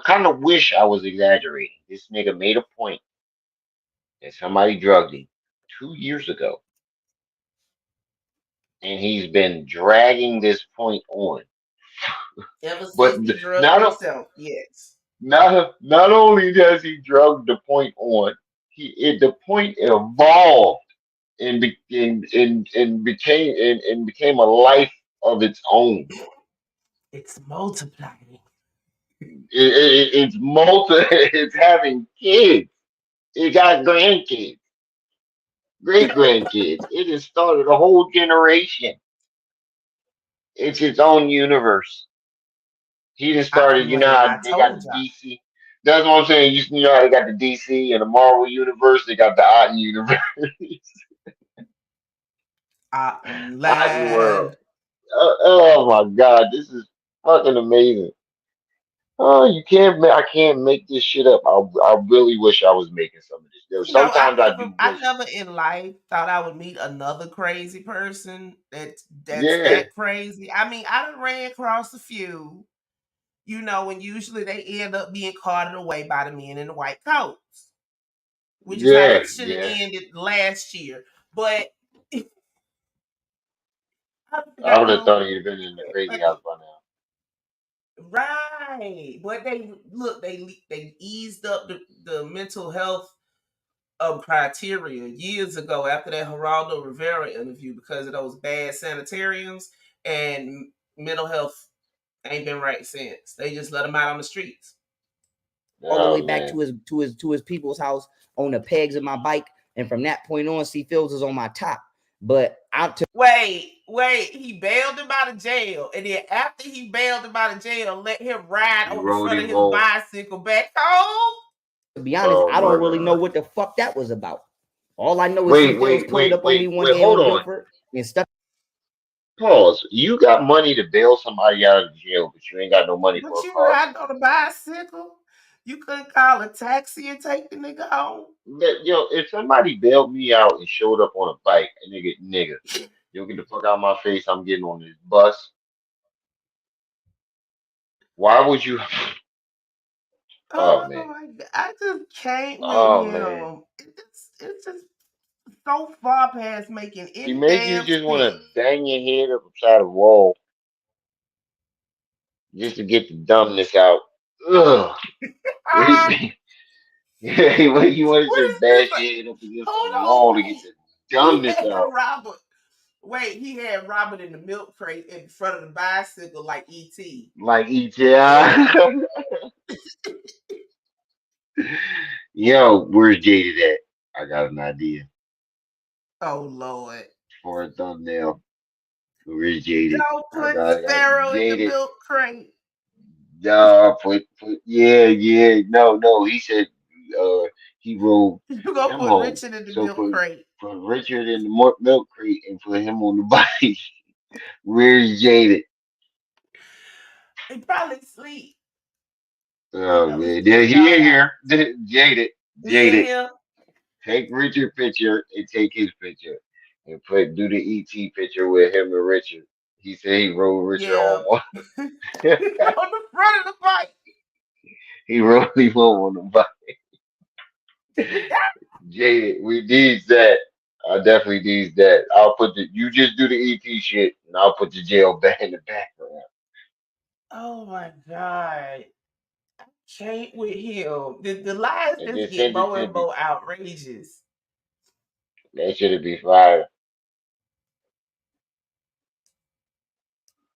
Kind of wish I was exaggerating. This nigga made a point that somebody drugged him 2 years ago, and he's been dragging this point on. Ever But since he drugged not himself, yes. not only does he drug the point on, the point evolved and became a life of its own. It's multiplying. It's it's having kids. It got grandkids, great grandkids. It has started a whole generation. It's its own universe. He just started, how I they got told the y'all. DC. That's what I'm saying. You know how they got the DC and the Marvel universe. They got the Otten universe, Otten world. Land. Oh my God, this is fucking amazing. Oh, you can't. I can't make this shit up. I really wish I was making some of this. You know, Sometimes I do I wish. never in life thought I would meet another crazy person that's Yeah, that crazy. I mean, I done ran across a few, you know, and usually they end up being carted away by the men in the white coats, which is how yeah, that should have yeah. ended last year. But I I forgot would the have little thought he'd have been in the crazy house fucking by now. right. But they look, they eased up the mental health criteria years ago after that Geraldo Rivera interview because of those bad sanitariums, and mental health ain't been right since. They just let them out on the streets. All the Oh way back man. to his people's house on the pegs of my bike, and from that point on, C Fields is on my top. But out to Wait, he bailed him out of jail, and then after he bailed him out of jail, let him ride He on the rode front of him his home. bicycle back home. be honest, Oh I my don't really know god. what the fuck that was about. All I know is C Wait, Fields wait, pulled wait, up on me wait, one wait. day Hold on on. Guilford and stuck. Pause. You got money to bail somebody out of jail, but you ain't got no money for But a you car. riding on a bicycle, you couldn't call a taxi and take the nigga home. Yo, if somebody bailed me out and showed up on a bike, a nigga, you'll get the fuck out of my face. I'm getting on this bus. Why would you? Oh Oh man. my god, I just can't with Oh man. him. It's just so far past making He any make you damn just want sense. to bang your head up upside a wall just to get the dumbness out. Ugh. Ah, What you want to what just is this? bash your head up against the Hold wall on, to get wait. the He dumbness had out. Robert. Wait, he had Robert in the milk crate in front of the bicycle like ET. Like And ETI. Yo, where's Jaded at? I got an idea oh Lord. for a thumbnail. Where's Jaded? Don't put I got Pharaoh in the Jaded. milk crate. Put yeah. No. He said uh he wrote You gonna him put home. Richard in the So milk crate. put Richard in the milk crate and put him on the bike. Where's Jaded? He probably sleep. You Oh know, he man, still yeah, he y'all in out. here. Jaded. He in Jaded. here? Take Richard picture and take his picture and do the ET picture with him and Richard. He said he rode Richard Yeah. home. On the front of the bike. He rode him home on the bike. Jaded, we needs that. I definitely needs that. I'll put you just do the ET shit and I'll put the jail back in the background. Oh my God. Can't with him. The lies And just then get send it more to and me. more outrageous. That should be fire.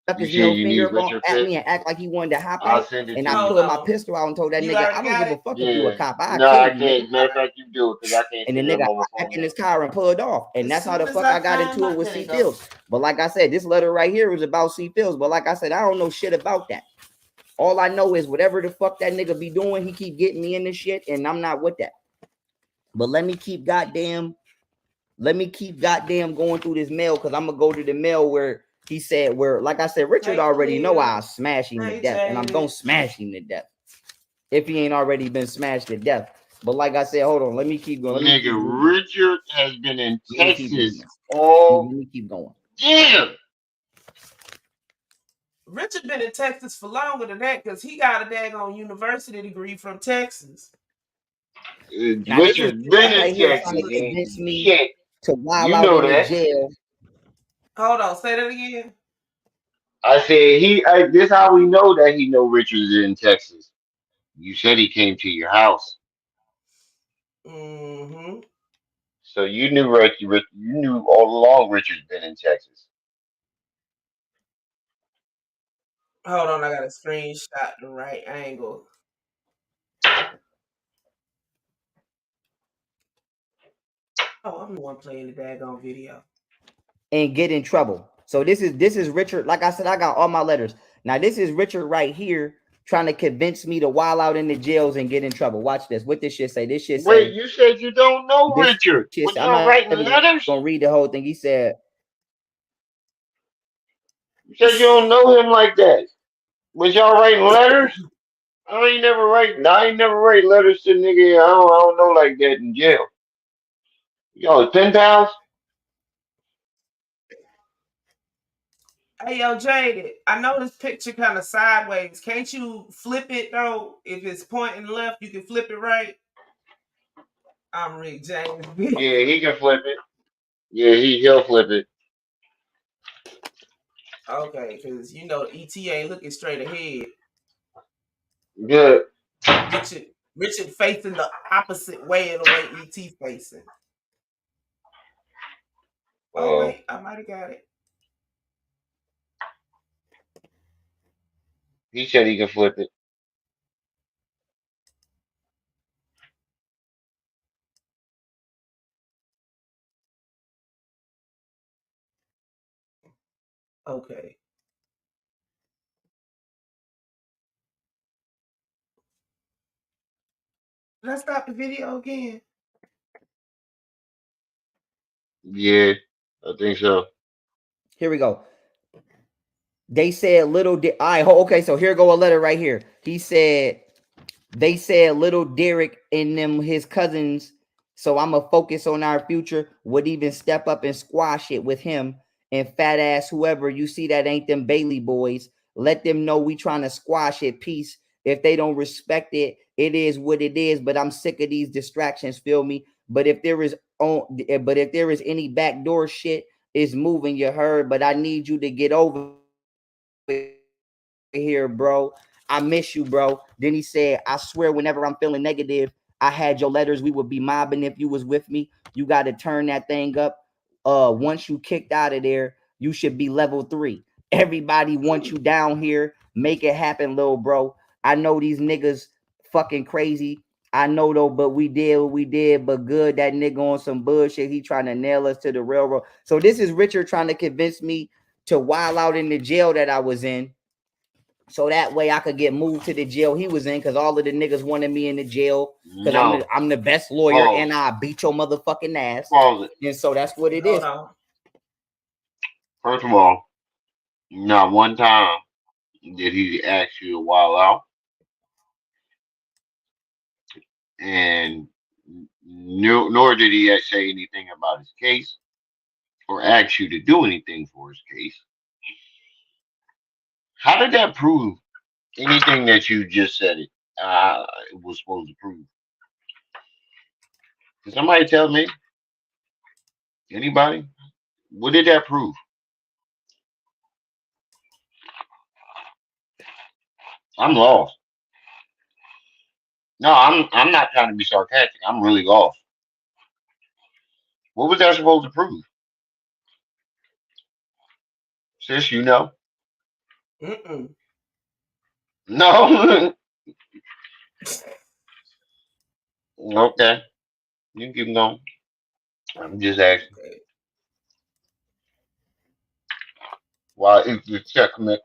Stuck You his said middle you finger need up Richard at pic? me and act like he wanted to hop I'll at it. send it And to I you. Hold pulled my on. pistol out and told that You nigga, already I don't got give a it? fuck if you a Yeah. cop. I'll No, kill I you, nigga. can't. Matter of fact, you do it because I can't And the see nigga him on my hopped back phone in now. his car and pulled off. And As that's how soon the as fuck I I got find into my it with there C you go. Fields. But like I said, this letter right here was about C Fields. But like I said, I don't know shit about that. All I know is whatever the fuck that nigga be doing, he keep getting me in this shit, and I'm not with that. But let me keep goddamn going through this mail, because I'm gonna go to the mail where he said, where, like I said, Richard Hey already know Khalil. I'll smash him to Hey death, and I'm Jaded. gonna smash him to death if he ain't already been smashed to death. But like I said, hold on, let me keep going. Let me Nigga, keep moving. Richard has been in Let me keep Texas moving. Let all me keep going. damn. Richard been in Texas for longer than that because he got a daggone university degree from Texas. Now this is Richard's been in right here trying Texas. to Look, And convince me shit, to wild you out know in the that. jail. hold on, say that again. I said this how we know that he know Richard's in Texas. You said he came to your house. Mm-hmm. So you knew you knew all along Richard's been in Texas. Hold on, I got a screenshot the right angle. Oh, I'm the one playing the daggone video. And get in trouble. So this is Richard. Like I said, I got all my letters. Now this is Richard right here trying to convince me to wild out in the jails and get in trouble. Watch this. What this shit say? This shit Wait, say you said you don't know this Richard. shit. What I'm y'all not writing even letters? gonna read the whole thing. He said, You said you don't know him like that. Was y'all writing letters? I ain't never write letters to nigga. I don't know like that in jail. Yo, £10. Hey, yo, Jaded, I know this picture kind of sideways. Can't you flip it, though? If it's pointing left, you can flip it right. I'm Rick James. Yeah, he can flip it. Yeah, he'll flip it. Okay, because, ETA looking straight ahead. Good. Richard facing the opposite way of the way ET facing. Oh, wait, I might have got it. He said he can flip it. Okay. Did I stop the video again? Yeah, I think so. Here we go. They said little. All right, okay. So here go a letter right here. He said they said little Derek and them his cousins. So I'ma focus on our future. Would even step up and squash it with him and fat ass whoever you see that ain't them Bailey boys. Let them know we trying to squash it. Peace. If they don't respect it, it is what it is. But I'm sick of these distractions. Feel me? But if there is any backdoor shit, is moving. You heard? But I need you to get over here, bro. I miss you, bro. Then he said, I swear, whenever I'm feeling negative, I had your letters. We would be mobbing if you was with me. You got to turn that thing up. Once you kicked out of there, you should be level 3. Everybody wants you down here. Make it happen, little bro. I know these niggas fucking crazy. I know though, but we did what we did. But good, that nigga on some bullshit. He trying to nail us to the railroad. So this is Richard trying to convince me to wild out in the jail that I was in, so that way I could get moved to the jail he was in, because all of the niggas wanted me in the jail because No. I'm the best lawyer Pause. and I beat your motherfucking ass. Pause it. And so that's what it Hold is. on. First of all, not one time did he ask you to while out, and nor did he say anything about his case or ask you to do anything for his case. How did that prove anything that you just said it was supposed to prove? Can somebody tell me? Anybody? What did that prove? I'm lost. No, I'm not trying to be sarcastic. I'm really lost. What was that supposed to prove? Sis, you know? Mm-mm. No. Okay. You can keep going. I'm just asking. Okay. Why is the checkmate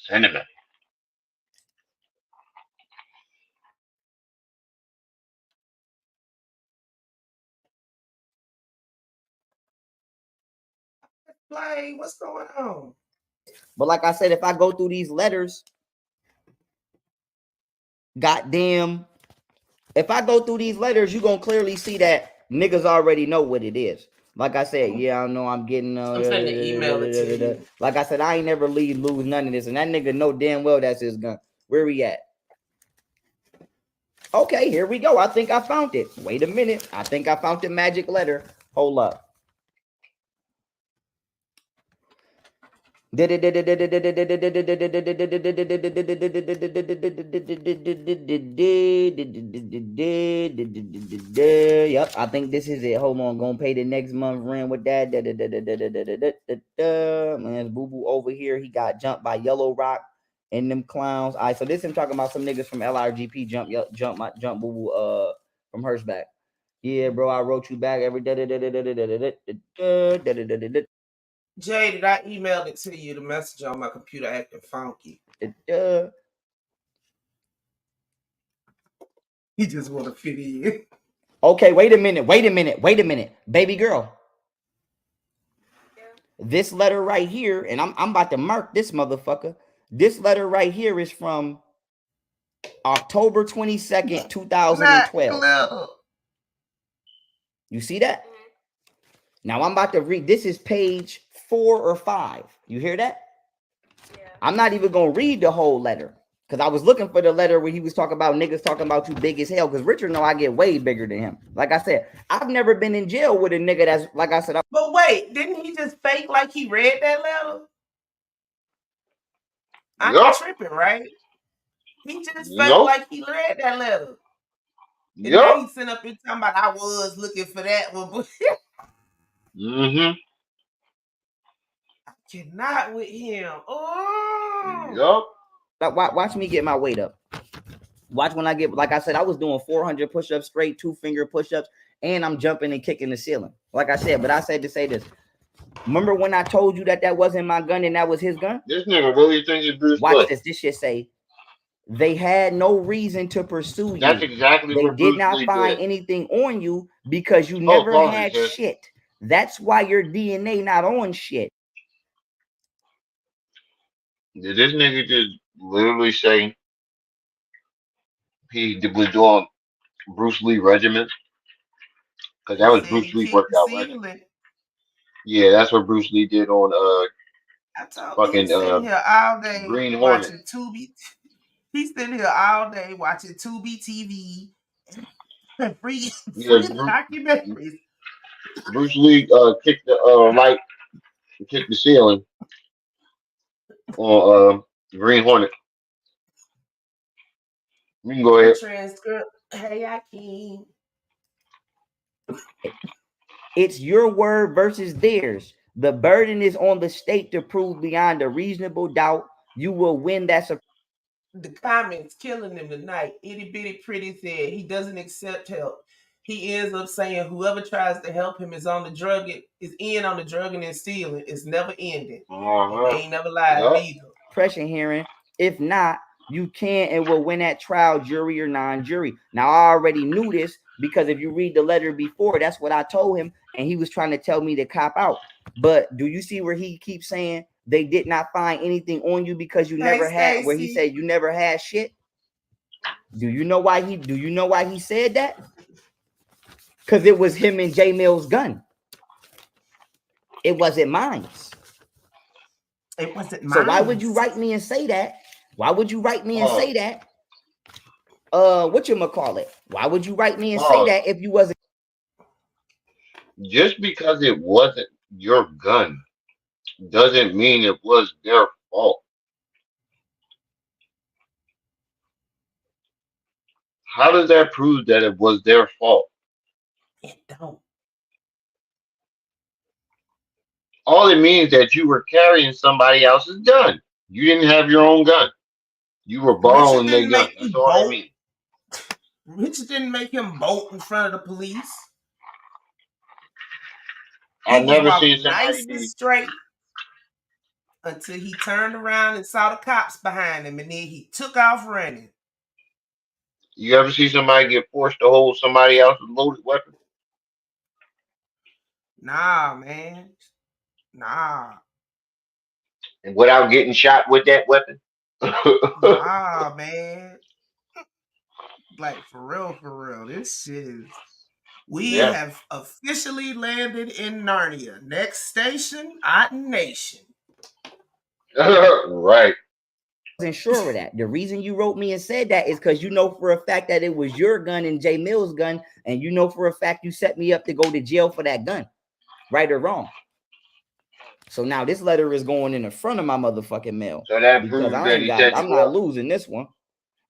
sentiment? Play, what's going on? But like I said, if I go through these letters, goddamn, if I go through these letters, you gonna clearly see that niggas already know what it is. Like I said, yeah, I know I'm getting. I'm finna email it to you. Like I said, I ain't never lose none of this, and that nigga know damn well that's his gun. Where we at? Okay, here we go. I think I found it. Wait a minute. I think I found the magic letter. Hold up. Yep, I think this is it. Hold on, gonna pay the next month rent with that. Man, Boo Boo over here. He got jumped by Yellow Rock and them clowns. All right, so this him talking about some niggas from LRGP jump Boo Boo from Hirschback. Yeah, bro, I wrote you back every Jaded, I emailed it to you. The message on my computer acting funky. He just want to fit in. Okay, wait a minute. Baby girl. This letter right here, and I'm about to mark this motherfucker. This letter right here is from October 22nd, Not 2012. clear. You see that? Now I'm about to read. This is page 4 or 5. You hear that? Yeah. I'm not even gonna read the whole letter because I was looking for the letter where he was talking about niggas talking about you big as hell. Because Richard know I get way bigger than him. Like I said, I've never been in jail with a nigga that's like I said. But wait, didn't he just fake like he read that letter? I'm Yup. tripping, right? He just felt Nope. like he read that letter. And now Yup. he's sitting up here talking about I was looking for that one. Mm-hmm. I cannot with him. Oh. Yup. Watch me get my weight up. Watch when I get, like I said, I was doing 400 push-ups straight, 2-finger push-ups, and I'm jumping and kicking the ceiling. Like I said, but I said to say this. Remember when I told you that wasn't my gun and that was his gun? This nigga really thinks it's Bruce Watch Lee. this. This shit say, they had no reason to pursue you. That's exactly They what did Bruce not Lee find did. anything on you because you Oh, never pardon, had sis. shit. That's why your DNA not on shit. Did this nigga just literally say he was doing Bruce Lee regimen? Because that He was said Bruce he Lee kicked the workout regimen. ceiling. Yeah, that's what Bruce Lee did on I told him fucking he's sitting here all day Green Hornet. watching Tubi. He's sitting here all day watching Tubi TV and free Yeah, documentaries. Bruce Lee kicked the light, kicked the ceiling on Green Hornet. You can go The ahead. transcript. Hey, Akeem. It's your word versus theirs. The burden is on the state to prove beyond a reasonable doubt you will win that. The comments killing him tonight. Itty Bitty Pretty said he doesn't accept help. He ends up saying whoever tries to help him is on the drug. Is in on the drugging and stealing. It's never ending, and they ain't never lied Yep. neither. Suppression hearing. If not, you can and will win at trial, jury or non-jury. Now I already knew this because if you read the letter before, that's what I told him, and he was trying to tell me to cop out. But do you see where he keeps saying they did not find anything on you because you never had? Where he said you never had shit. Do you know why he? Do you know why he said that? Because it was him and J Mill's gun. It wasn't mine. It wasn't mine. So why would you write me and say that? Why would you write me and say that? Whatchamacallit? Why would you write me and say that if you wasn't? Just because it wasn't your gun doesn't mean it was their fault. How does that prove that it was their fault? It don't. All it means that you were carrying somebody else's gun. You didn't have your own gun. You were borrowing their gun. That's all that means. Richard didn't make him bolt in front of the police. I've He was never seen walking somebody nice do. and straight until he turned around and saw the cops behind him, and then he took off running. You ever see somebody get forced to hold somebody else's loaded weapon? Nah, man. Nah. And without getting shot with that weapon? Nah, man. Like, for real. This shit is... We have officially landed in Narnia. Next station, Otten Nation. Right. Wasn't sure of that. The reason you wrote me and said that is because you know for a fact that it was your gun and J Mill's gun, and you know for a fact you set me up to go to jail for that gun, right or wrong. So now this letter is going in the front of my motherfucking mail. So that because proves that he set I'm you not up. losing this one.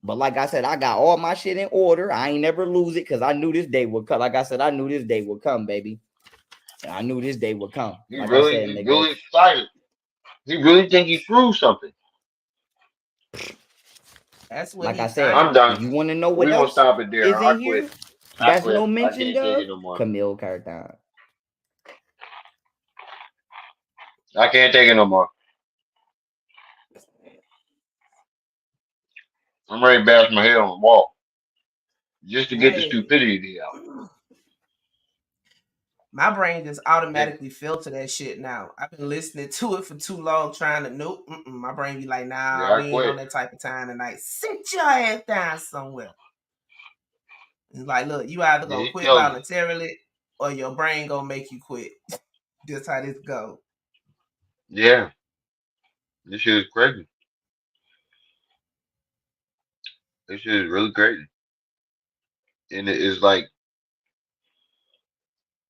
But like I said, I got all my shit in order. I ain't never lose it because I knew this day would come. Like I said, I knew this day would come, baby. I knew this day would come. He Like really, I said, he nigga, really excited. He really think he proved something. That's what like he I said, I'm done. if you want to know what We gonna else stop it there. is I in quit. here, I that's quit. no I mention can't take of it no more. Kemel Carton. I can't take it no more. I'm ready to bash my head on the wall. Just to get the stupidity out. My brain just automatically filter that shit now. I've been listening to it for too long, trying to nope. My brain be like, nah, Yeah, I we ain't quit. on that type of time tonight. Sit your ass down somewhere. It's like, look, you either Yeah, gonna he quit tells you. voluntarily or your brain gonna make you quit. That's how this go. Yeah, this shit is crazy. This shit is really crazy. And it is like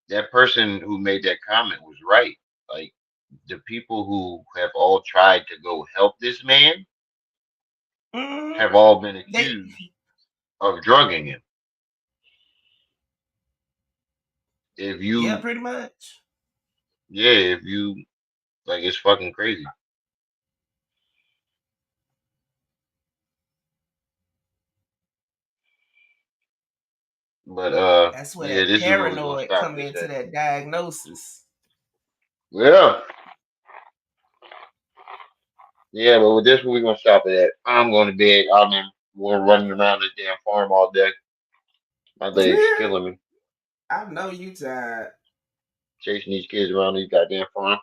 that person who made that comment was right. Like the people who have all tried to go help this man have all been They, accused of drugging him. If yeah, you, pretty much. yeah, if you, like, it's fucking crazy. But That's where yeah, that this is where we're gonna paranoid stop come this into at. that diagnosis. Yeah, yeah, but with this one we're gonna stop it at. I'm going to bed. I've been running around this damn farm all day. My leg's killing me. I know you tired. Chasing these kids around these goddamn farm.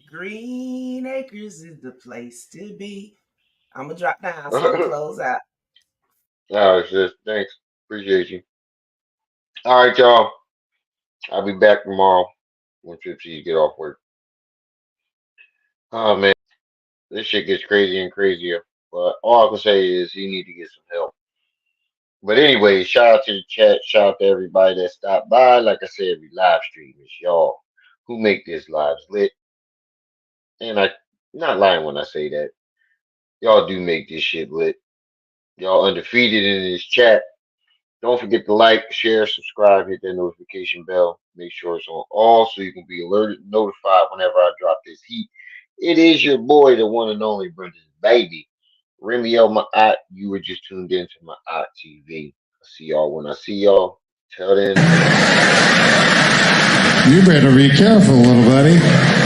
Green Acres is the place to be. I'm gonna drop down so we can close out. All right, sis. Thanks. Appreciate you. All right, y'all. I'll be back tomorrow when Tripsy get off work. Oh man, this shit gets crazier and crazier. But all I can say is he need to get some help. But anyway, shout out to the chat. Shout out to everybody that stopped by. Like I said, we live stream. It's y'all who make this lives lit. And I not lying when I say that. Y'all do make this shit lit. Y'all undefeated in this chat. Don't forget to like, share, subscribe, hit that notification bell. Make sure it's on all so you can be alerted, notified whenever I drop this heat. It is your boy, the one and only Brenda's baby. Remio Ma'at, you were just tuned into Ma'at TV. I'll see y'all when I see y'all. Till then. You better be careful, little buddy.